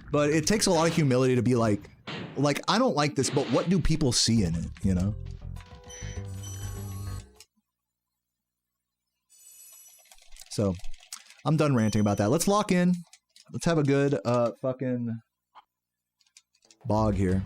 But it takes a lot of humility to be like, I don't like this, but what do people see in it, you know? So, I'm done ranting about that. Let's lock in. Let's have a good, fucking bog here.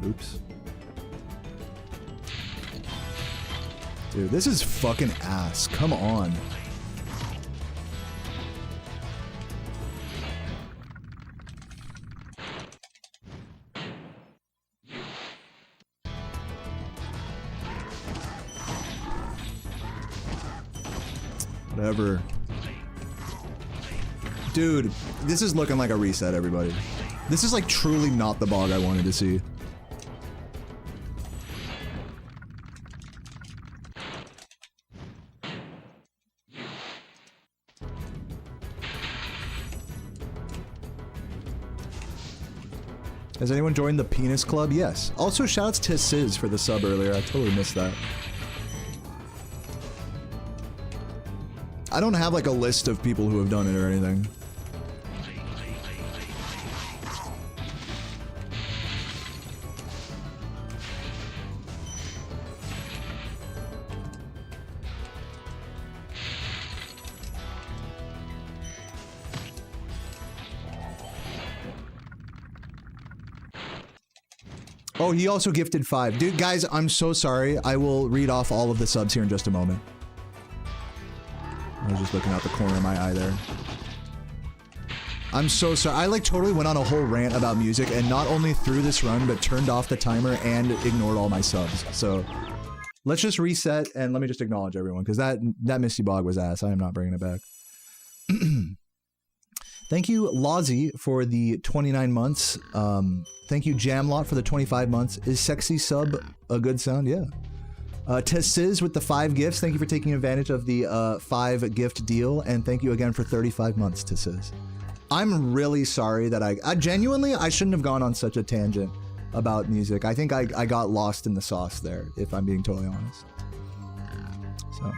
Oops. Dude, this is fucking ass. Come on. Whatever. Dude, this is looking like a reset, everybody. This is like truly not the bog I wanted to see. Has anyone joined the Penis Club? Yes. Also, shoutouts to Sizz for the sub earlier. I totally missed that. I don't have like a list of people who have done it or anything. Oh, he also gifted 5. Dude, guys, I'm so sorry. I will read off all of the subs here in just a moment. I was just looking out the corner of my eye there. I'm so sorry. I like totally went on a whole rant about music and not only through this run, but turned off the timer and ignored all my subs. So let's just reset and let me just acknowledge everyone because that Misty Bog was ass. I am not bringing it back. Thank you, Lozzie, for the 29 months. Thank you, Jamlot, for the 25 months. Is sexy sub a good sound? Yeah. Tessiz with the 5 gifts. Thank you for taking advantage of the 5 gift deal. And thank you again for 35 months, Tessiz. I'm really sorry that I genuinely, I shouldn't have gone on such a tangent about music. I think I got lost in the sauce there, if I'm being totally honest. So.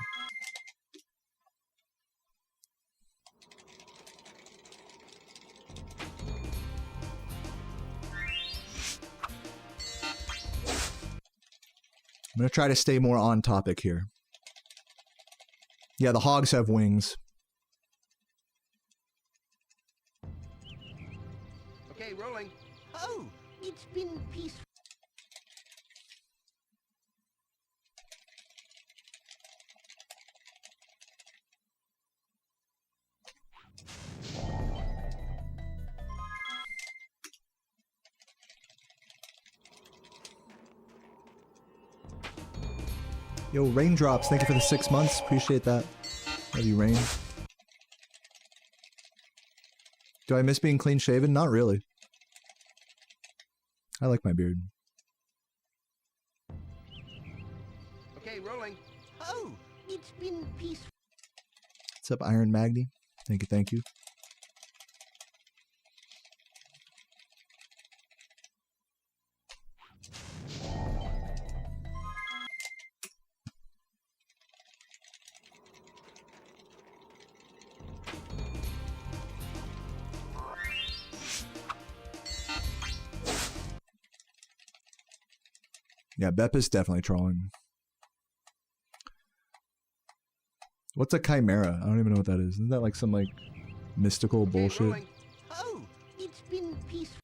I'm gonna try to stay more on topic here. Yeah, the hogs have wings. Okay, rolling. Oh, it's been peaceful. Yo, Raindrops, thank you for the 6 months. Appreciate that. Love you, Rain. Do I miss being clean shaven? Not really. I like my beard. Okay, rolling. Oh, it's been peaceful. What's up, Iron Magni? Thank you, thank you. Yeah, Bep is definitely trolling. What's a chimera? I don't even know what that is. Isn't that like some like mystical bullshit? Rolling. Oh, it's been peaceful.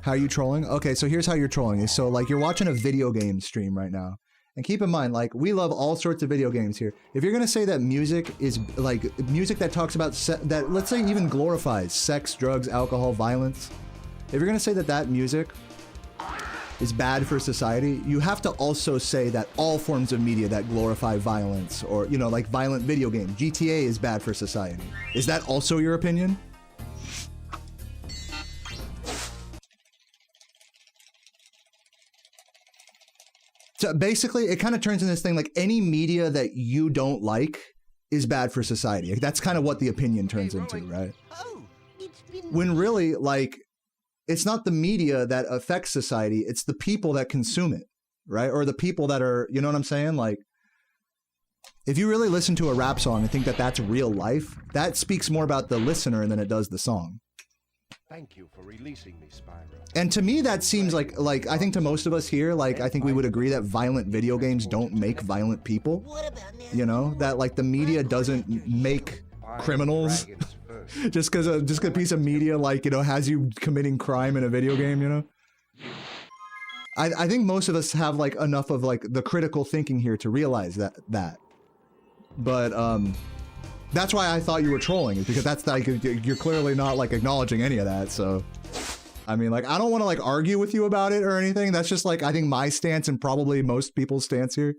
How are you trolling? Okay, so here's how you're trolling. So like you're watching a video game stream right now. And keep in mind, like, we love all sorts of video games here. If you're gonna say that music is, like, music that talks about, that, let's say even glorifies sex, drugs, alcohol, violence. If you're gonna say that that music is bad for society, you have to also say that all forms of media that glorify violence, or, you know, like violent video games, GTA is bad for society. Is that also your opinion? So basically, it kind of turns into this thing like any media that you don't like is bad for society. That's kind of what the opinion turns into, right? Oh, it's been When really, like, it's not the media that affects society, it's the people that consume it, right? Or the people that are, you know what I'm saying? Like, if you really listen to a rap song and think that that's real life, that speaks more about the listener than it does the song. Thank you for releasing me, Spyro. And to me, that seems like I think to most of us here, like, I think we would agree that violent video games don't make violent people. What about now? You know, that like the media doesn't make criminals just because a piece of media, like, you know, has you committing crime in a video game, you know? I think most of us have like enough of like the critical thinking here to realize that. But that's why I thought you were trolling, is because that's like, you're clearly not like acknowledging any of that. So, I mean, like, I don't want to like argue with you about it or anything. That's just like, I think my stance and probably most people's stance here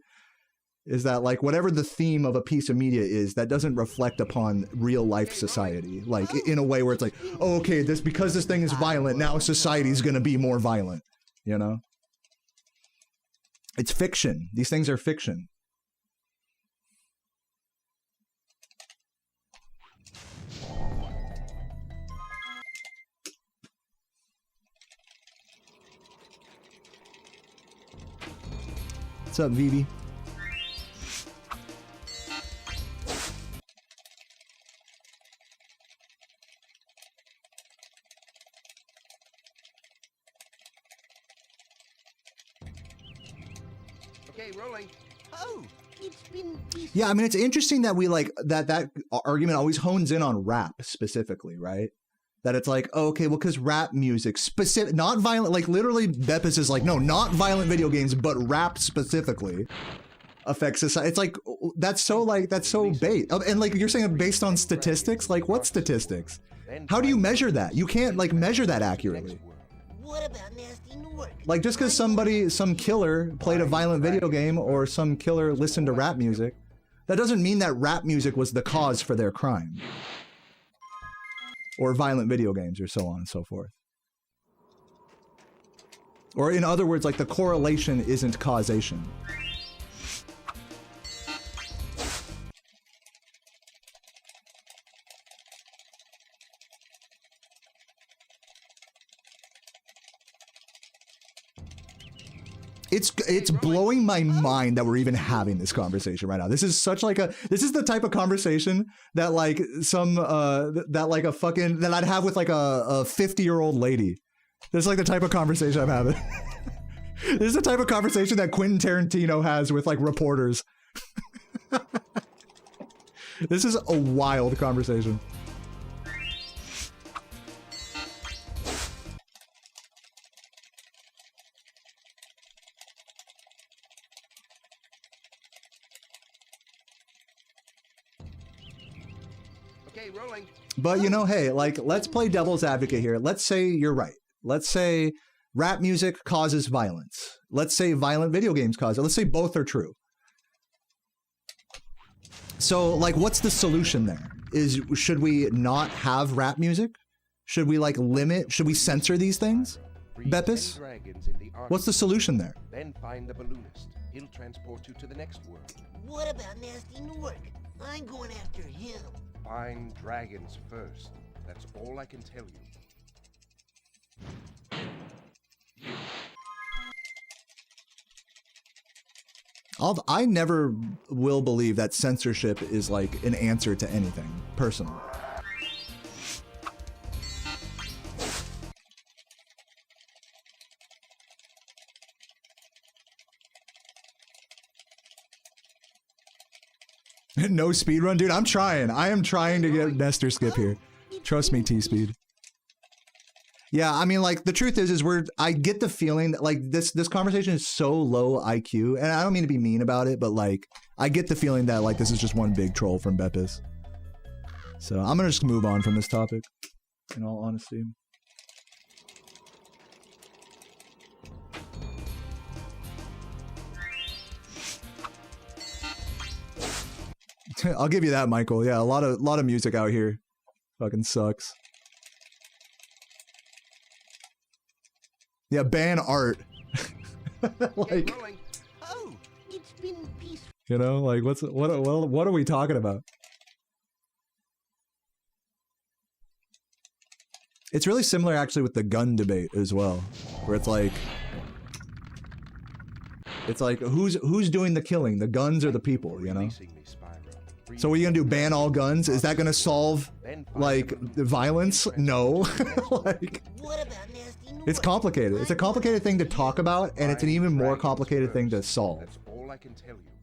is that like whatever the theme of a piece of media is, that doesn't reflect upon real life society. Like in a way where it's like, oh, okay, because this thing is violent, now society is going to be more violent, you know? It's fiction. These things are fiction. What's up, Vivi? Okay, rolling. Oh, it's been peaceful. Yeah, I mean, it's interesting that we like that argument always hones in on rap specifically, right? That it's like, oh, okay, well, because rap music, specific, not violent, like literally Beppis is like, no, not violent video games, but rap specifically affects society. It's like, that's so bait. And like, you're saying based on statistics? Like, what statistics? How do you measure that? You can't like measure that accurately. What about nasty Newark? Like, just because some killer played a violent video game or some killer listened to rap music, that doesn't mean that rap music was the cause for their crime. Or violent video games, or so on and so forth. Or in other words, like the correlation isn't causation. It's blowing my mind that we're even having this conversation right now. This is such like this is the type of conversation that like that I'd have with like a 50-year-old lady. This is like the type of conversation I'm having. This is the type of conversation that Quentin Tarantino has with like reporters. This is a wild conversation. Rolling. But you know, hey, like, let's play devil's advocate here. Let's say you're right. Let's say rap music causes violence. Let's say violent video games cause it. Let's say both are true. So, like, what's the solution there? Should we not have rap music? Should we like limit? Should we censor these things? Beppis? What's the solution there? Then find the balloonist. He'll transport you to the next world. What about nasty Newark? I'm going after him. Find dragons first. That's all I can tell you. I never will believe that censorship is like an answer to anything, personally. No speedrun? Dude, I'm trying. I am trying to get Nestor skip here. Trust me, T-Speed. Yeah, I mean, like, the truth is I get the feeling that, like, this conversation is so low IQ, and I don't mean to be mean about it, but, like, I get the feeling that, like, this is just one big troll from Beppis. So, I'm gonna just move on from this topic, in all honesty. I'll give you that, Michael. Yeah, a lot of music out here fucking sucks. Yeah, ban art. Like, oh, it's been peaceful. You know, like what are we talking about? It's really similar actually with the gun debate as well, where it's like who's doing the killing, the guns or the people, you know? So what are you gonna do, ban all guns? Is that gonna solve, like, the violence? No. Like, it's complicated. It's a complicated thing to talk about, and it's an even more complicated thing to solve.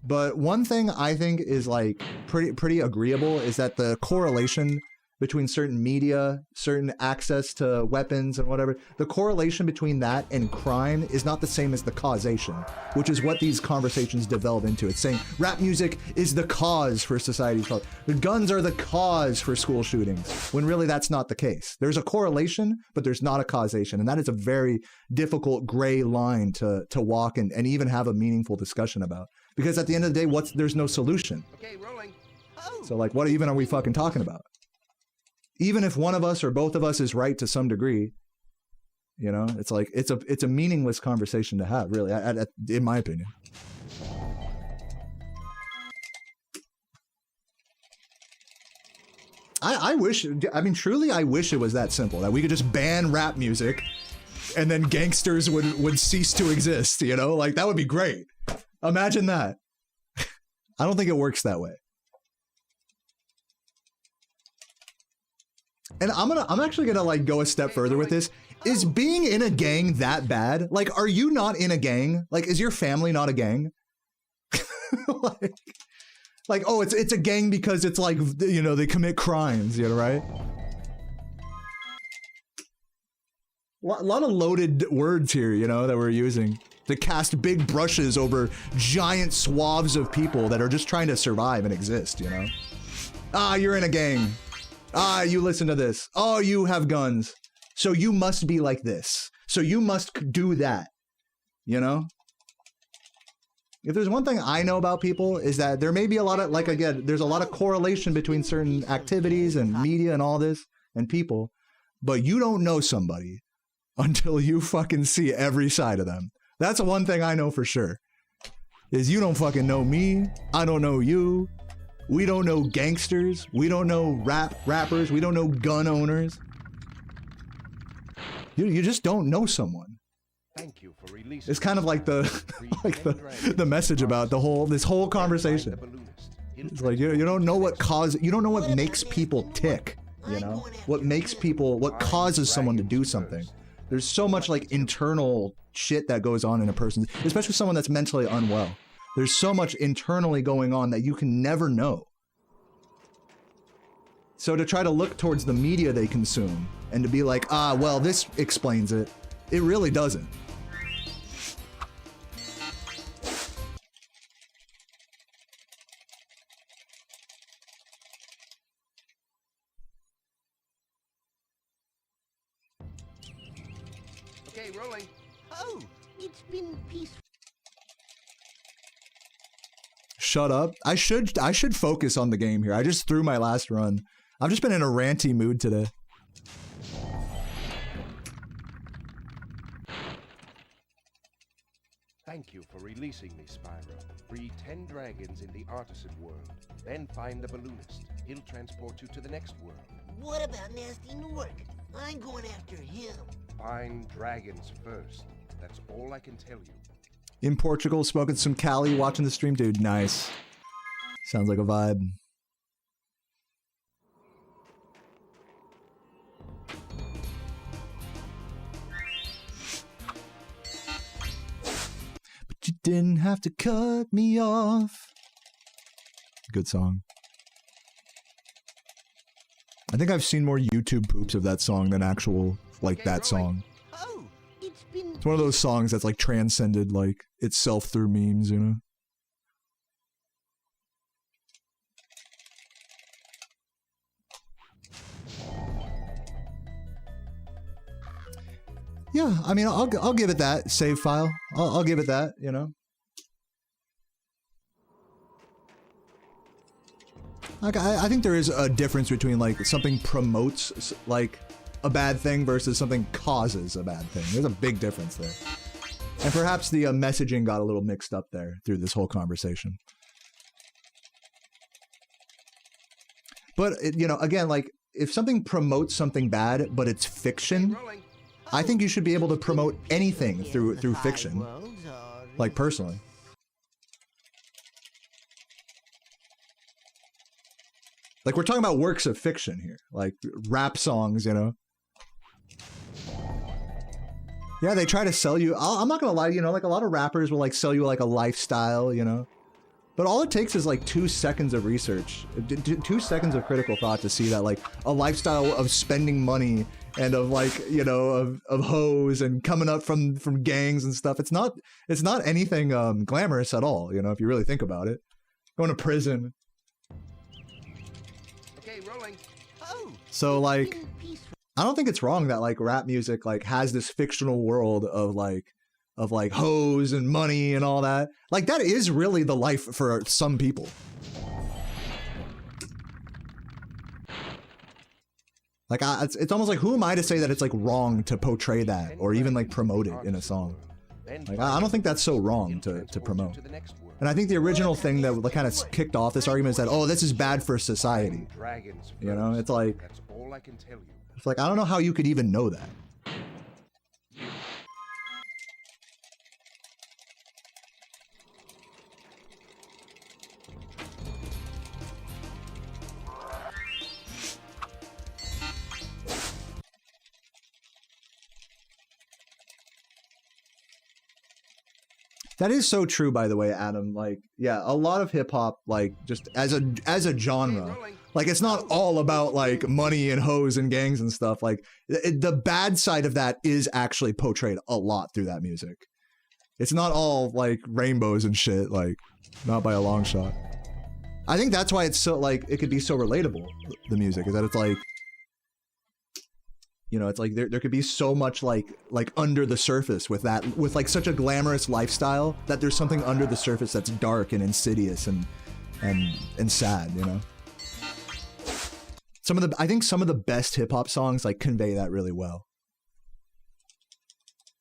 But one thing I think is, like, pretty agreeable is that the correlation between certain media, certain access to weapons and whatever, the correlation between that and crime is not the same as the causation, which is what these conversations develop into. It's saying rap music is the cause for society's problems. The guns are the cause for school shootings, when really that's not the case. There's a correlation, but there's not a causation. And that is a very difficult gray line to walk and even have a meaningful discussion about. Because at the end of the day, there's no solution. Okay, rolling. So like, what even are we fucking talking about? Even if one of us or both of us is right to some degree, you know, it's like, it's a meaningless conversation to have, really, in my opinion. I mean, truly, I wish it was that simple, that we could just ban rap music and then gangsters would cease to exist, you know? Like, that would be great. Imagine that. I don't think it works that way. And I'm actually gonna like go a step further with this. Is being in a gang that bad? Like, are you not in a gang? Like, is your family not a gang? like, oh, it's a gang because it's like, you know, they commit crimes, you know, right? A lot of loaded words here, you know, that we're using to cast big brushes over giant swaths of people that are just trying to survive and exist, you know? Ah, you're in a gang. Ah, you listen to this. Oh, you have guns. So you must be like this. So you must do that, you know? If there's one thing I know about people is that there may be a lot of, like, again, there's a lot of correlation between certain activities and media and all this and people, but you don't know somebody until you fucking see every side of them. That's the one thing I know for sure, is you don't fucking know me. I don't know you. We don't know gangsters. We don't know rappers. We don't know gun owners. You just don't know someone. Thank you for releasing. It's kind of like the the message about this whole conversation. It's like you don't know you don't know what makes people tick, you know? What makes people, what causes someone to do something. There's so much like internal shit that goes on in a person, especially someone that's mentally unwell. There's so much internally going on that you can never know. So to try to look towards the media they consume and to be like, ah, well, this explains it, it really doesn't. Okay, rolling. Oh, it's been peaceful. Shut up. I should focus on the game here. I just threw my last run. I've just been in a ranty mood today. Thank you for releasing me, Spyro. Free 10 dragons in the artisan world. Then find the balloonist. He'll transport you to the next world. What about Nasty Newark? I'm going after him. Find dragons first. That's all I can tell you. In Portugal, smoking some Cali, watching the stream. Dude, nice. Sounds like a vibe. But you didn't have to cut me off. Good song. I think I've seen more YouTube poops of that song than actual, like, that song. Oh, It's one of those songs that's like transcended like itself through memes, you know? Yeah, I mean, I'll give it that save file. I'll give it that, you know? Like, I think there is a difference between like something promotes like a bad thing versus something causes a bad thing. There's a big difference there. And perhaps the messaging got a little mixed up there through this whole conversation. But, you know, again, like, if something promotes something bad, but it's fiction, I think you should be able to promote anything through fiction. Like, personally. Like, we're talking about works of fiction here. Like, rap songs, you know? Yeah, they try to sell you. I'm not gonna lie, you know, like a lot of rappers will like sell you like a lifestyle, you know? But all it takes is like 2 seconds of research, 2 seconds of critical thought to see that like a lifestyle of spending money and of like, you know, of hoes and coming up from gangs and stuff. It's not anything glamorous at all, you know, if you really think about it. Going to prison. Okay, rolling. So like, I don't think it's wrong that like rap music like has this fictional world of like hoes and money and all that. Like that is really the life for some people. Like it's almost like, who am I to say that it's like wrong to portray that or even like promote it in a song? Like I don't think that's so wrong to promote. And I think the original thing that like kind of kicked off this argument is that, oh, this is bad for society. You know, it's like, That's all I can tell you. it's like, I don't know how you could even know that. That is so true, by the way, Adam. Like, yeah, a lot of hip hop, like, just as a genre, like, it's not all about like money and hoes and gangs and stuff. Like, the bad side of that is actually portrayed a lot through that music. It's not all like rainbows and shit, like, not by a long shot. I think that's why it's so, like, it could be so relatable, the music, is that it's like, you know, it's like there could be so much like under the surface with that, with like such a glamorous lifestyle, that there's something under the surface that's dark and insidious and sad, you know? I think some of the best hip hop songs like convey that really well.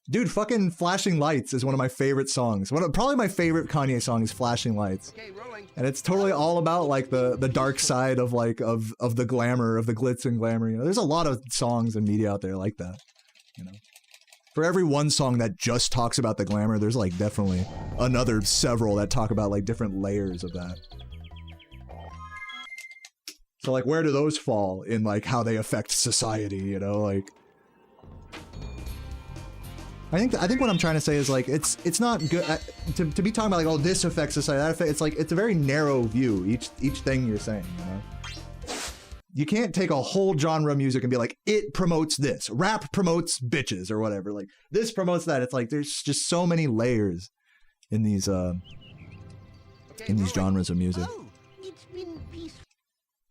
Dude, fucking Flashing Lights is one of my favorite songs. Probably my favorite Kanye song is Flashing Lights. Okay, rolling. And it's totally all about like the dark side of like of the glamour, of the glitz and glamour. You know, there's a lot of songs and media out there like that. You know, for every one song that just talks about the glamour, there's like definitely another several that talk about like different layers of that. So like, where do those fall in like how they affect society? You know, like. I think what I'm trying to say is like it's not good to be talking about like, oh, this affects society, that affects, it's like it's a very narrow view, each thing you're saying, you know. You can't take a whole genre of music and be like, it promotes this, rap promotes bitches or whatever, like this promotes that. It's like there's just so many layers in these genres of music. Oh, it's been peaceful.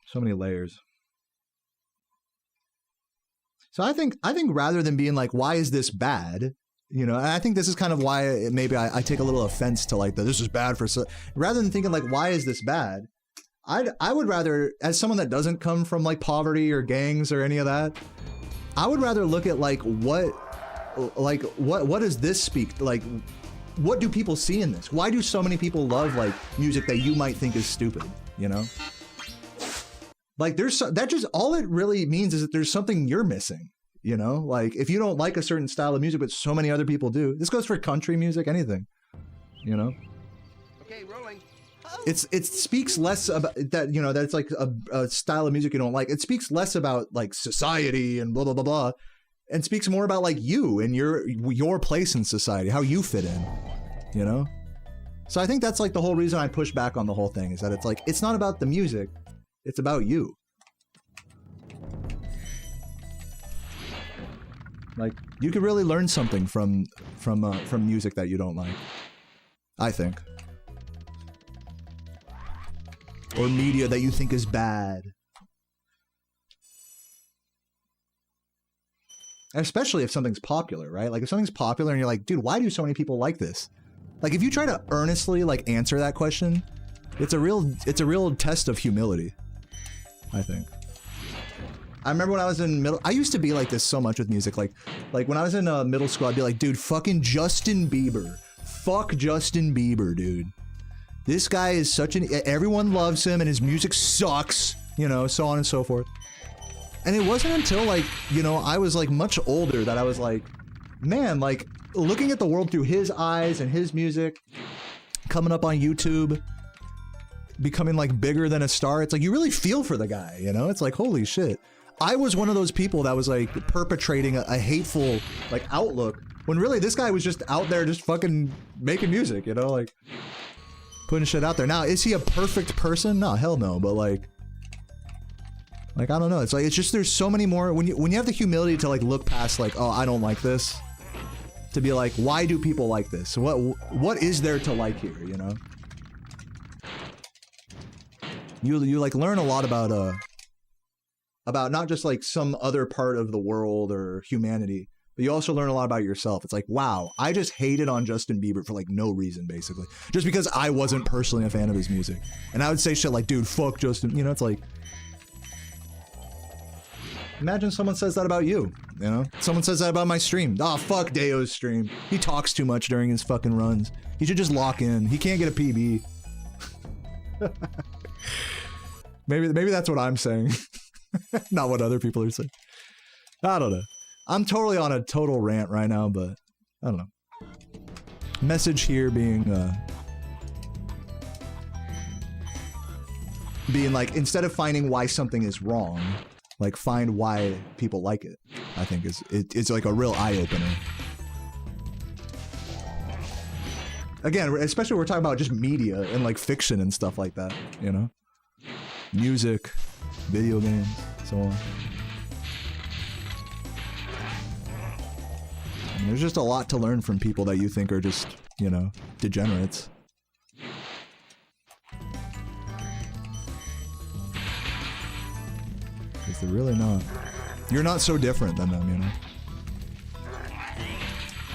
So many layers. So I think rather than being like, why is this bad? You know, and I think this is kind of why maybe I take a little offense to like this is bad for, rather than thinking like, why is this bad? I would rather, as someone that doesn't come from like poverty or gangs or any of that, I would rather look at like what does this speak, like what do people see in this? Why do so many people love like music that you might think is stupid, you know? Like that just, all it really means is that there's something you're missing. You know, like if you don't like a certain style of music, but so many other people do. This goes for country music, anything. You know. Okay, rolling. It speaks less about that. You know, that it's like a style of music you don't like. It speaks less about like society and blah blah blah blah, and speaks more about like you and your place in society, how you fit in. You know. So I think that's like the whole reason I push back on the whole thing, is that it's like it's not about the music, it's about you. Like, you could really learn something from music that you don't like, I think. Or media that you think is bad. Especially if something's popular, right? Like, if something's popular and you're like, dude, why do so many people like this? Like, if you try to earnestly, like, answer that question, it's a real test of humility, I think. I remember when I was in I used to be like this so much with music. Like when I was in middle school, I'd be like, dude, fucking Justin Bieber. Fuck Justin Bieber, dude. This guy is everyone loves him and his music sucks, you know, so on and so forth. And it wasn't until like, you know, I was like much older that I was like, man, like looking at the world through his eyes and his music, coming up on YouTube, becoming like bigger than a star. It's like, you really feel for the guy, you know? It's like, holy shit. I was one of those people that was like perpetrating a hateful like outlook, when really this guy was just out there just fucking making music, you know, like putting shit out there. Now, is he a perfect person? No, hell no. But like I don't know. It's like, it's just, there's so many more, when you have the humility to like look past like, oh, I don't like this, to be like, why do people like this? What is there to like here, you know? You like learn a lot about not just like some other part of the world or humanity, but you also learn a lot about yourself. It's like, wow, I just hated on Justin Bieber for like no reason, basically. Just because I wasn't personally a fan of his music. And I would say shit like, dude, fuck Justin, you know, it's like, imagine someone says that about you, you know? Someone says that about my stream. Oh, fuck Deo's stream. He talks too much during his fucking runs. He should just lock in. He can't get a PB. Maybe that's what I'm saying. Not what other people are saying. I don't know. I'm totally on a total rant right now, but I don't know. Message here being like, instead of finding why something is wrong, like find why people like it. I think it's like a real eye-opener. Again, especially we're talking about just media and like fiction and stuff like that, you know? Music, video games, so on. And there's just a lot to learn from people that you think are just, you know, degenerates. Because they're really not. You're not so different than them, you know?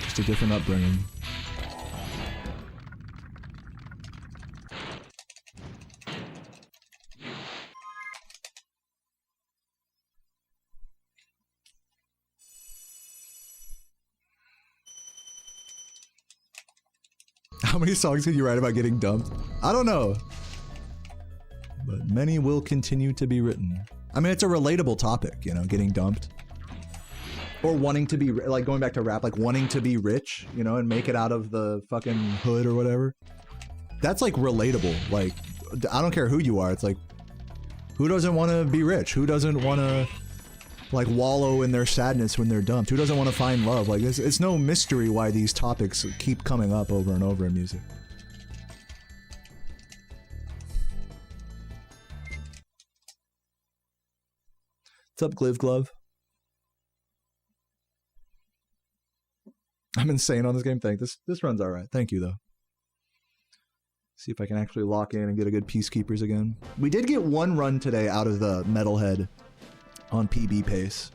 Just a different upbringing. How many songs can you write about getting dumped? I don't know. But many will continue to be written. I mean, it's a relatable topic, you know, getting dumped. Or wanting to be, like, going back to rap, like, wanting to be rich, you know, and make it out of the fucking hood or whatever. That's, like, relatable. Like, I don't care who you are. It's like, who doesn't want to be rich? Who doesn't want to, like, wallow in their sadness when they're dumped? Who doesn't want to find love? Like, it's no mystery why these topics keep coming up over and over in music. What's up, Gliv Glove? I'm insane on this game. This run's alright. Thank you, though. See if I can actually lock in and get a good Peacekeepers again. We did get one run today out of the Metalhead on PB pace.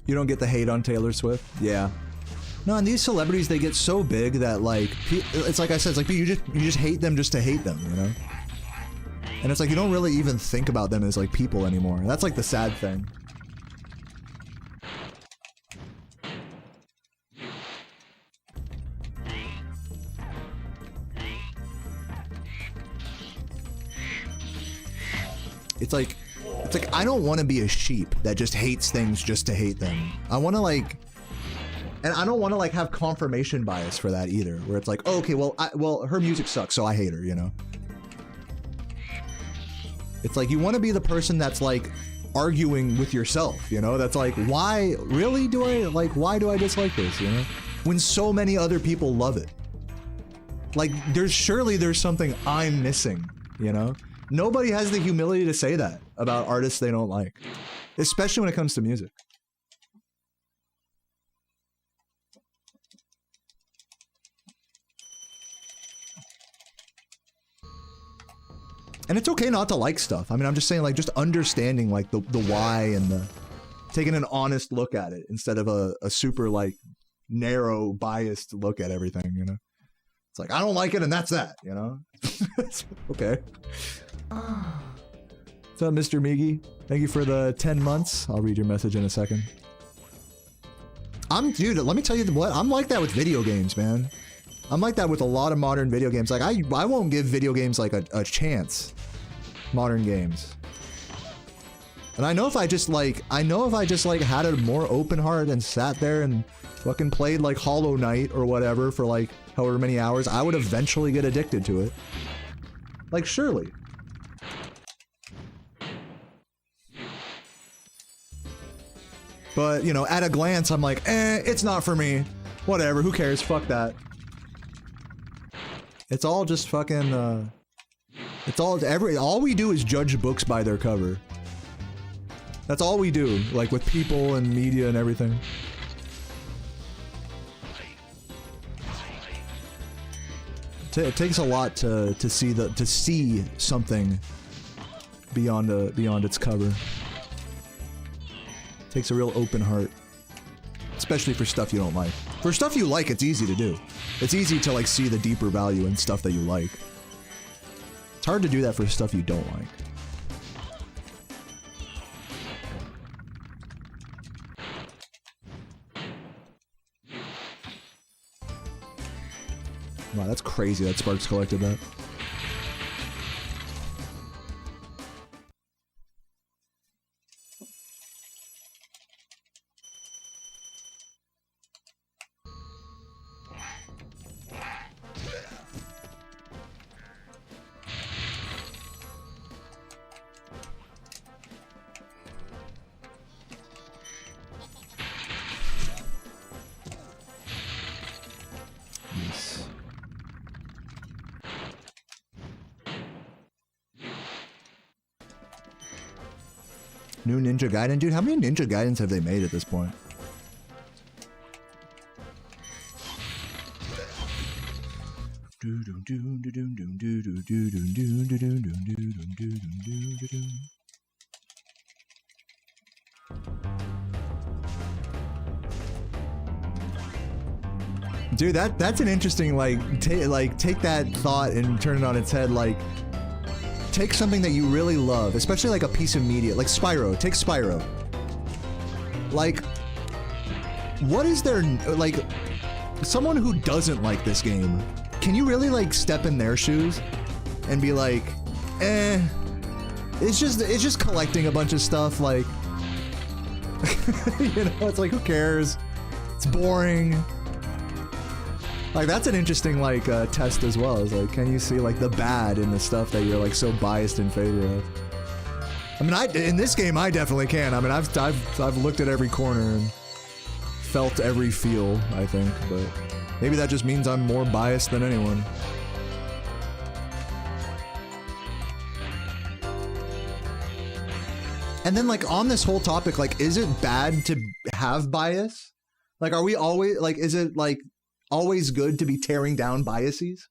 You don't get the hate on Taylor Swift? Yeah. No, and these celebrities, they get so big that, like, it's like I said, it's like you just hate them just to hate them, you know? And it's like you don't really even think about them as, like, people anymore. That's, like, the sad thing. It's like I don't want to be a sheep that just hates things just to hate them. I want to, like, and I don't want to, like, have confirmation bias for that either, where it's like, oh, okay, well, her music sucks, so I hate her, you know? It's like you want to be the person that's, like, arguing with yourself, you know? That's like, why do I dislike this, you know? When so many other people love it. Like, surely there's something I'm missing, you know? Nobody has the humility to say that about artists they don't like, especially when it comes to music. And it's okay not to like stuff. I mean, I'm just saying, like, just understanding, like, the why and the taking an honest look at it instead of a super, like, narrow, biased look at everything, you know? It's like, I don't like it and that's that, you know? Okay. What's up, Mr. Migi? Thank you for the 10 months. I'll read your message in a second. Dude, let me tell you what, I'm like that with video games, man. I'm like that with a lot of modern video games. Like, I won't give video games, like, a chance. Modern games. And I know if I just, like, had a more open heart and sat there and fucking played, like, Hollow Knight or whatever for, like, however many hours, I would eventually get addicted to it. Like, surely. But, you know, at a glance, I'm like, it's not for me. Whatever, who cares? Fuck that. It's all just fucking, all we do is judge books by their cover. That's all we do, like, with people and media and everything. It takes a lot to see something beyond its cover. It takes a real open heart, especially for stuff you don't like. For stuff you like, it's easy to do. It's easy to, like, see the deeper value in stuff that you like. It's hard to do that for stuff you don't like. Wow, that's crazy that Sparks collected that. New Ninja Gaiden? Dude, how many Ninja Gaidens have they made at this point? Dude, that's an interesting, like take that thought and turn it on its head. Like, take something that you really love, especially like a piece of media, like Spyro. Take Spyro. Like, what is there, like, someone who doesn't like this game, can you really like step in their shoes and be like, eh, it's just collecting a bunch of stuff, like, you know, it's like, who cares? It's boring. Like, that's an interesting, like, test as well. Is like, can you see, like, the bad in the stuff that you're, like, so biased in favor of? I mean, in this game, I definitely can. I mean, I've looked at every corner and felt every feel, I think, but maybe that just means I'm more biased than anyone. And then, like, on this whole topic, like, is it bad to have bias? Like, are we always, like, is it, like, always good to be tearing down biases?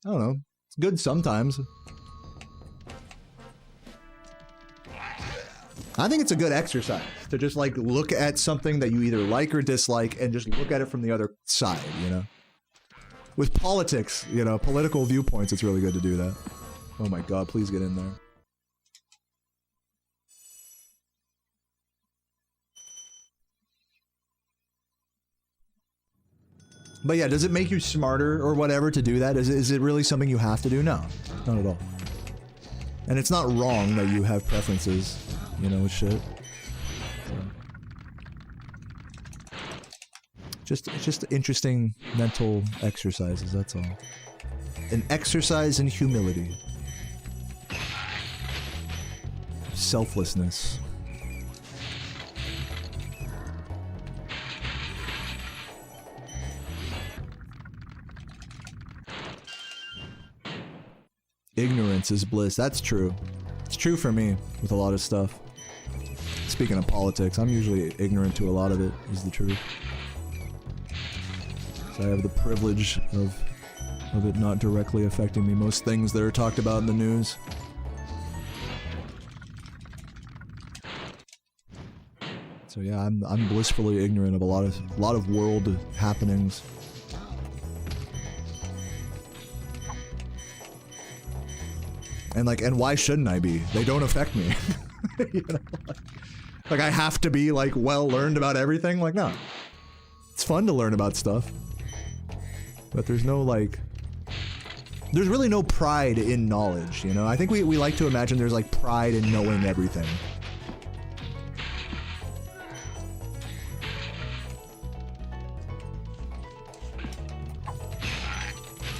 I don't know. It's good sometimes. I think it's a good exercise to just like look at something that you either like or dislike and just look at it from the other side, you know? With politics, you know, political viewpoints, it's really good to do that. Oh my god, please get in there. But yeah, does it make you smarter or whatever to do that? Is it really something you have to do? No, not at all. And it's not wrong that you have preferences, you know, with shit. So. Just interesting mental exercises, that's all. An exercise in humility. Selflessness. Ignorance is bliss. That's true. It's true for me with a lot of stuff. Speaking of politics, I'm usually ignorant to a lot of it, is the truth. So I have the privilege of it not directly affecting me. Most things that are talked about in the news. So yeah, I'm blissfully ignorant of a lot of world happenings. And why shouldn't I be? They don't affect me. You know, like I have to be like well learned about everything. Like, no, it's fun to learn about stuff, but there's no like, there's really no pride in knowledge. You know, I think we like to imagine there's like pride in knowing everything.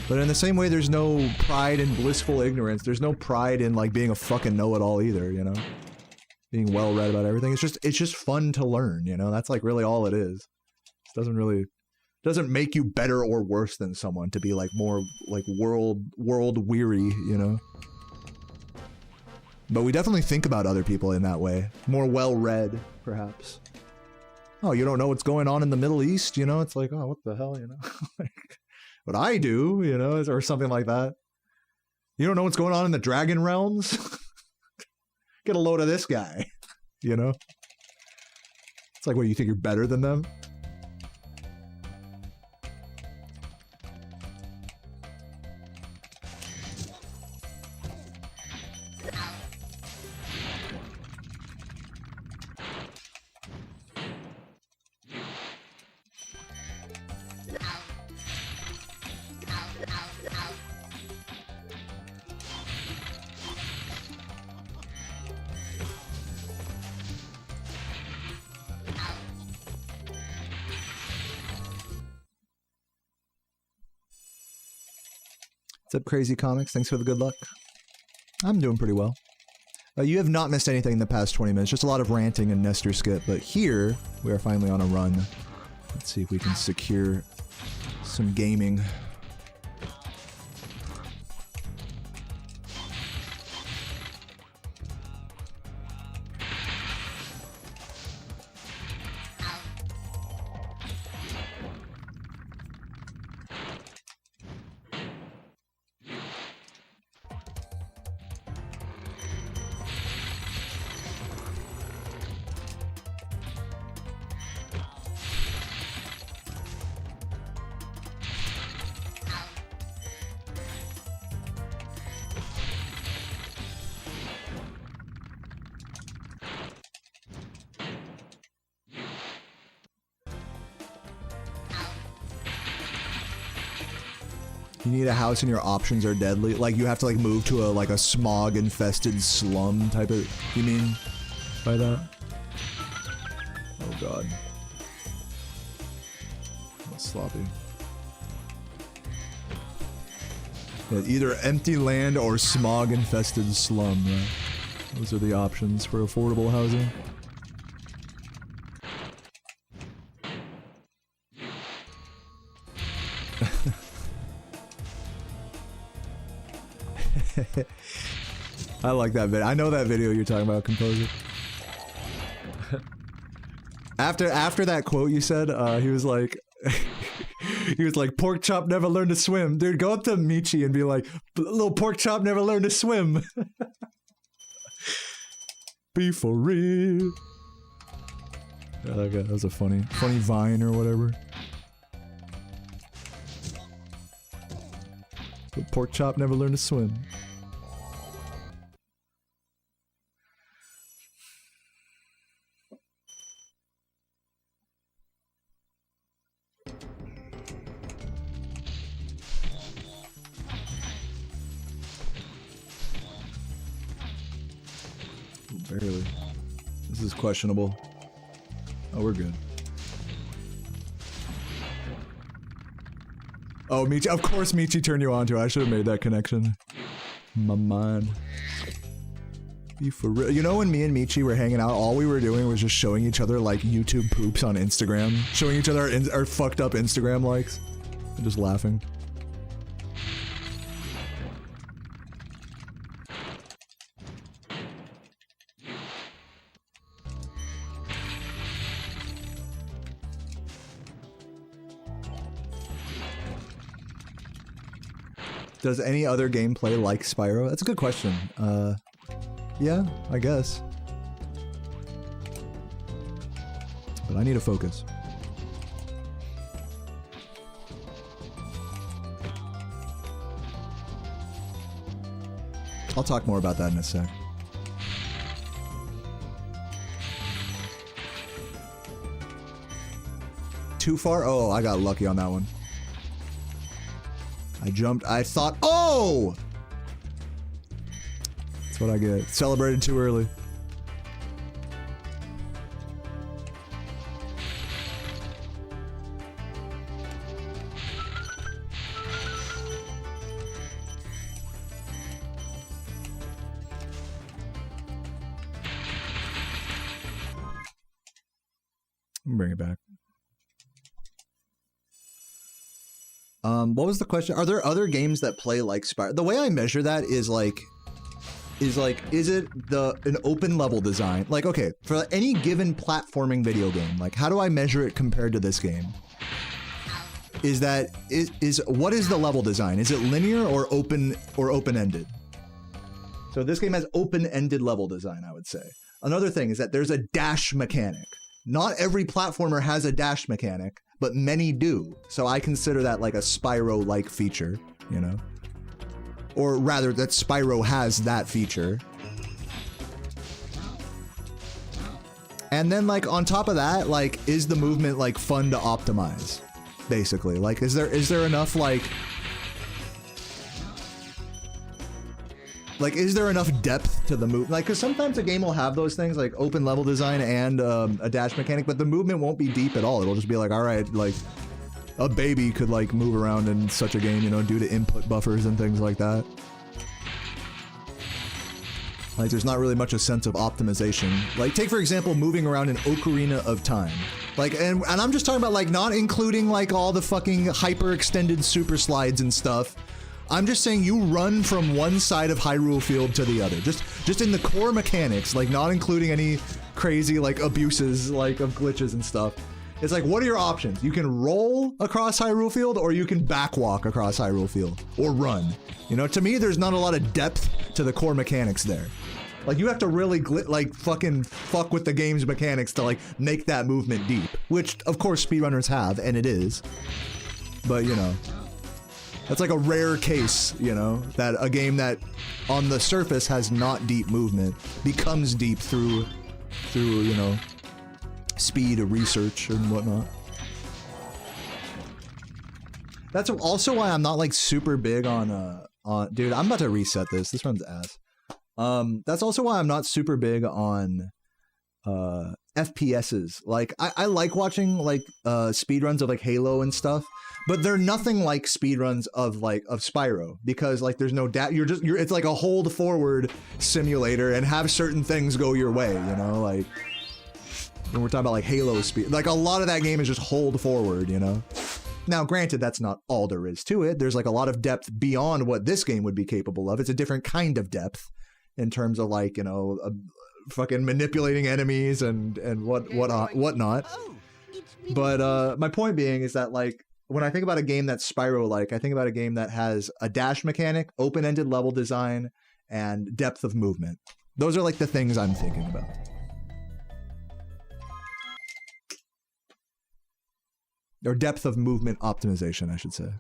But in the same way, there's no pride in blissful ignorance. There's no pride in like being a fucking know-it-all either, you know? Being well-read about everything. It's just fun to learn, you know? That's like really all it is. It doesn't make you better or worse than someone to be like more like world weary, you know? But we definitely think about other people in that way. More well-read, perhaps. Oh, you don't know what's going on in the Middle East, you know? It's like, oh, what the hell, you know? Like, what I do, you know, or something like that. You don't know what's going on in the Dragon Realms? Get a load of this guy, you know? It's like, what, you think you're better than them? What's up, Crazy Comics? Thanks for the good luck. I'm doing pretty well. You have not missed anything in the past 20 minutes. Just a lot of ranting and Nestor skip. But here, we are finally on a run. Let's see if we can secure some gaming. You need a house and your options are deadly. Like you have to like move to a smog infested slum type of. You mean by that? Oh god. That's sloppy. Yeah, either empty land or smog infested slum, right? Those are the options for affordable housing. I like that video. I know that video you're talking about, Composer. After that quote you said, he was like, pork chop never learned to swim. Dude, go up to Michi and be like, little pork chop never learned to swim. Be for real. Yeah, that was a funny vine or whatever. Little pork chop never learned to swim. Barely. This is questionable. Oh, we're good. Oh, Michi. Of course Michi turned you on to it. I should have made that connection. My mind. Be for real. You know when me and Michi were hanging out, all we were doing was just showing each other like YouTube poops on Instagram. Showing each other our fucked up Instagram likes. And just laughing. Does any other game play like Spyro? That's a good question. Yeah, I guess. But I need to focus. I'll talk more about that in a sec. Too far? Oh, I got lucky on that one. I jumped. I thought, oh! That's what I get. Celebrated too early. Bring it back. What was the question? Are there other games that play like Spyro? The way I measure that is it an open level design? Like, okay, for any given platforming video game, like how do I measure it compared to this game? What is the level design? Is it linear or open-ended? So this game has open-ended level design, I would say. Another thing is that there's a dash mechanic. Not every platformer has a dash mechanic, but many do. So I consider that like a Spyro-like feature, you know? Or rather, that Spyro has that feature. And then like on top of that, like, is the movement like fun to optimize? Basically, like, is there enough like, is there enough depth to the move? Like, because sometimes a game will have those things, like open level design and a dash mechanic, but the movement won't be deep at all. It'll just be like, all right, like, a baby could like move around in such a game, you know, due to input buffers and things like that. Like, there's not really much a sense of optimization. Like, take for example, moving around in Ocarina of Time. Like, and I'm just talking about like not including like all the fucking hyper extended super slides and stuff. I'm just saying you run from one side of Hyrule Field to the other. Just in the core mechanics, like not including any crazy like abuses like of glitches and stuff. It's like, what are your options? You can roll across Hyrule Field, or you can backwalk across Hyrule Field, or run. You know, to me, there's not a lot of depth to the core mechanics there. Like, you have to really fucking fuck with the game's mechanics to like make that movement deep, which of course speedrunners have, and it is. But you know, that's like a rare case, you know, that a game that on the surface has not deep movement becomes deep through you know, speed of research and whatnot. That's also why I'm not like super big on dude, I'm about to reset this. This runs ass. That's also why I'm not super big on FPSs. Like I like watching like speedruns of like Halo and stuff, but they're nothing like speedruns of Spyro, because like there's no you're it's like a hold forward simulator and have certain things go your way, you know, like when we're talking about like Halo speed, like a lot of that game is just hold forward, you know. Now, granted, that's not all there is to it. There's like a lot of depth beyond what this game would be capable of. It's a different kind of depth in terms of like, you know, fucking manipulating enemies and whatnot. But my point being is that like when I think about a game that's Spyro-like, I think about a game that has a dash mechanic, open-ended level design, and depth of movement. Those are like the things I'm thinking about. Or depth of movement optimization, I should say.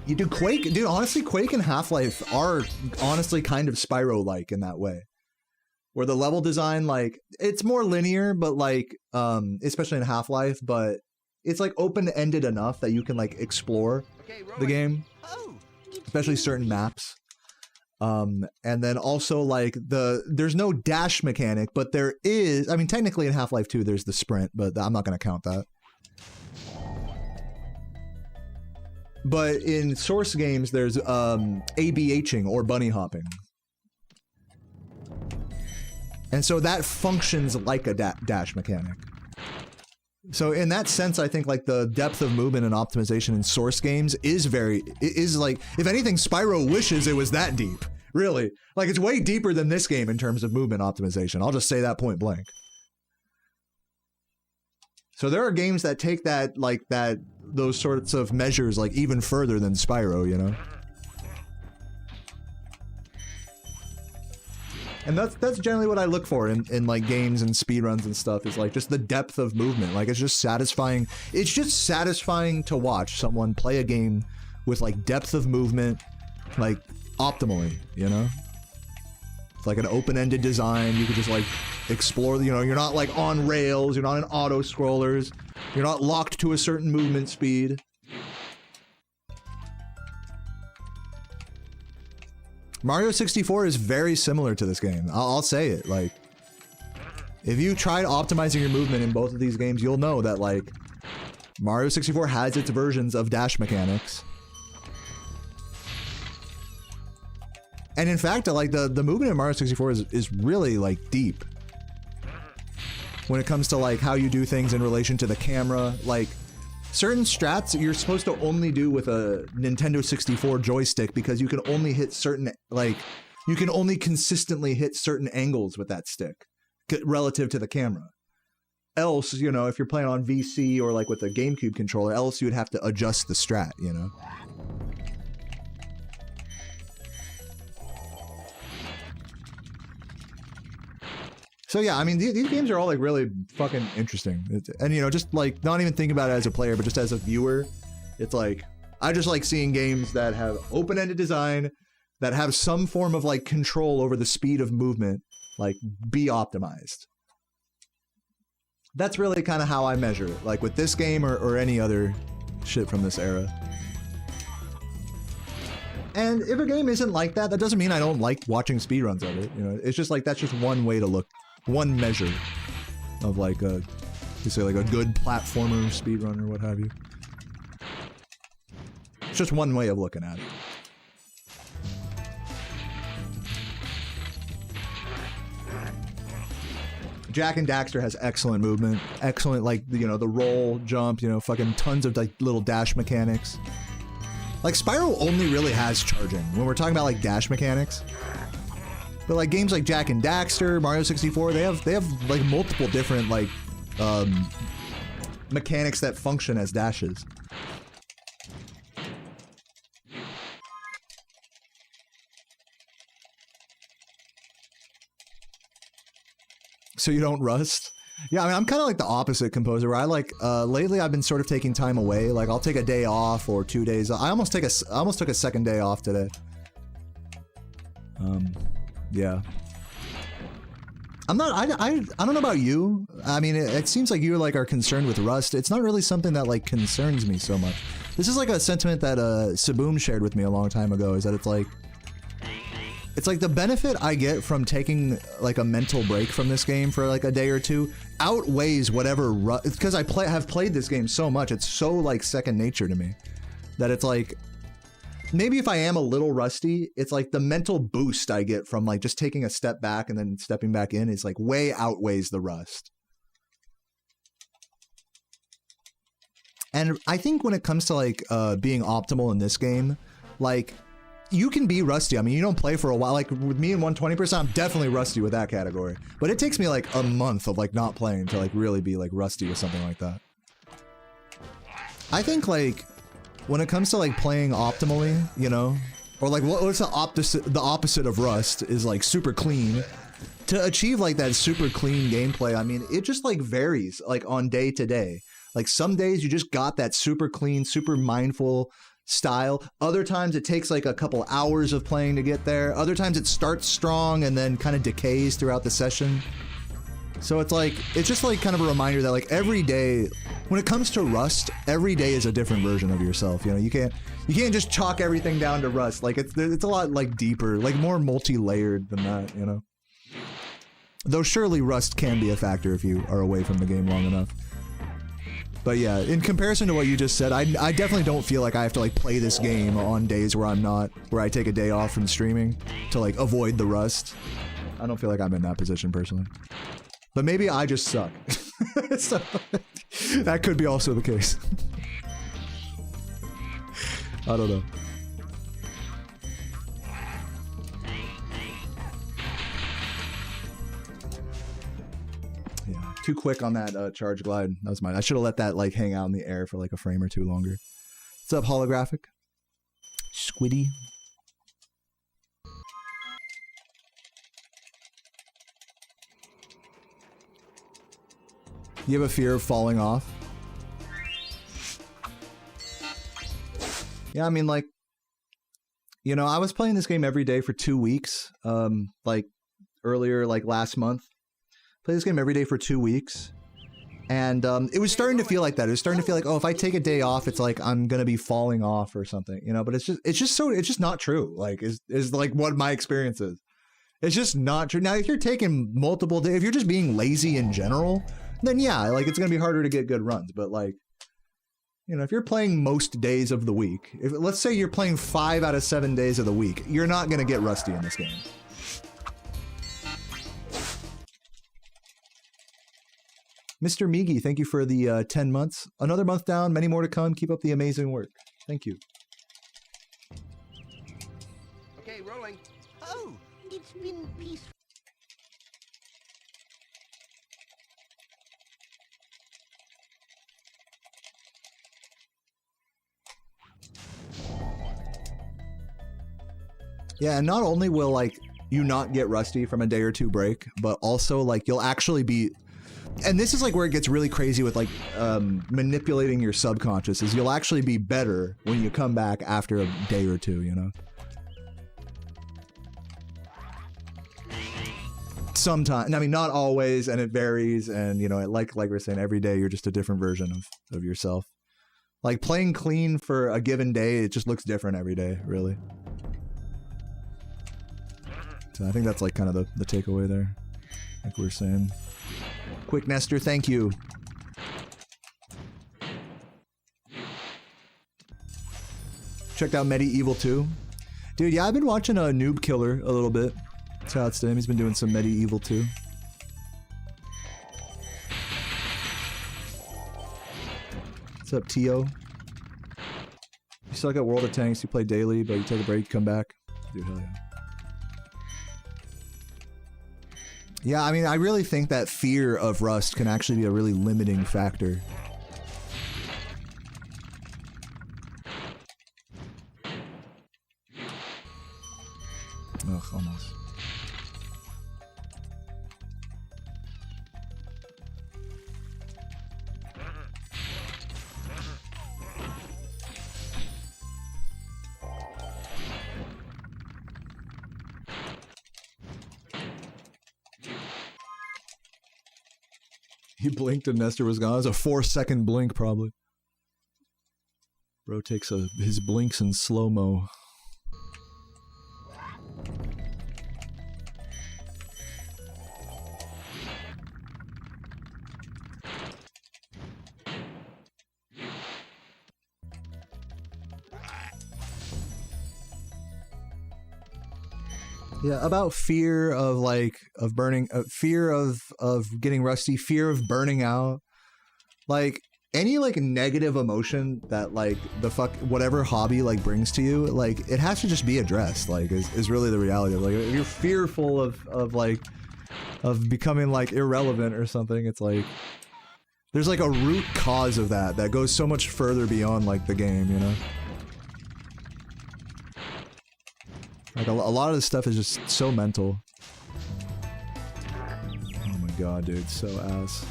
You do Quake, dude, honestly, Quake and Half-Life are honestly kind of Spyro-like in that way. Where the level design, like, it's more linear, but like, especially in Half-Life, but it's like open-ended enough that you can like explore the game. Especially certain maps. And then also like there's no dash mechanic, but there is, I mean, technically in Half-Life 2 there's the sprint, but I'm not going to count that. But in Source games there's ABHing or bunny hopping. And so that functions like a dash mechanic. So in that sense, I think like the depth of movement and optimization in Source games is like, if anything, Spyro wishes it was that deep. Really. Like it's way deeper than this game in terms of movement optimization. I'll just say that point blank. So there are games that take that, like those sorts of measures like even further than Spyro, you know? And that's generally what I look for in like games and speedruns and stuff, is like just the depth of movement. Like it's just satisfying. It's just satisfying to watch someone play a game with like depth of movement, like optimally, you know? It's like an open-ended design. You could just like explore, you know, you're not like on rails, you're not in auto scrollers, you're not locked to a certain movement speed. Mario 64 is very similar to this game. I'll say it. Like, if you tried optimizing your movement in both of these games, you'll know that, like, Mario 64 has its versions of dash mechanics. And in fact, like, the movement in Mario 64 is really, like, deep. When it comes to, like, how you do things in relation to the camera, like, certain strats you're supposed to only do with a Nintendo 64 joystick, because you can only hit certain, like, you can only consistently hit certain angles with that stick relative to the camera. Else, you know, if you're playing on VC or like with a GameCube controller, else you would have to adjust the strat, you know? So yeah, I mean, these games are all like really fucking interesting. And you know, just like not even thinking about it as a player, but just as a viewer, it's like, I just like seeing games that have open-ended design, that have some form of like control over the speed of movement, like be optimized. That's really kind of how I measure it, like with this game or any other shit from this era. And if a game isn't like that, that doesn't mean I don't like watching speedruns of it. You know, it's just like, that's just one way to look, one measure of like a, you say like a good platformer speedrun or what have you. It's just one way of looking at it. Jak and Daxter has excellent movement, excellent, like, you know, the roll, jump, you know, fucking tons of like little dash mechanics. Like Spyro only really has charging when we're talking about like dash mechanics. But like games like Jak and Daxter, Mario 64, they have like multiple different like mechanics that function as dashes. So you don't rust? Yeah, I mean, I'm kind of like the opposite composer, where I like, lately I've been sort of taking time away. Like, I'll take a day off or 2 days. I almost took a second day off today. Yeah. I'm not. I don't know about you. I mean, it seems like you like are concerned with Rust. It's not really something that like concerns me so much. This is like a sentiment that Saboom shared with me a long time ago. Is that it's like the benefit I get from taking like a mental break from this game for like a day or two outweighs whatever because I have played this game so much. It's so like second nature to me that it's like. Maybe if I am a little rusty, it's like the mental boost I get from like just taking a step back and then stepping back in is like way outweighs the rust. And I think when it comes to like being optimal in this game, like you can be rusty. I mean, you don't play for a while. Like with me in 120%, I'm definitely rusty with that category. But it takes me like a month of like not playing to like really be like rusty with something like that. I think like when it comes to like playing optimally, you know, or like what's the opposite of Rust is like super clean. To achieve like that super clean gameplay, I mean, it just like varies like on day to day. Like some days you just got that super clean, super mindful style. Other times it takes like a couple hours of playing to get there. Other times it starts strong and then kind of decays throughout the session. So it's just like kind of a reminder that like every day, when it comes to Rust, every day is a different version of yourself. You know, you can't just chalk everything down to Rust. Like it's a lot like deeper, like more multi-layered than that, you know. Though surely Rust can be a factor if you are away from the game long enough. But yeah, in comparison to what you just said, I definitely don't feel like I have to like play this game on days where I take a day off from streaming to like avoid the Rust. I don't feel like I'm in that position personally. But maybe I just suck. So, that could be also the case. I don't know. Yeah, too quick on that charge glide. That was mine. I should have let that like hang out in the air for like a frame or two longer. What's up, holographic? Squiddy. You have a fear of falling off? Yeah, I mean, like, you know, I was playing this game every day for 2 weeks, like, earlier, like, last month. Played this game every day for 2 weeks, and it was starting to feel like that. It was starting to feel like, oh, if I take a day off, it's like I'm gonna be falling off or something, you know, but it's just not true, like, is like what my experience is. It's just not true. Now, if you're taking multiple days, if you're just being lazy in general, then yeah, like it's gonna be harder to get good runs. But like, you know, if you're playing most days of the week, let's say you're playing 5 out of 7 days of the week, you're not gonna get rusty in this game. Mr. Migi, thank you for the 10 months. Another month down, many more to come. Keep up the amazing work. Thank you. Okay, rolling. Oh, it's been peaceful. Yeah, and not only will like you not get rusty from a day or two break, but also like you'll actually be, and this is like where it gets really crazy with like manipulating your subconscious, is you'll actually be better when you come back after a day or two, you know? Sometimes, I mean, not always, and it varies, and you know, like we're saying, every day you're just a different version of yourself. Like playing clean for a given day, it just looks different every day, really. So I think that's like kind of the takeaway there, like we were saying. Quick Nestor, thank you. Checked out Medieval 2. Dude, yeah, I've been watching Noob Killer a little bit. Shout outs to him, he's been doing some Medieval 2. What's up, Tio? You suck at World of Tanks, you play daily, but you take a break, come back. Dude, hell yeah. Yeah, I mean, I really think that fear of Rust can actually be a really limiting factor. Ugh, almost. He blinked and Nestor was gone. It was a 4-second blink, probably. Bro takes his blinks in slow-mo. Yeah, about fear of burning, fear of getting rusty, fear of burning out, like any like negative emotion that like whatever hobby like brings to you, like it has to just be addressed. Like is really the reality of like if you're fearful of becoming like irrelevant or something. It's like there's like a root cause of that goes so much further beyond like the game, you know. Like a lot of this stuff is just so mental. Oh my god, dude, so ass.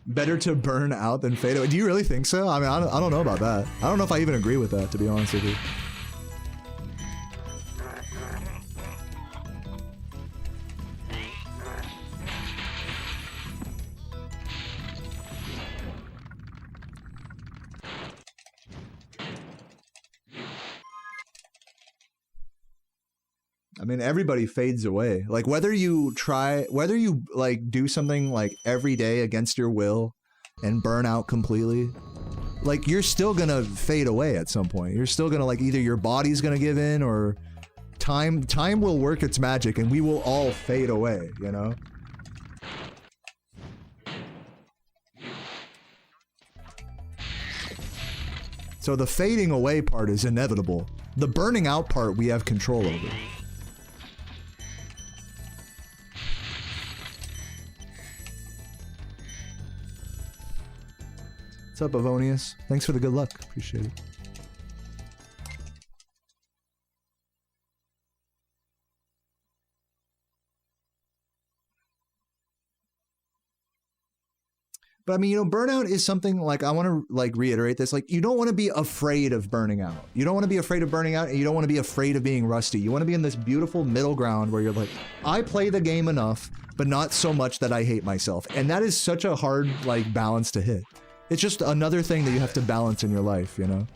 Better to burn out than fade away. Do you really think so? I mean, I don't know about that. I don't know if I even agree with that, to be honest with you. I mean, everybody fades away. Like whether you like do something like every day against your will and burn out completely, like you're still gonna fade away at some point. You're still gonna like either your body's gonna give in or time will work its magic and we will all fade away, you know? So the fading away part is inevitable. The burning out part we have control over. What's up, Avonius? Thanks for the good luck. Appreciate it. But I mean, you know, burnout is something like, I want to like reiterate this. Like, you don't want to be afraid of burning out. You don't want to be afraid of burning out, and you don't want to be afraid of being rusty. You want to be in this beautiful middle ground where you're like, I play the game enough, but not so much that I hate myself. And that is such a hard like balance to hit. It's just another thing that you have to balance in your life, you know?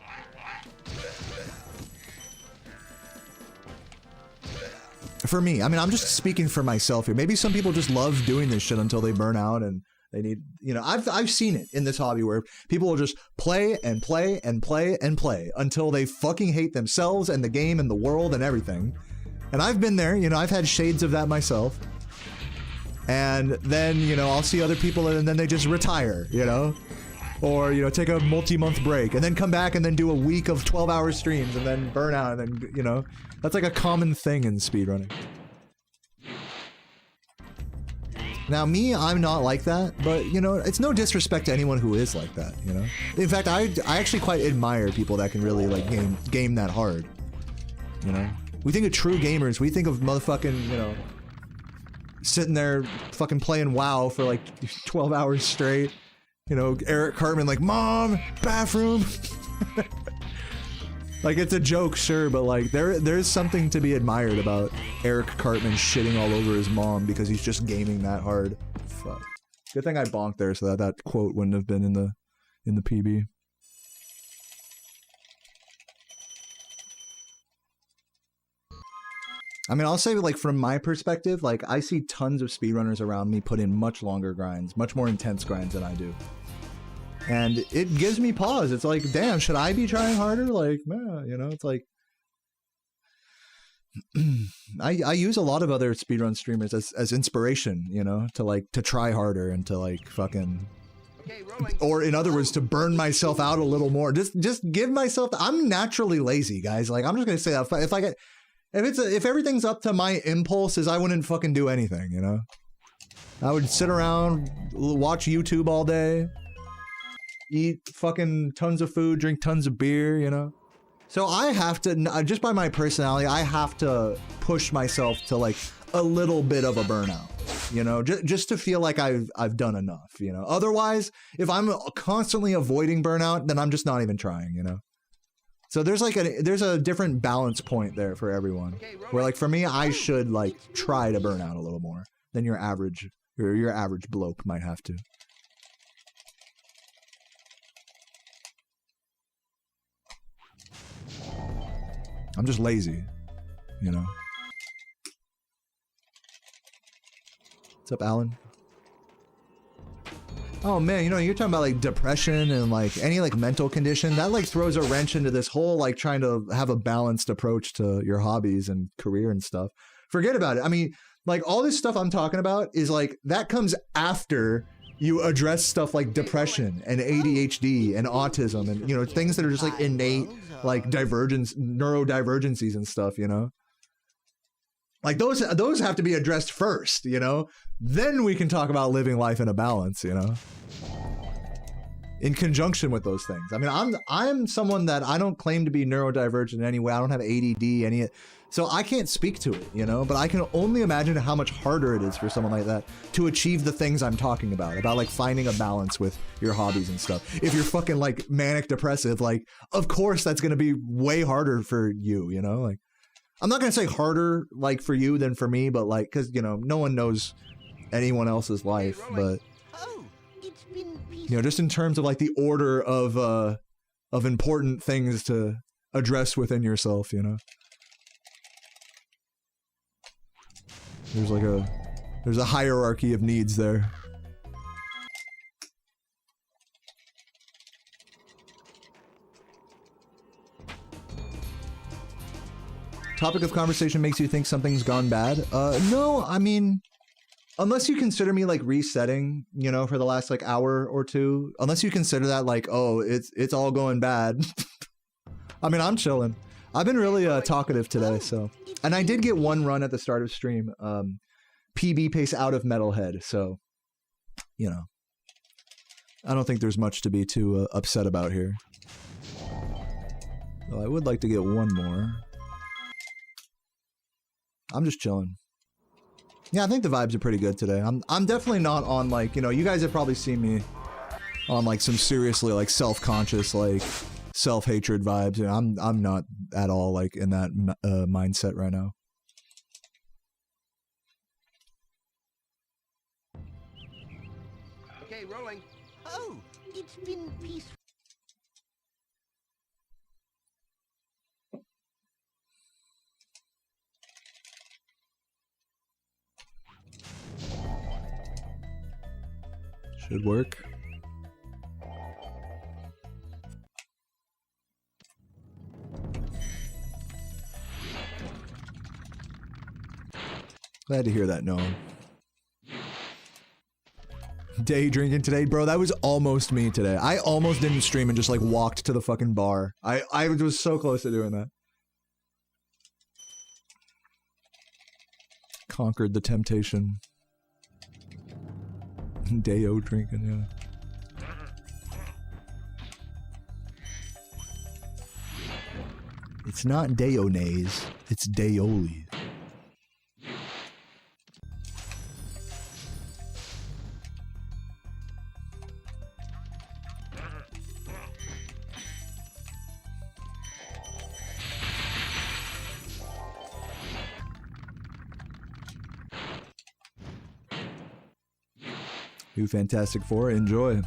For me, I mean, I'm just speaking for myself here. Maybe some people just love doing this shit until they burn out and they need, you know, I've seen it in this hobby where people will just play and play and play and play until they fucking hate themselves and the game and the world and everything. And I've been there, you know, I've had shades of that myself. And then, you know, I'll see other people and then they just retire, you know? Or, you know, take a multi-month break and then come back and then do a week of 12-hour streams and then burn out and then, you know, that's like a common thing in speedrunning. Now, me, I'm not like that, but, you know, it's no disrespect to anyone who is like that, you know? In fact, I actually quite admire people that can really, like, game that hard, you know? We think of true gamers, we think of motherfucking, you know, sitting there fucking playing WoW for, like, 12 hours straight. You know, Eric Cartman like, Mom, bathroom. Like, it's a joke, sure, but like there's something to be admired about Eric Cartman shitting all over his mom because he's just gaming that hard. Fuck. Good thing I bonked there so that quote wouldn't have been in the PB. I mean, I'll say, like, from my perspective, like, I see tons of speedrunners around me put in much longer grinds, much more intense grinds than I do. And it gives me pause. It's like, damn, should I be trying harder? Like, man, you know, it's like... I use a lot of other speedrun streamers as inspiration, you know, to try harder and to, like, fucking... Or, in other words, to burn myself out a little more. Just give myself... I'm naturally lazy, guys. Like, I'm just gonna say that. If everything's up to my impulses, I wouldn't fucking do anything, you know? I would sit around, watch YouTube all day, eat fucking tons of food, drink tons of beer, you know? So I have to, just by my personality, I have to push myself to like a little bit of a burnout, you know? Just to feel like I've done enough, you know? Otherwise, if I'm constantly avoiding burnout, then I'm just not even trying, you know? So there's like there's a different balance point there for everyone. Where like for me, I should like try to burn out a little more than your average bloke might have to. I'm just lazy, you know. What's up, Alan? Oh man, you know, you're talking about like depression and like any like mental condition that like throws a wrench into this whole like trying to have a balanced approach to your hobbies and career and stuff. Forget about it. I mean, like all this stuff I'm talking about is like that comes after you address stuff like depression and ADHD and autism and, you know, things that are just like innate like neurodivergencies and stuff, you know. Like those have to be addressed first, you know? Then we can talk about living life in a balance, you know? In conjunction with those things. I mean, I'm someone that I don't claim to be neurodivergent in any way. I don't have ADD, so I can't speak to it, you know? But I can only imagine how much harder it is for someone like that to achieve the things I'm talking about like finding a balance with your hobbies and stuff. If you're fucking like manic depressive, like, of course that's gonna be way harder for you, you know? Like, I'm not gonna say harder like for you than for me, but like, cause you know, no one knows anyone else's life, but you know, just in terms of like the order of important things to address within yourself, you know. There's a hierarchy of needs there. Topic of conversation makes you think something's gone bad? No, I mean, unless you consider me like resetting, you know, for the last like hour or two, unless you consider that like, oh, it's all going bad. I mean, I'm chilling. I've been really talkative today, so. And I did get one run at the start of stream, PB pace out of Metalhead, so, you know. I don't think there's much to be too upset about here. Well, I would like to get one more. I'm just chilling. Yeah, I think the vibes are pretty good today. I'm definitely not on like, you know, you guys have probably seen me on like some seriously like self-conscious, like self-hatred vibes. You know, I'm not at all like in that mindset right now. Okay, rolling. Oh, it's been peaceful. Should work. Glad to hear that, Noam. Day drinking today, bro. That was almost me today. I almost didn't stream and just like walked to the fucking bar. I was so close to doing that. Conquered the temptation. Dayo drinking, yeah. It's not Dayonaise, it's Dayoli. New Fantastic Four, enjoy.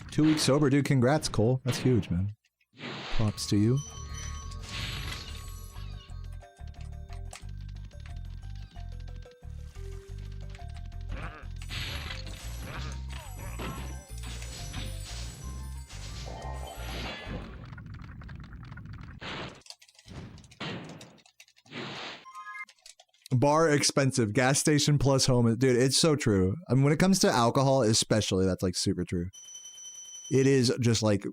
Two weeks sober, dude. Congrats, Cole. That's huge, man. Props to you. Bar expensive, gas station plus home. Dude, it's so true. I mean, when it comes to alcohol, especially, that's like super true. It is just like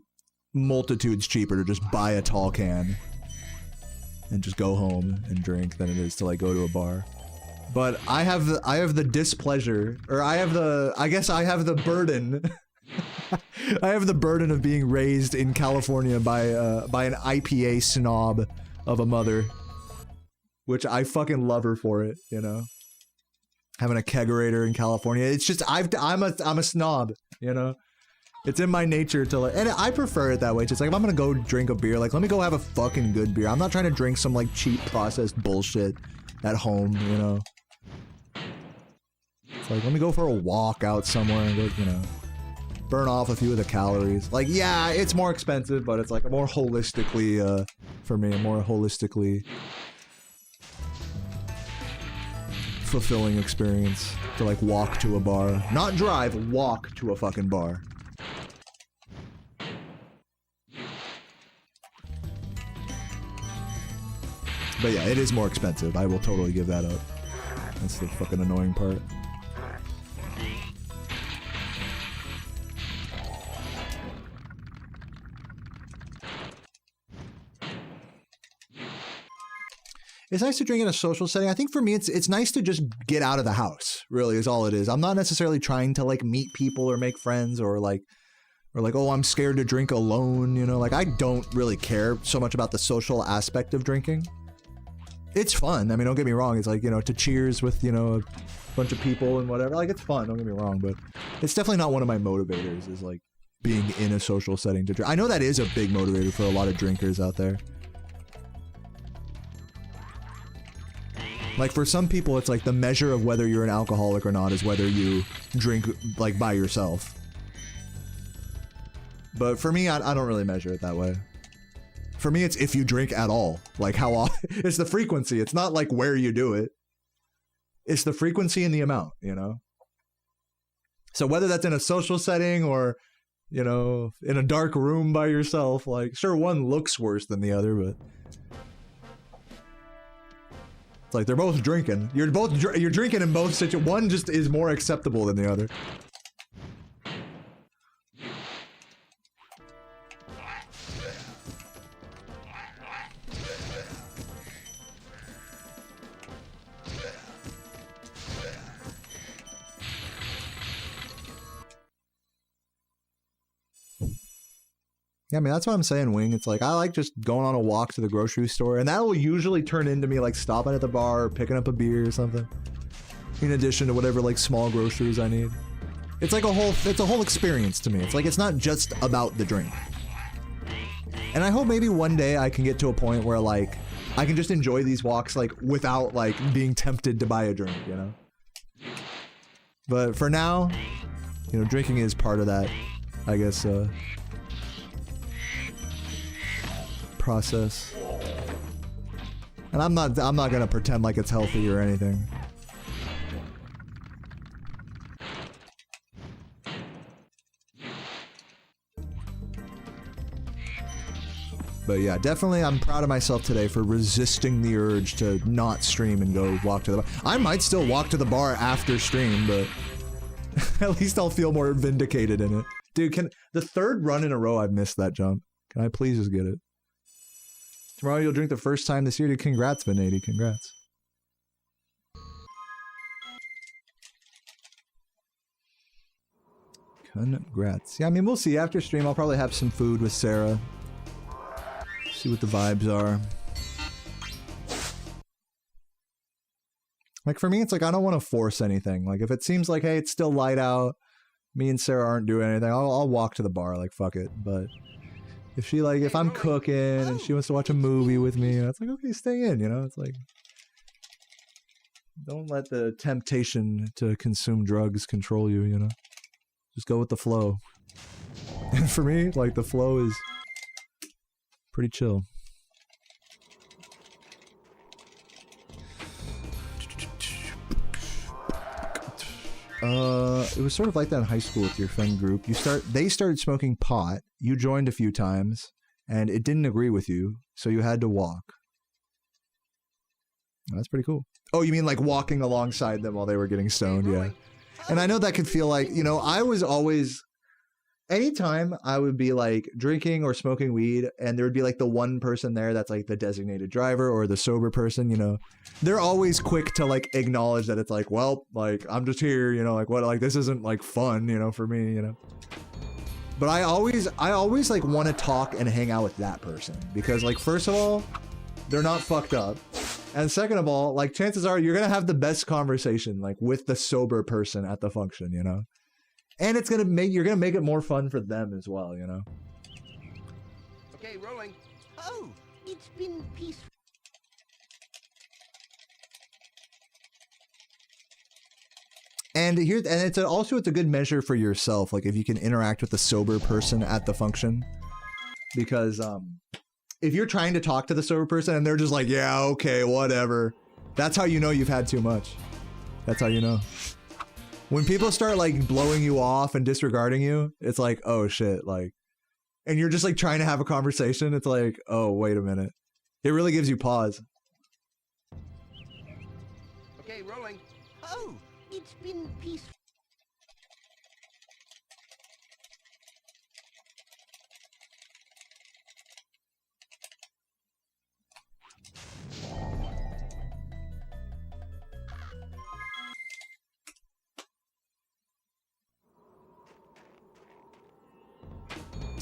multitudes cheaper to just buy a tall can and just go home and drink than it is to like go to a bar. But I have the displeasure, or I guess I have the burden. I have the burden of being raised in California by an IPA snob of a mother. Which I fucking love her for it, you know? having a kegerator in California. It's just I'm a snob, you know. It's in my nature to like, and I prefer it that way. Just like if I'm gonna go drink a beer, like let me go have a fucking good beer. I'm not trying to drink some like cheap processed bullshit at home, you know. It's like let me go for a walk out somewhere and go, you know, burn off a few of the calories. Like yeah, it's more expensive, but it's like a more holistically, for me, a more holistically fulfilling experience to like walk to a bar, not drive, walk to a fucking bar. But yeah, it is more expensive. I will totally give that up. That's the fucking annoying part. It's nice to drink in a social setting. I think for me, it's nice to just get out of the house, really, is all it is. I'm not necessarily trying to like meet people or make friends or like, oh, I'm scared to drink alone, you know? Like, I don't really care so much about the social aspect of drinking. It's fun. I mean, don't get me wrong. It's like, you know, to cheers with, you know, a bunch of people and whatever. Like, it's fun. Don't get me wrong. But it's definitely not one of my motivators is like being in a social setting to drink. I know that is a big motivator for a lot of drinkers out there. Like for some people, it's like the measure of whether you're an alcoholic or not is whether you drink like by yourself. But for me, I don't really measure it that way. For me, it's if you drink at all. Like how often, it's the frequency. It's not like where you do it. It's the frequency and the amount, you know? So whether that's in a social setting or, you know, in a dark room by yourself, like sure, one looks worse than the other, but it's like they're both drinking. You're drinking in both situations. One just is more acceptable than the other. Yeah, I mean, that's what I'm saying, Wing. It's like, I like just going on a walk to the grocery store, and that will usually turn into me, like, stopping at the bar or picking up a beer or something. In addition to whatever, like, small groceries I need. It's like it's a whole experience to me. It's like, it's not just about the drink. And I hope maybe one day I can get to a point where, like, I can just enjoy these walks, like, without, like, being tempted to buy a drink, you know? But for now, you know, drinking is part of that, I guess, process. And I'm not gonna pretend like it's healthy or anything. But yeah, definitely I'm proud of myself today for resisting the urge to not stream and go walk to the bar. I might still walk to the bar after stream, but at least I'll feel more vindicated in it. Dude, the third run in a row I've missed that jump. Can I please just get it? Tomorrow you'll drink the first time this year, dude. Congrats, Vanady. Congrats. Congrats. Yeah, I mean, we'll see. After stream, I'll probably have some food with Sarah. See what the vibes are. Like, for me, it's like, I don't want to force anything. Like, if it seems like, hey, it's still light out, me and Sarah aren't doing anything, I'll walk to the bar, like, fuck it. But if she, like, if I'm cooking and she wants to watch a movie with me, it's like, okay, stay in, you know? It's like, don't let the temptation to consume drugs control you, you know? Just go with the flow. And for me, like, the flow is pretty chill. It was sort of like that in high school with your friend group. They started smoking pot, you joined a few times, and it didn't agree with you, so you had to walk. That's pretty cool. Oh, you mean like walking alongside them while they were getting stoned? Yeah. And I know that could feel like, you know, I was always, anytime I would be like drinking or smoking weed and there would be like the one person there that's like the designated driver or the sober person, you know, they're always quick to like acknowledge that it's like, well, like I'm just here, you know, like what, like this isn't like fun, you know, for me, you know. But I always like want to talk and hang out with that person because like, first of all, they're not fucked up. And second of all, like chances are you're gonna have the best conversation like with the sober person at the function, you know? And it's gonna make you're gonna make it more fun for them as well, you know? Okay, rolling. Oh, it's been peaceful. And here, and it's also it's a good measure for yourself, like if you can interact with the sober person at the function, because if you're trying to talk to the sober person and they're just like, yeah, okay, whatever, that's how you know you've had too much. That's how you know. When people start like blowing you off and disregarding you, it's like, oh shit, like, and you're just like trying to have a conversation. It's like, oh, wait a minute. It really gives you pause. Okay, rolling. Oh, it's been peaceful.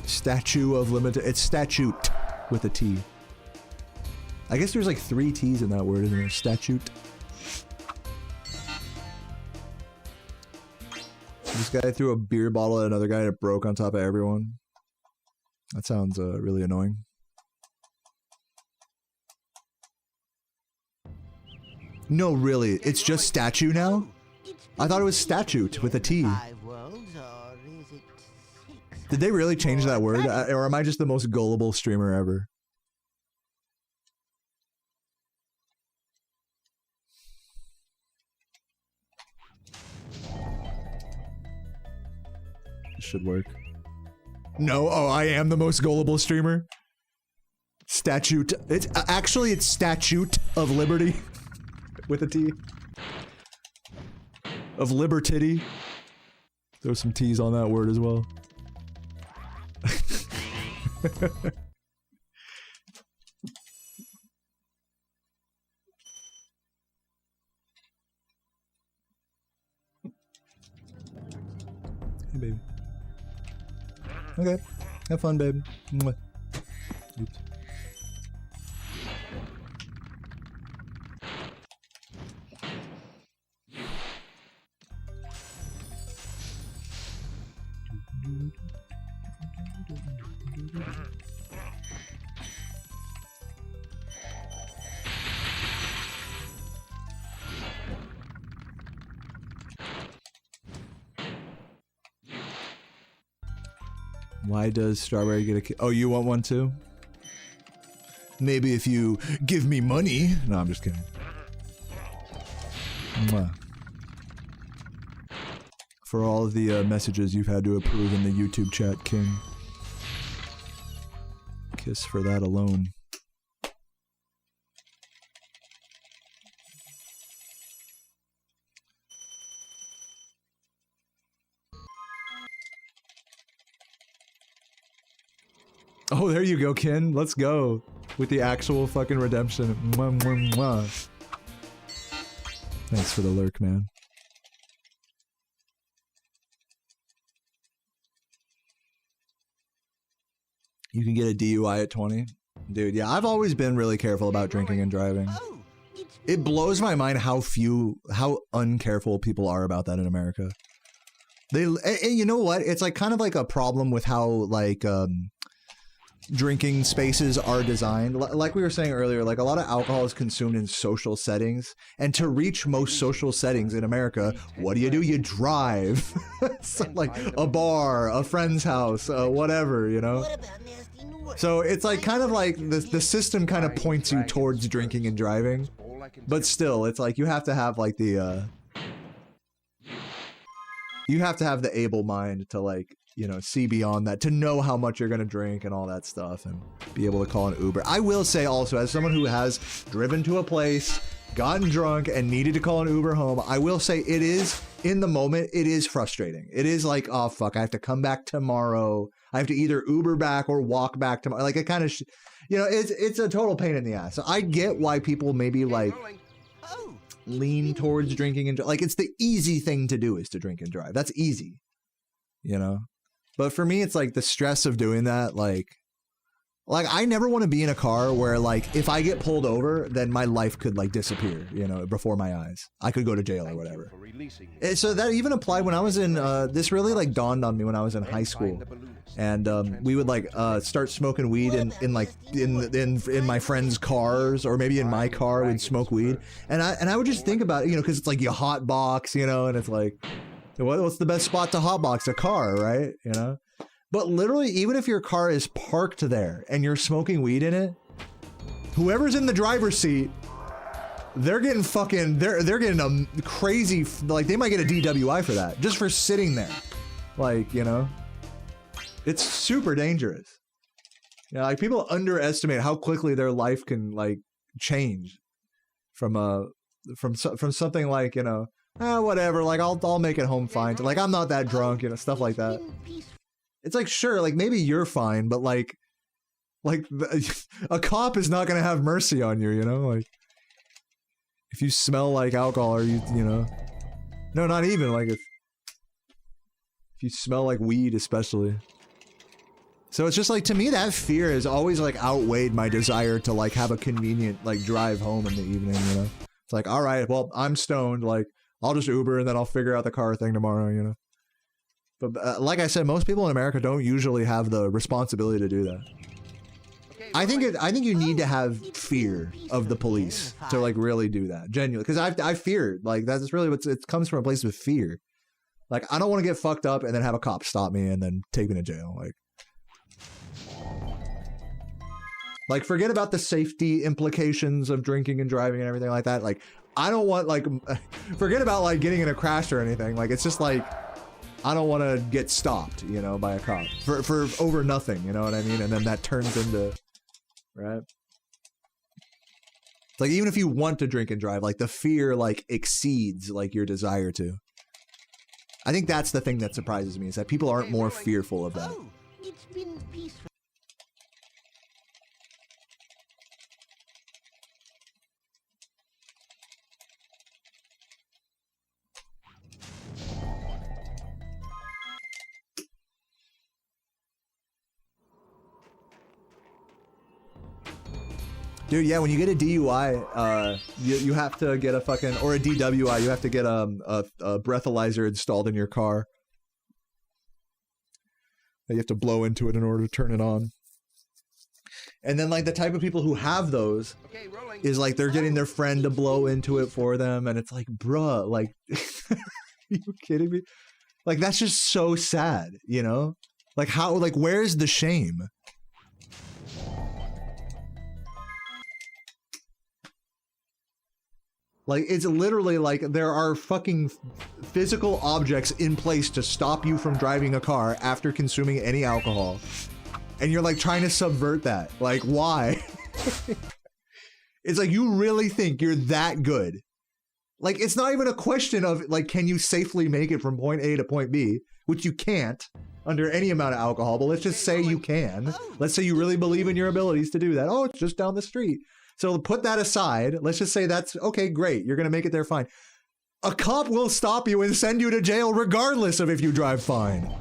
Statue of limited. It's statute with a T. I guess there's like 3 T's in that word, isn't there? Statute. This guy threw a beer bottle at another guy and it broke on top of everyone. That sounds really annoying. No, really, it's just statue now? I thought it was statute with a T. 5 worlds, or is it 6? Did they really change that word? Or am I just the most gullible streamer ever? This should work. No, oh, I am the most gullible streamer. Statute. It's actually it's Statute of Liberty with a T. Of Libertity. Throw some T's on that word as well. Hey, baby. Okay. Have fun, babe. Mwah. Oops. Why does Strawberry get a kiss? Oh, you want one too? Maybe if you give me money. No, I'm just kidding. Mwah. For all of the messages you've had to approve in the YouTube chat, King. Kiss for that alone. Oh, there you go, Ken. Let's go. With the actual fucking redemption. Mwah, mwah, mwah. Thanks for the lurk, man. You can get a DUI at 20. Dude, yeah, I've always been really careful about drinking and driving. It blows my mind how uncareful people are about that in America. And you know what? It's like kind of like a problem with how like drinking spaces are designed. Like we were saying earlier, like a lot of alcohol is consumed in social settings, and to reach most social settings in America, what do? You drive. So like a bar, a friend's house, whatever, you know. So it's like kind of like the system kind of points you towards drinking and driving, but still, it's like you have to have like the you have to have the able mind to like, you know, see beyond that, to know how much you're gonna drink and all that stuff, and be able to call an Uber. I will say also, as someone who has driven to a place, gotten drunk, and needed to call an Uber home, I will say it is, in the moment, it is frustrating. It is like, oh fuck, I have to come back tomorrow. I have to either Uber back or walk back tomorrow. Like, it kind of, you know, it's a total pain in the ass. So I get why people maybe like lean towards drinking and like, it's the easy thing to do is to drink and drive. That's easy, you know? But for me, it's like the stress of doing that, like, Like, I never want to be in a car where, like, if I get pulled over, then my life could, like, disappear, you know, before my eyes. I could go to jail or whatever. So that even applied when I was in, this really, like, dawned on me when I was in high school. And, we would, like, start smoking weed in my friends' cars, or maybe in my car, we'd smoke weed. And I would just think about it, you know, because it's like you hot box, you know, and it's like, what's the best spot to hotbox? A car, right? You know? But literally, even if your car is parked there and you're smoking weed in it, whoever's in the driver's seat, they're getting fucking, they're getting a crazy, like, they might get a DWI for that, just for sitting there. Like, you know, it's super dangerous. You know, like, people underestimate how quickly their life can, like, change from something like, you know, whatever, like, I'll make it home fine. Like, I'm not that drunk, you know, stuff like that. It's like, sure, like, maybe you're fine, but like a cop is not gonna have mercy on you, you know? Like, if you smell like alcohol, or you know, no, not even, like, if you smell like weed, especially. So it's just like, to me, that fear has always, like, outweighed my desire to, like, have a convenient, like, drive home in the evening, you know? It's like, all right, well, I'm stoned, like, I'll just Uber and then I'll figure out the car thing tomorrow, you know? But like I said, most people in America don't usually have the responsibility to do that. I think you need to have fear of the police to, like, really do that, genuinely. Because I feared, like, that's really it comes from a place of fear. Like, I don't want to get fucked up and then have a cop stop me and then take me to jail. Like, forget about the safety implications of drinking and driving and everything like that. Like, I don't want, like, forget about, like, getting in a crash or anything. Like, it's just like, I don't want to get stopped, you know, by a cop for over nothing, you know what I mean? And then that turns into, right? It's like, even if you want to drink and drive, like, the fear, like, exceeds, like, your desire to. I think that's the thing that surprises me, is that people aren't more fearful of that. Oh, it's been peaceful. Dude, yeah, when you get a DUI, you have to get a fucking, or a DWI, you have to get a breathalyzer installed in your car. You have to blow into it in order to turn it on. And then, like, the type of people who have those is, like, they're getting their friend to blow into it for them, and it's like, bruh, like, are you kidding me? Like, that's just so sad, you know? Like, how, like, where's the shame? Like, it's literally like there are fucking physical objects in place to stop you from driving a car after consuming any alcohol. And you're, like, trying to subvert that. Like, why? It's like, you really think you're that good? Like, it's not even a question of, like, can you safely make it from point A to point B, which you can't under any amount of alcohol, but let's just say you can. Let's say you really believe in your abilities to do that. Oh, it's just down the street. So put that aside. Let's just say that's okay, great. You're going to make it there fine. A cop will stop you and send you to jail regardless of if you drive fine.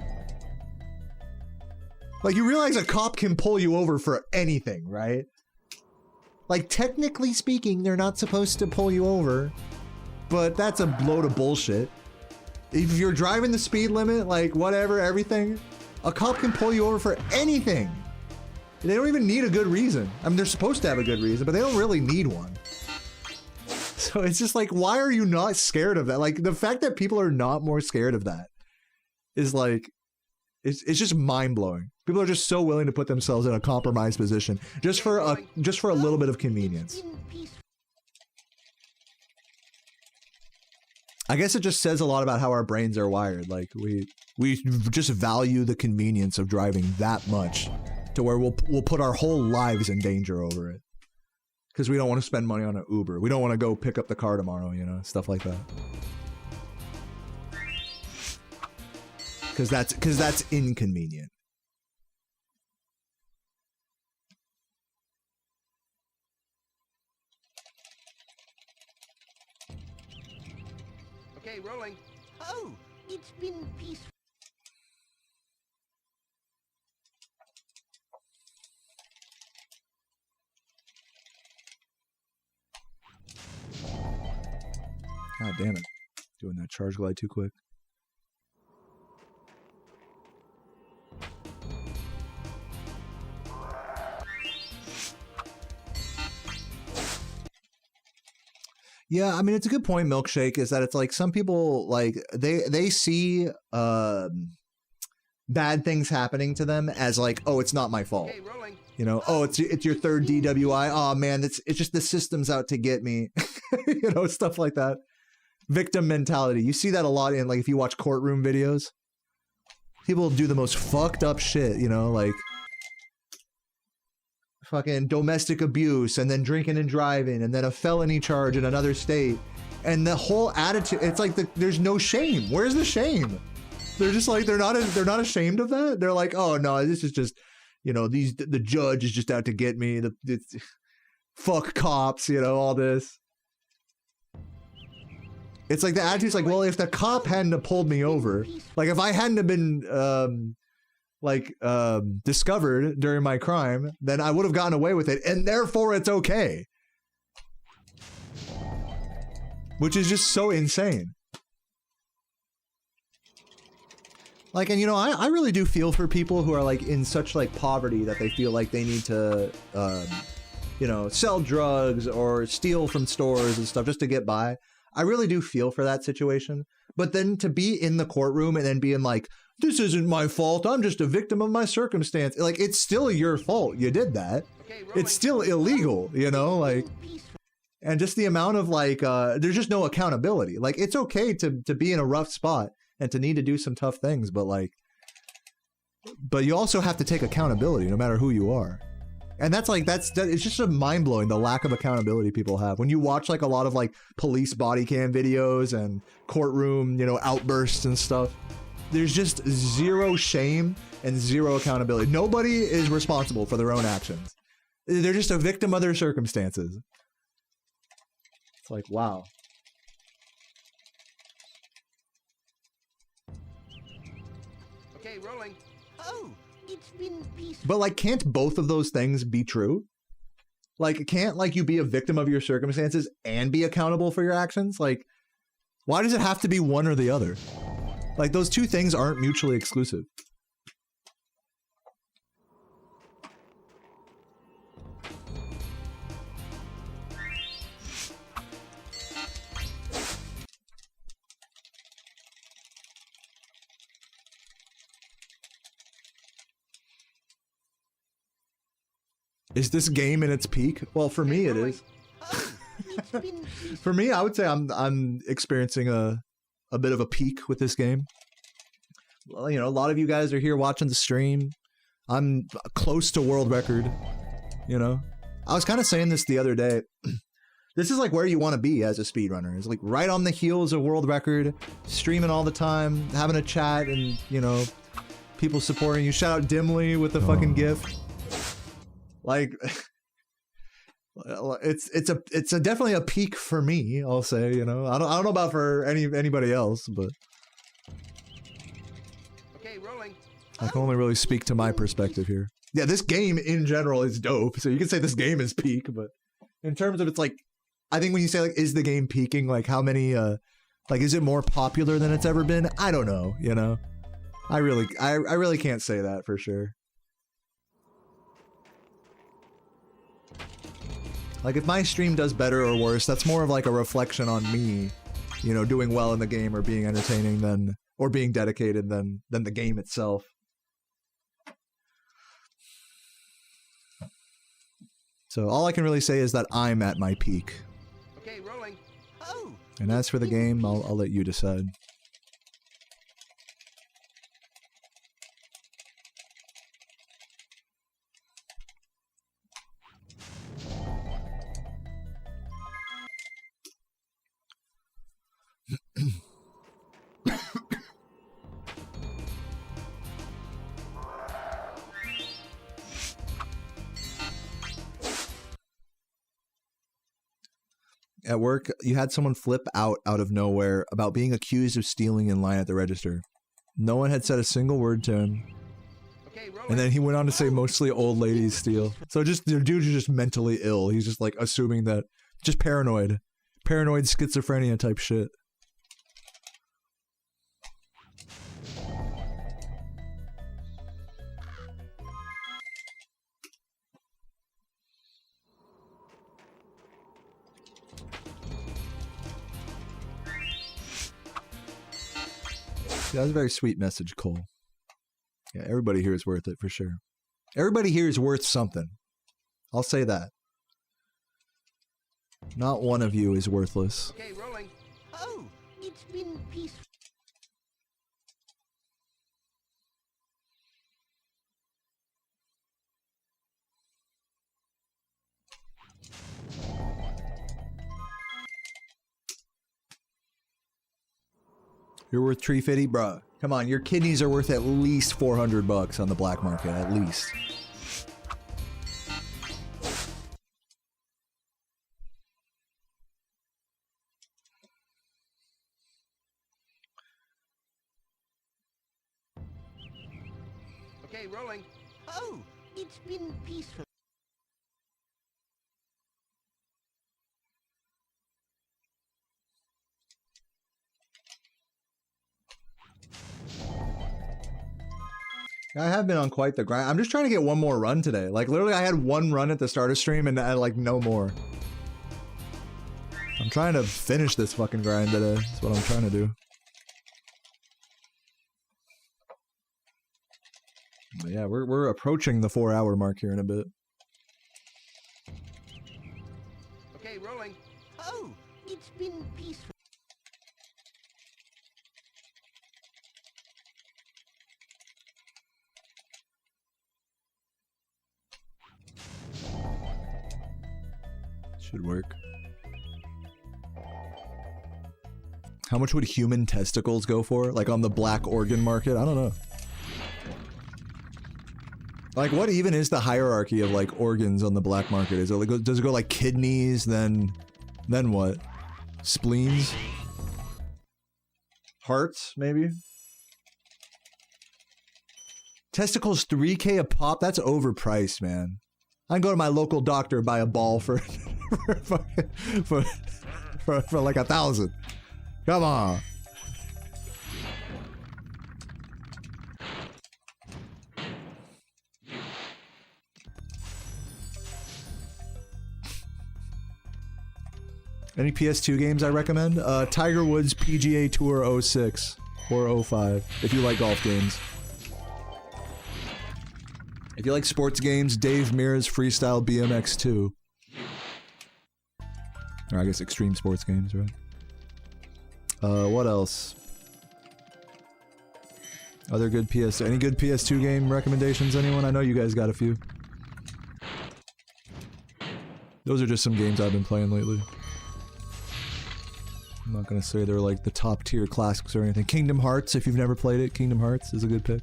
Like, you realize a cop can pull you over for anything, right? Like, technically speaking, they're not supposed to pull you over, but that's a load of bullshit. If you're driving the speed limit, like, whatever, everything, a cop can pull you over for anything. They don't even need a good reason. I mean, they're supposed to have a good reason, but they don't really need one. So it's just like, why are you not scared of that? Like, the fact that people are not more scared of that is like, it's just mind-blowing. People are just so willing to put themselves in a compromised position just for a little bit of convenience. I guess it just says a lot about how our brains are wired. Like, we just value the convenience of driving that much to where we'll put our whole lives in danger over it. Because we don't want to spend money on an Uber. We don't want to go pick up the car tomorrow, you know, stuff like that. Because that's inconvenient. Okay, rolling. Oh, it's been peaceful. God damn it. Doing that charge glide too quick. Yeah, I mean, it's a good point, Milkshake, is that it's like some people, like, they see bad things happening to them as like, oh, it's not my fault. Okay, rolling. You know, oh, it's your third DWI. Oh, man, it's just the system's out to get me. You know, stuff like that. Victim mentality. You see that a lot in, like, if you watch courtroom videos. People do the most fucked up shit, you know, like fucking domestic abuse and then drinking and driving and then a felony charge in another state. And the whole attitude, it's like there's no shame. Where's the shame? They're just like, they're not ashamed of that. They're like, oh no, this is just, you know, the judge is just out to get me. Fuck cops, you know, all this. It's like the attitude's like, well, if the cop hadn't have pulled me over, like if I hadn't have been discovered during my crime, then I would have gotten away with it, and therefore it's okay. Which is just so insane. Like, and you know, I really do feel for people who are like in such like poverty that they feel like they need to, you know, sell drugs or steal from stores and stuff just to get by. I really do feel for that situation. But then to be in the courtroom and then being like, this isn't my fault, I'm just a victim of my circumstance. Like, it's still your fault you did that. Okay, it's still illegal, you know, like, and just the amount of like, there's just no accountability. Like, it's okay to be in a rough spot and to need to do some tough things, but like, but you also have to take accountability no matter who you are. And that's like, it's just a mind-blowing, the lack of accountability people have. When you watch like a lot of like police body cam videos and courtroom, you know, outbursts and stuff, there's just zero shame and zero accountability. Nobody is responsible for their own actions. They're just a victim of their circumstances. It's like, wow. Okay, rolling. Oh, it's been peaceful. But like, can't both of those things be true? Like, can't like you be a victim of your circumstances and be accountable for your actions? Like, why does it have to be one or the other? Like, those two things aren't mutually exclusive. Is this game in its peak? Well, for me, it is. For me, I would say I'm experiencing a bit of a peak with this game. Well, you know, a lot of you guys are here watching the stream. I'm close to world record, you know. I was kind of saying this the other day. This is like where you want to be as a speedrunner. It's like right on the heels of world record, streaming all the time, having a chat, and, you know, people supporting you. Shout out Dimly with the fucking gift. Like, it's definitely a peak for me, I'll say, you know. I don't know about for anybody else, but okay, rolling. I can only really speak to my perspective here. Yeah, this game in general is dope, so you can say this game is peak, but in terms of, it's like, I think when you say like, is the game peaking, like how many like, is it more popular than it's ever been? I don't know, you know. I really can't say that for sure. Like, if my stream does better or worse, that's more of like a reflection on me, you know, doing well in the game or being entertaining than, or being dedicated than the game itself. So all I can really say is that I'm at my peak. Okay, rolling. Oh. And as for the game, I'll let you decide. At work, you had someone flip out of nowhere about being accused of stealing in line at the register. No one had said a single word to him. Okay, And then he went on to say mostly old ladies steal. So just, the dude's just mentally ill. He's just like assuming that, just paranoid. Paranoid schizophrenia type shit. Yeah, that's a very sweet message, Cole. Yeah, everybody here is worth it for sure. Everybody here is worth something. I'll say that. Not one of you is worthless. Okay, rolling. Oh, it's been peaceful. You're worth $350, bruh. Come on, your kidneys are worth at least $400 on the black market, at least. Okay, rolling. Oh, it's been peaceful. I have been on quite the grind. I'm just trying to get one more run today. Like, literally, I had one run at the start of stream and I had, like, no more. I'm trying to finish this fucking grind today. That's what I'm trying to do. But yeah, we're approaching the 4-hour mark here in a bit. Okay, rolling. Oh, it's been peaceful. Should work. How much would human testicles go for? Like on the black organ market? I don't know. Like, what even is the hierarchy of like organs on the black market? Is it like, does it go like kidneys, then what? Spleens? Hearts, maybe? Testicles $3K a pop? That's overpriced, man. I can go to my local doctor, buy a ball for for like 1,000. Come on. Any PS2 games I recommend? Tiger Woods PGA Tour 06 or 05, if you like golf games. If you like sports games, Dave Mirra's Freestyle BMX 2. Or I guess extreme sports games, right? What else? Other good any good PS2 game recommendations, anyone? I know you guys got a few. Those are just some games I've been playing lately. I'm not gonna say they're like the top tier classics or anything. Kingdom Hearts, if you've never played it, Kingdom Hearts is a good pick.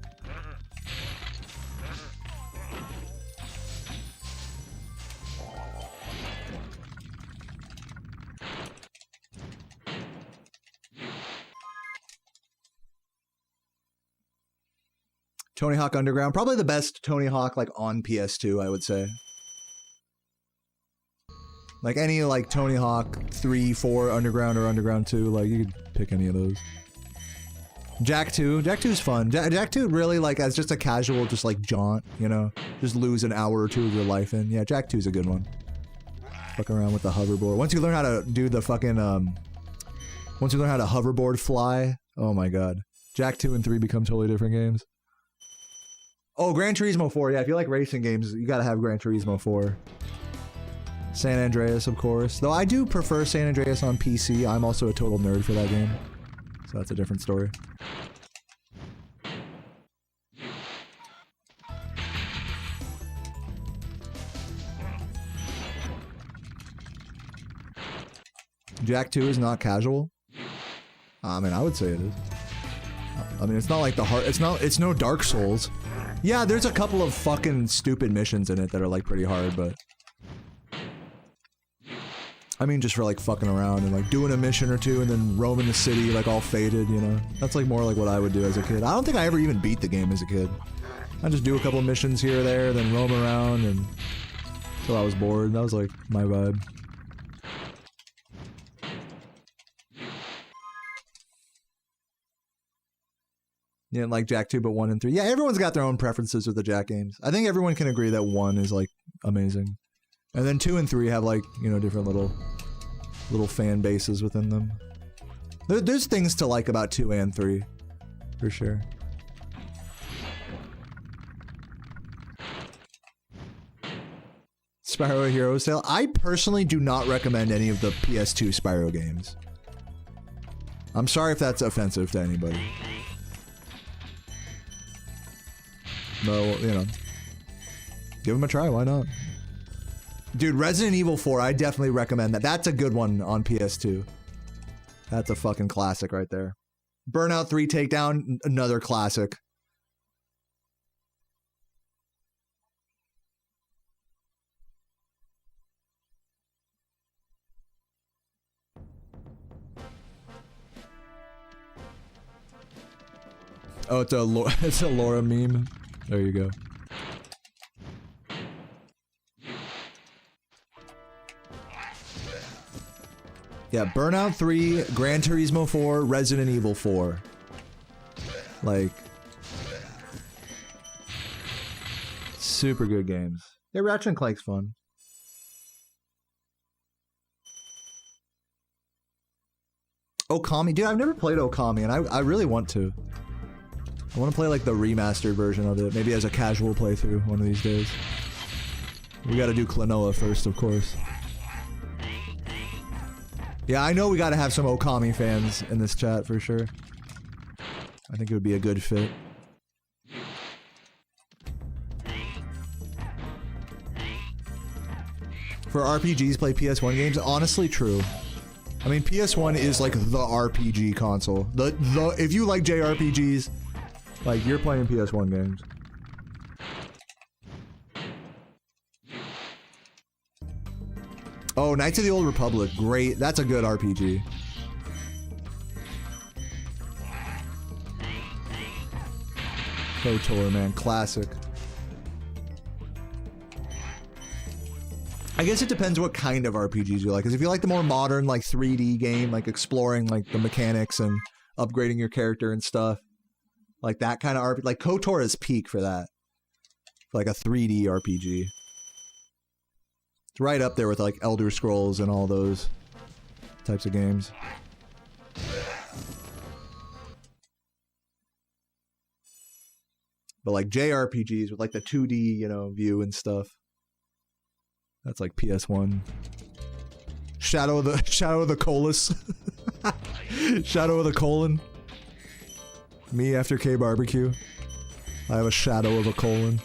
Tony Hawk Underground, probably the best Tony Hawk like on PS2, I would say. Like any like Tony Hawk 3, 4 Underground or Underground 2, like you could pick any of those. Jak 2, Jak 2 is fun. Jak 2 really like as just a casual, just like jaunt, you know, just lose an hour or two of your life in. Yeah, Jak 2 is a good one. Fuck around with the hoverboard. Once you learn how to do the fucking once you learn how to hoverboard fly, oh my god, Jak 2 and 3 become totally different games. Oh, Gran Turismo 4. Yeah, if you like racing games, you gotta have Gran Turismo 4. San Andreas, of course. Though I do prefer San Andreas on PC. I'm also a total nerd for that game. So that's a different story. Jak 2 is not casual. I mean, I would say it is. I mean, it's not like the hard... It's no Dark Souls. Yeah, there's a couple of fucking stupid missions in it that are like pretty hard, but... I mean, just for like fucking around and like doing a mission or two and then roaming the city like all faded, you know? That's like more like what I would do as a kid. I don't think I ever even beat the game as a kid. I just do a couple of missions here or there, then roam around and... until I was bored. That was like my vibe. Yeah, like Jak 2, but 1 and 3. Yeah, everyone's got their own preferences with the Jak games. I think everyone can agree that 1 is like amazing. And then 2 and 3 have like, you know, different little fan bases within them. There's things to like about 2 and 3, for sure. Spyro Heroes Tale. I personally do not recommend any of the PS2 Spyro games. I'm sorry if that's offensive to anybody. No, you know. Give them a try, why not? Dude, Resident Evil 4, I definitely recommend that. That's a good one on PS2. That's a fucking classic right there. Burnout 3 Takedown, another classic. Oh, it's a Laura meme. There you go. Yeah, Burnout 3, Gran Turismo 4, Resident Evil 4. Like, super good games. Yeah, Ratchet and Clank's fun. Okami, dude, I've never played Okami, and I really want to. I want to play like the remastered version of it, maybe as a casual playthrough one of these days. We gotta do Klonoa first, of course. Yeah, I know we gotta have some Okami fans in this chat for sure. I think it would be a good fit. For RPGs, play PS1 games? Honestly, true. I mean, PS1 is like the RPG console. If you like JRPGs, like, you're playing PS1 games. Oh, Knights of the Old Republic. Great. That's a good RPG. KOTOR, man. Classic. I guess it depends what kind of RPGs you like. Because if you like the more modern, like, 3D game, like, exploring, like, the mechanics and upgrading your character and stuff, like that kind of RPG, like KOTOR is peak for that. Like a 3D RPG. It's right up there with like Elder Scrolls and all those types of games. But like JRPGs with like the 2D, you know, view and stuff. That's like PS1. Shadow of the Colus. Shadow of the Colon. Me after K barbecue. I have a shadow of a colon.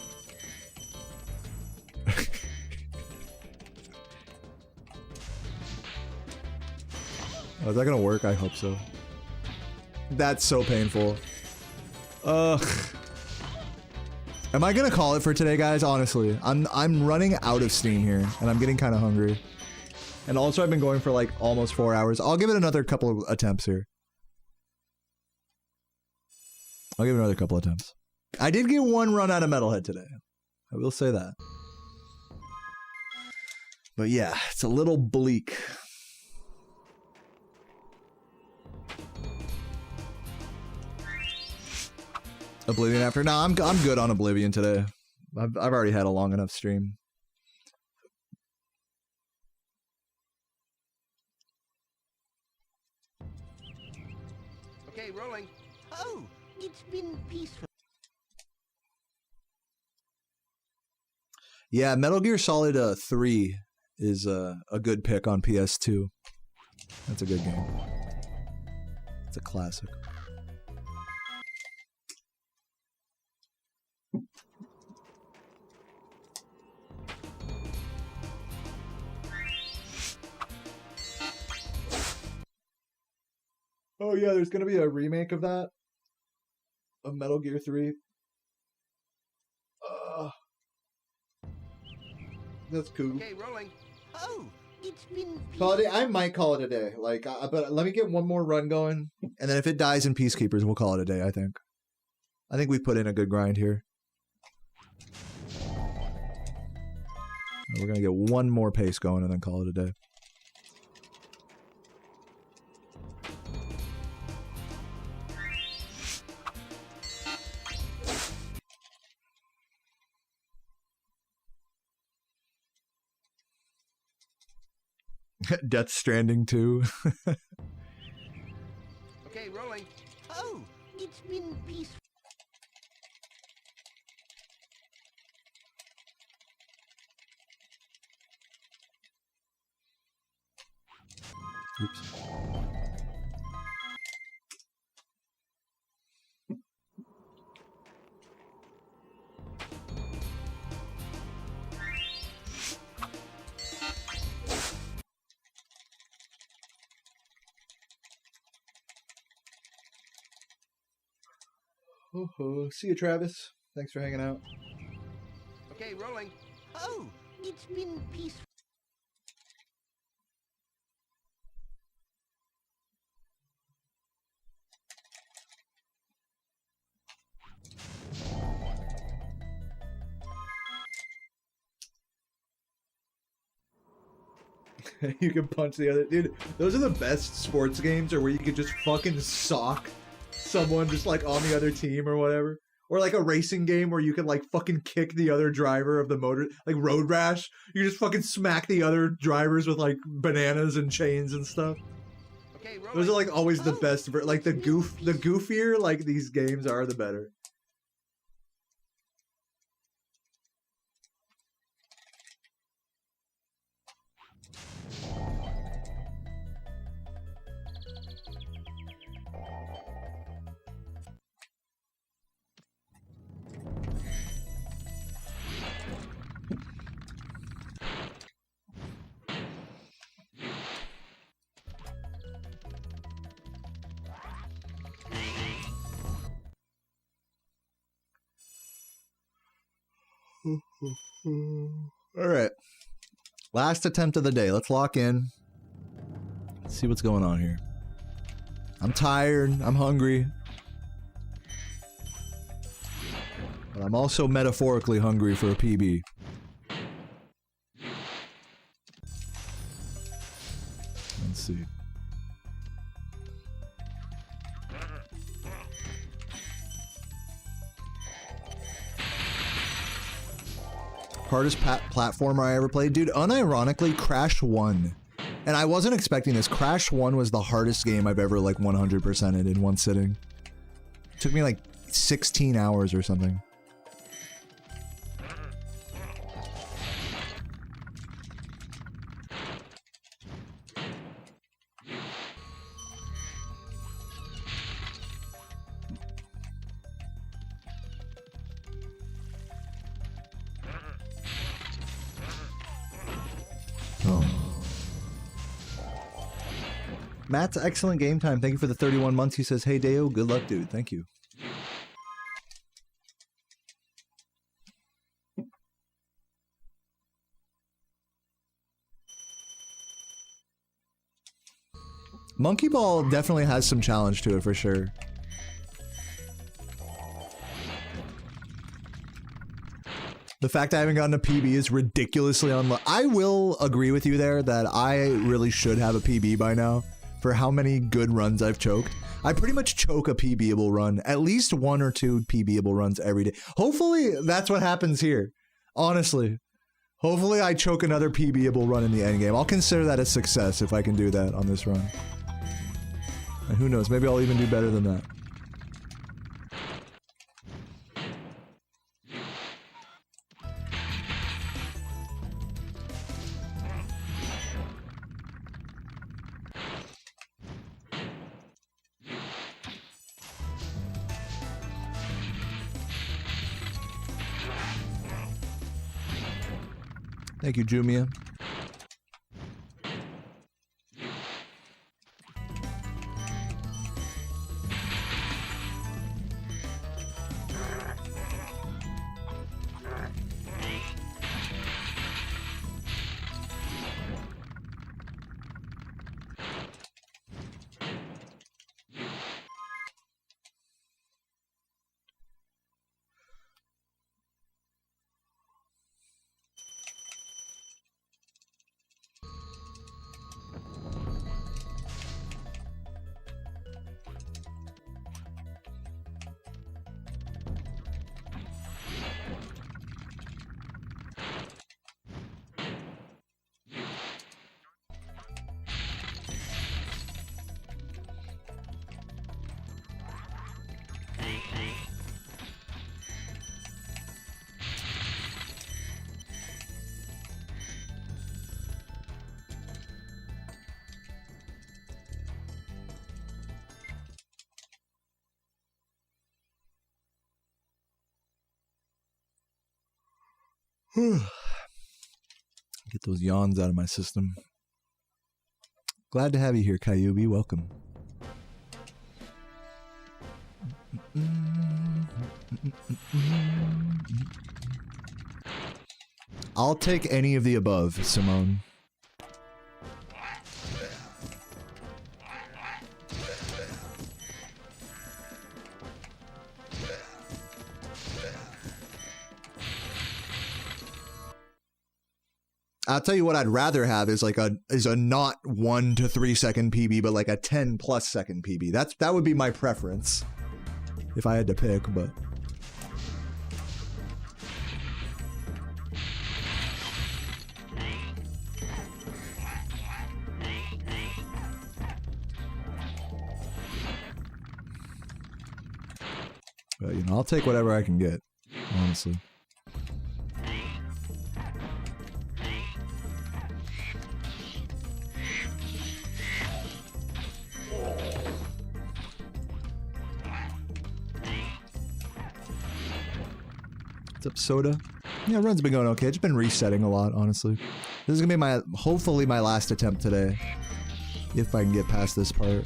Oh, is that gonna work? I hope so. That's so painful. Ugh. Am I gonna call it for today, guys? Honestly, I'm running out of steam here, and I'm getting kind of hungry. And also, I've been going for like almost 4 hours. I'll give it another couple of attempts here. I'll give it another couple attempts. I did get one run out of Metalhead today. I will say that. But yeah, it's a little bleak. Oblivion after? Nah, I'm good on Oblivion today. I've already had a long enough stream. Okay, rolling. Oh, it's been peaceful. Yeah, Metal Gear Solid 3 is a good pick on PS2. That's a good game. It's a classic. Oh yeah, there's gonna be a remake of that. Of Metal Gear 3. That's cool. Okay, rolling. Oh, it's been Call peaceful. it. I might call it a day. Like, but let me get one more run going, and then if it dies in Peacekeepers, we'll call it a day. I think we put in a good grind here. We're gonna get one more pace going and then call it a day. Death Stranding 2. Okay, rolling. Oh, it's been peaceful. Oops. Oh, see you, Travis. Thanks for hanging out. Okay, rolling. Oh, it's been peaceful. You can punch the other dude. Those are the best sports games, or where you could just fucking sock someone just like on the other team or whatever. Or like a racing game where you can like fucking kick the other driver of the motor, like Road Rash. You just fucking smack the other drivers with like bananas and chains and stuff. Okay, rolling. Those are like always the Oh, best. Like the goofier like these games are, the better. All right. Last attempt of the day. Let's lock in. Let's see what's going on here. I'm tired. I'm hungry. But I'm also metaphorically hungry for a PB. Let's see. Hardest platformer I ever played? Dude, unironically, Crash 1. And I wasn't expecting this. Crash 1 was the hardest game I've ever, like, 100%ed in one sitting. It took me, like, 16 hours or something. Matt's excellent game time. Thank you for the 31 months. He says, hey, Deo, good luck, dude. Thank you. Monkey Ball definitely has some challenge to it for sure. The fact I haven't gotten a PB is ridiculously unlucky. I will agree with you there that I really should have a PB by now. For how many good runs I've choked. I pretty much choke a PBable run. At least 1 or 2 PBable runs every day. Hopefully that's what happens here. Honestly. Hopefully I choke another PBable run in the endgame. I'll consider that a success if I can do that on this run. And who knows, maybe I'll even do better than that. Thank you, Jumia. Get those yawns out of my system. Glad to have you here, Kyubi. Welcome. I'll take any of the above, Simone. I'll tell you what I'd rather have is like a not 1 to 3 second PB, but like a 10+ second PB. That would be my preference if I had to pick, but you know, I'll take whatever I can get, honestly. What's up, Soda? Yeah, run's been going okay. It's been resetting a lot, honestly. This is gonna be hopefully my last attempt today, if I can get past this part.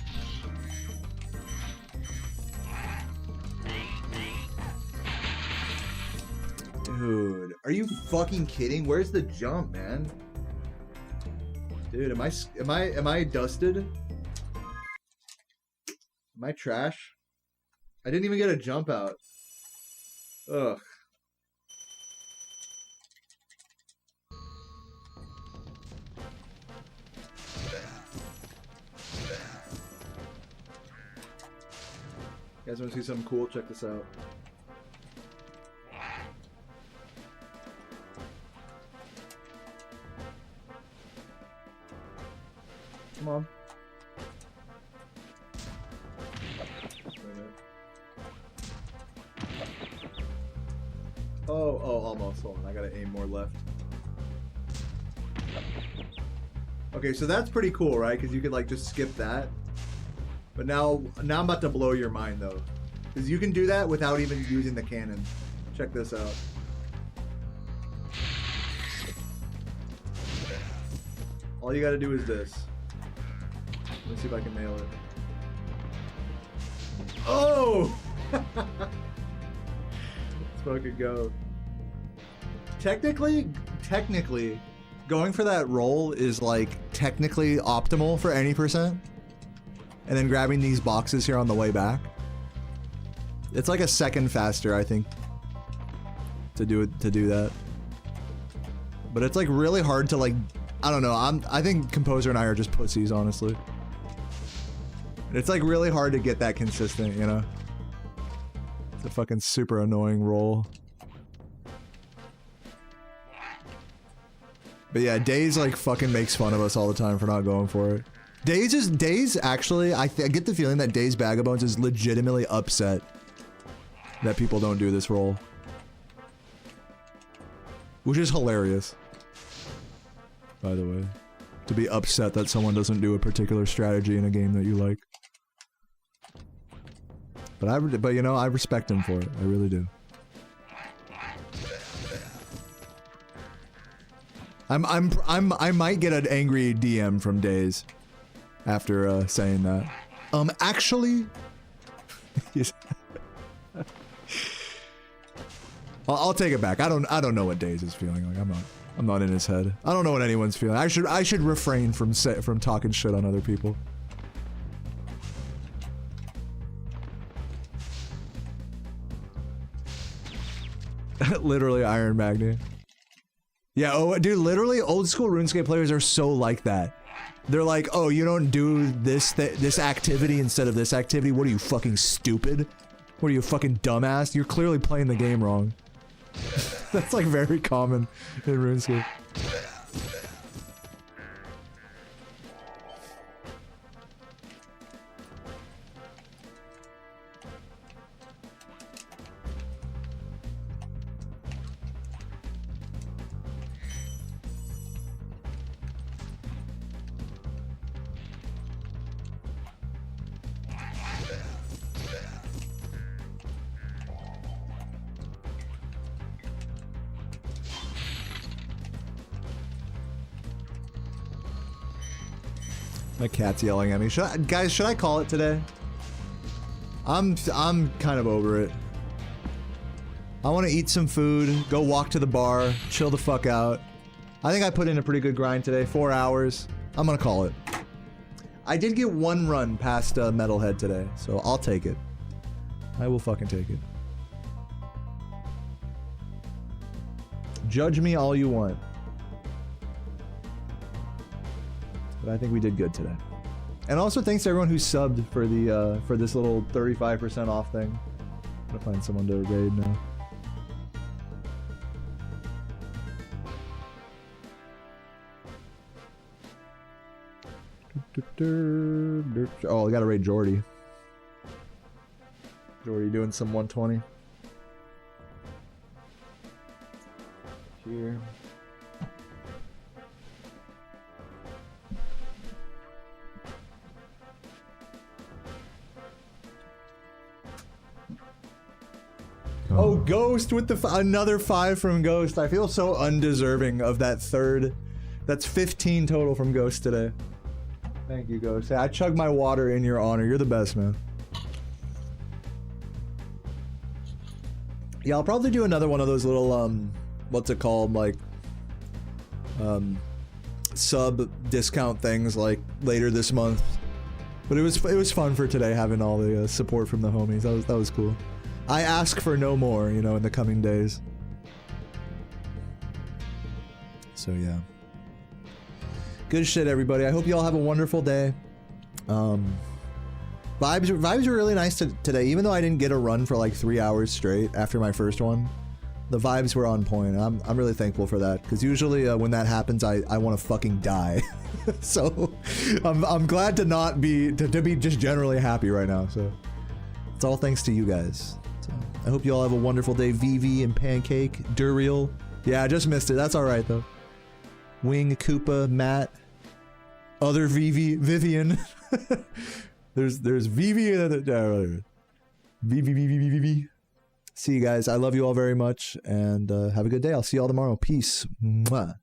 Dude, are you fucking kidding? Where's the jump, man? Dude, am I dusted? Am I trash? I didn't even get a jump out. Ugh. You guys want to see something cool? Check this out. Come on. Oh, almost. Hold on, I gotta aim more left. Okay, so that's pretty cool, right? Because you could like just skip that. But now I'm about to blow your mind though, because you can do that without even using the cannon. Check this out. All you gotta do is this. Let's see if I can nail it. Oh! Let's fucking go. Technically, going for that roll is like technically optimal for any percent. And then grabbing these boxes here on the way back. It's like a second faster, I think, to do that. But it's like really hard to like, I don't know. I think Composer and I are just pussies, honestly. It's like really hard to get that consistent, you know? It's a fucking super annoying roll. But yeah, Daze like fucking makes fun of us all the time for not going for it. Daze actually, I get the feeling that Daze Vagabonds is legitimately upset that people don't do this roll. Which is hilarious, by the way. To be upset that someone doesn't do a particular strategy in a game that you like. But you know, I respect him for it. I really do. I might get an angry DM from Daze after saying that. Actually, I'll take it back. I don't know what Daze is feeling like. I'm not in his head. I don't know what anyone's feeling. I should refrain from talking shit on other people. Literally Iron Magni. Yeah, oh dude, literally old school RuneScape players are so like that. They're like, oh, you don't do this activity instead of this activity? What are you, fucking stupid? What are you, fucking dumbass? You're clearly playing the game wrong. That's like very common in RuneScape. My cat's yelling at me. Guys, should I call it today? I'm kind of over it. I want to eat some food, go walk to the bar, chill the fuck out. I think I put in a pretty good grind today, 4 hours. I'm gonna call it. I did get one run past Metalhead today, so I'll take it. I will fucking take it. Judge me all you want. But I think we did good today. And also thanks to everyone who subbed for the for this little 35% off thing. I'm gonna find someone to raid now. Oh, I gotta raid Jordy. Jordy doing some 120. Here. Oh, Ghost with the another 5 from Ghost. I feel so undeserving of that third. That's 15 total from Ghost today. Thank you, Ghost. I chugged my water in your honor. You're the best, man. Yeah, I'll probably do another one of those little, what's it called? Like, sub discount things, like, later this month. But it was fun for today, having all the support from the homies. That was cool. I ask for no more, you know, in the coming days. So, yeah. Good shit, everybody. I hope you all have a wonderful day. Vibes were really nice today, even though I didn't get a run for like 3 hours straight after my first one. The vibes were on point. I'm really thankful for that, because usually when that happens, I want to fucking die. So I'm glad to not be to be just generally happy right now. So it's all thanks to you guys. So I hope you all have a wonderful day. VV and Pancake, Duriel. Yeah, I just missed it. That's all right though. Wing, Koopa, Matt. Other Vivian. there's Vivi and other Vivi. See you guys. I love you all very much, and have a good day. I'll see you all tomorrow. Peace. Mwah.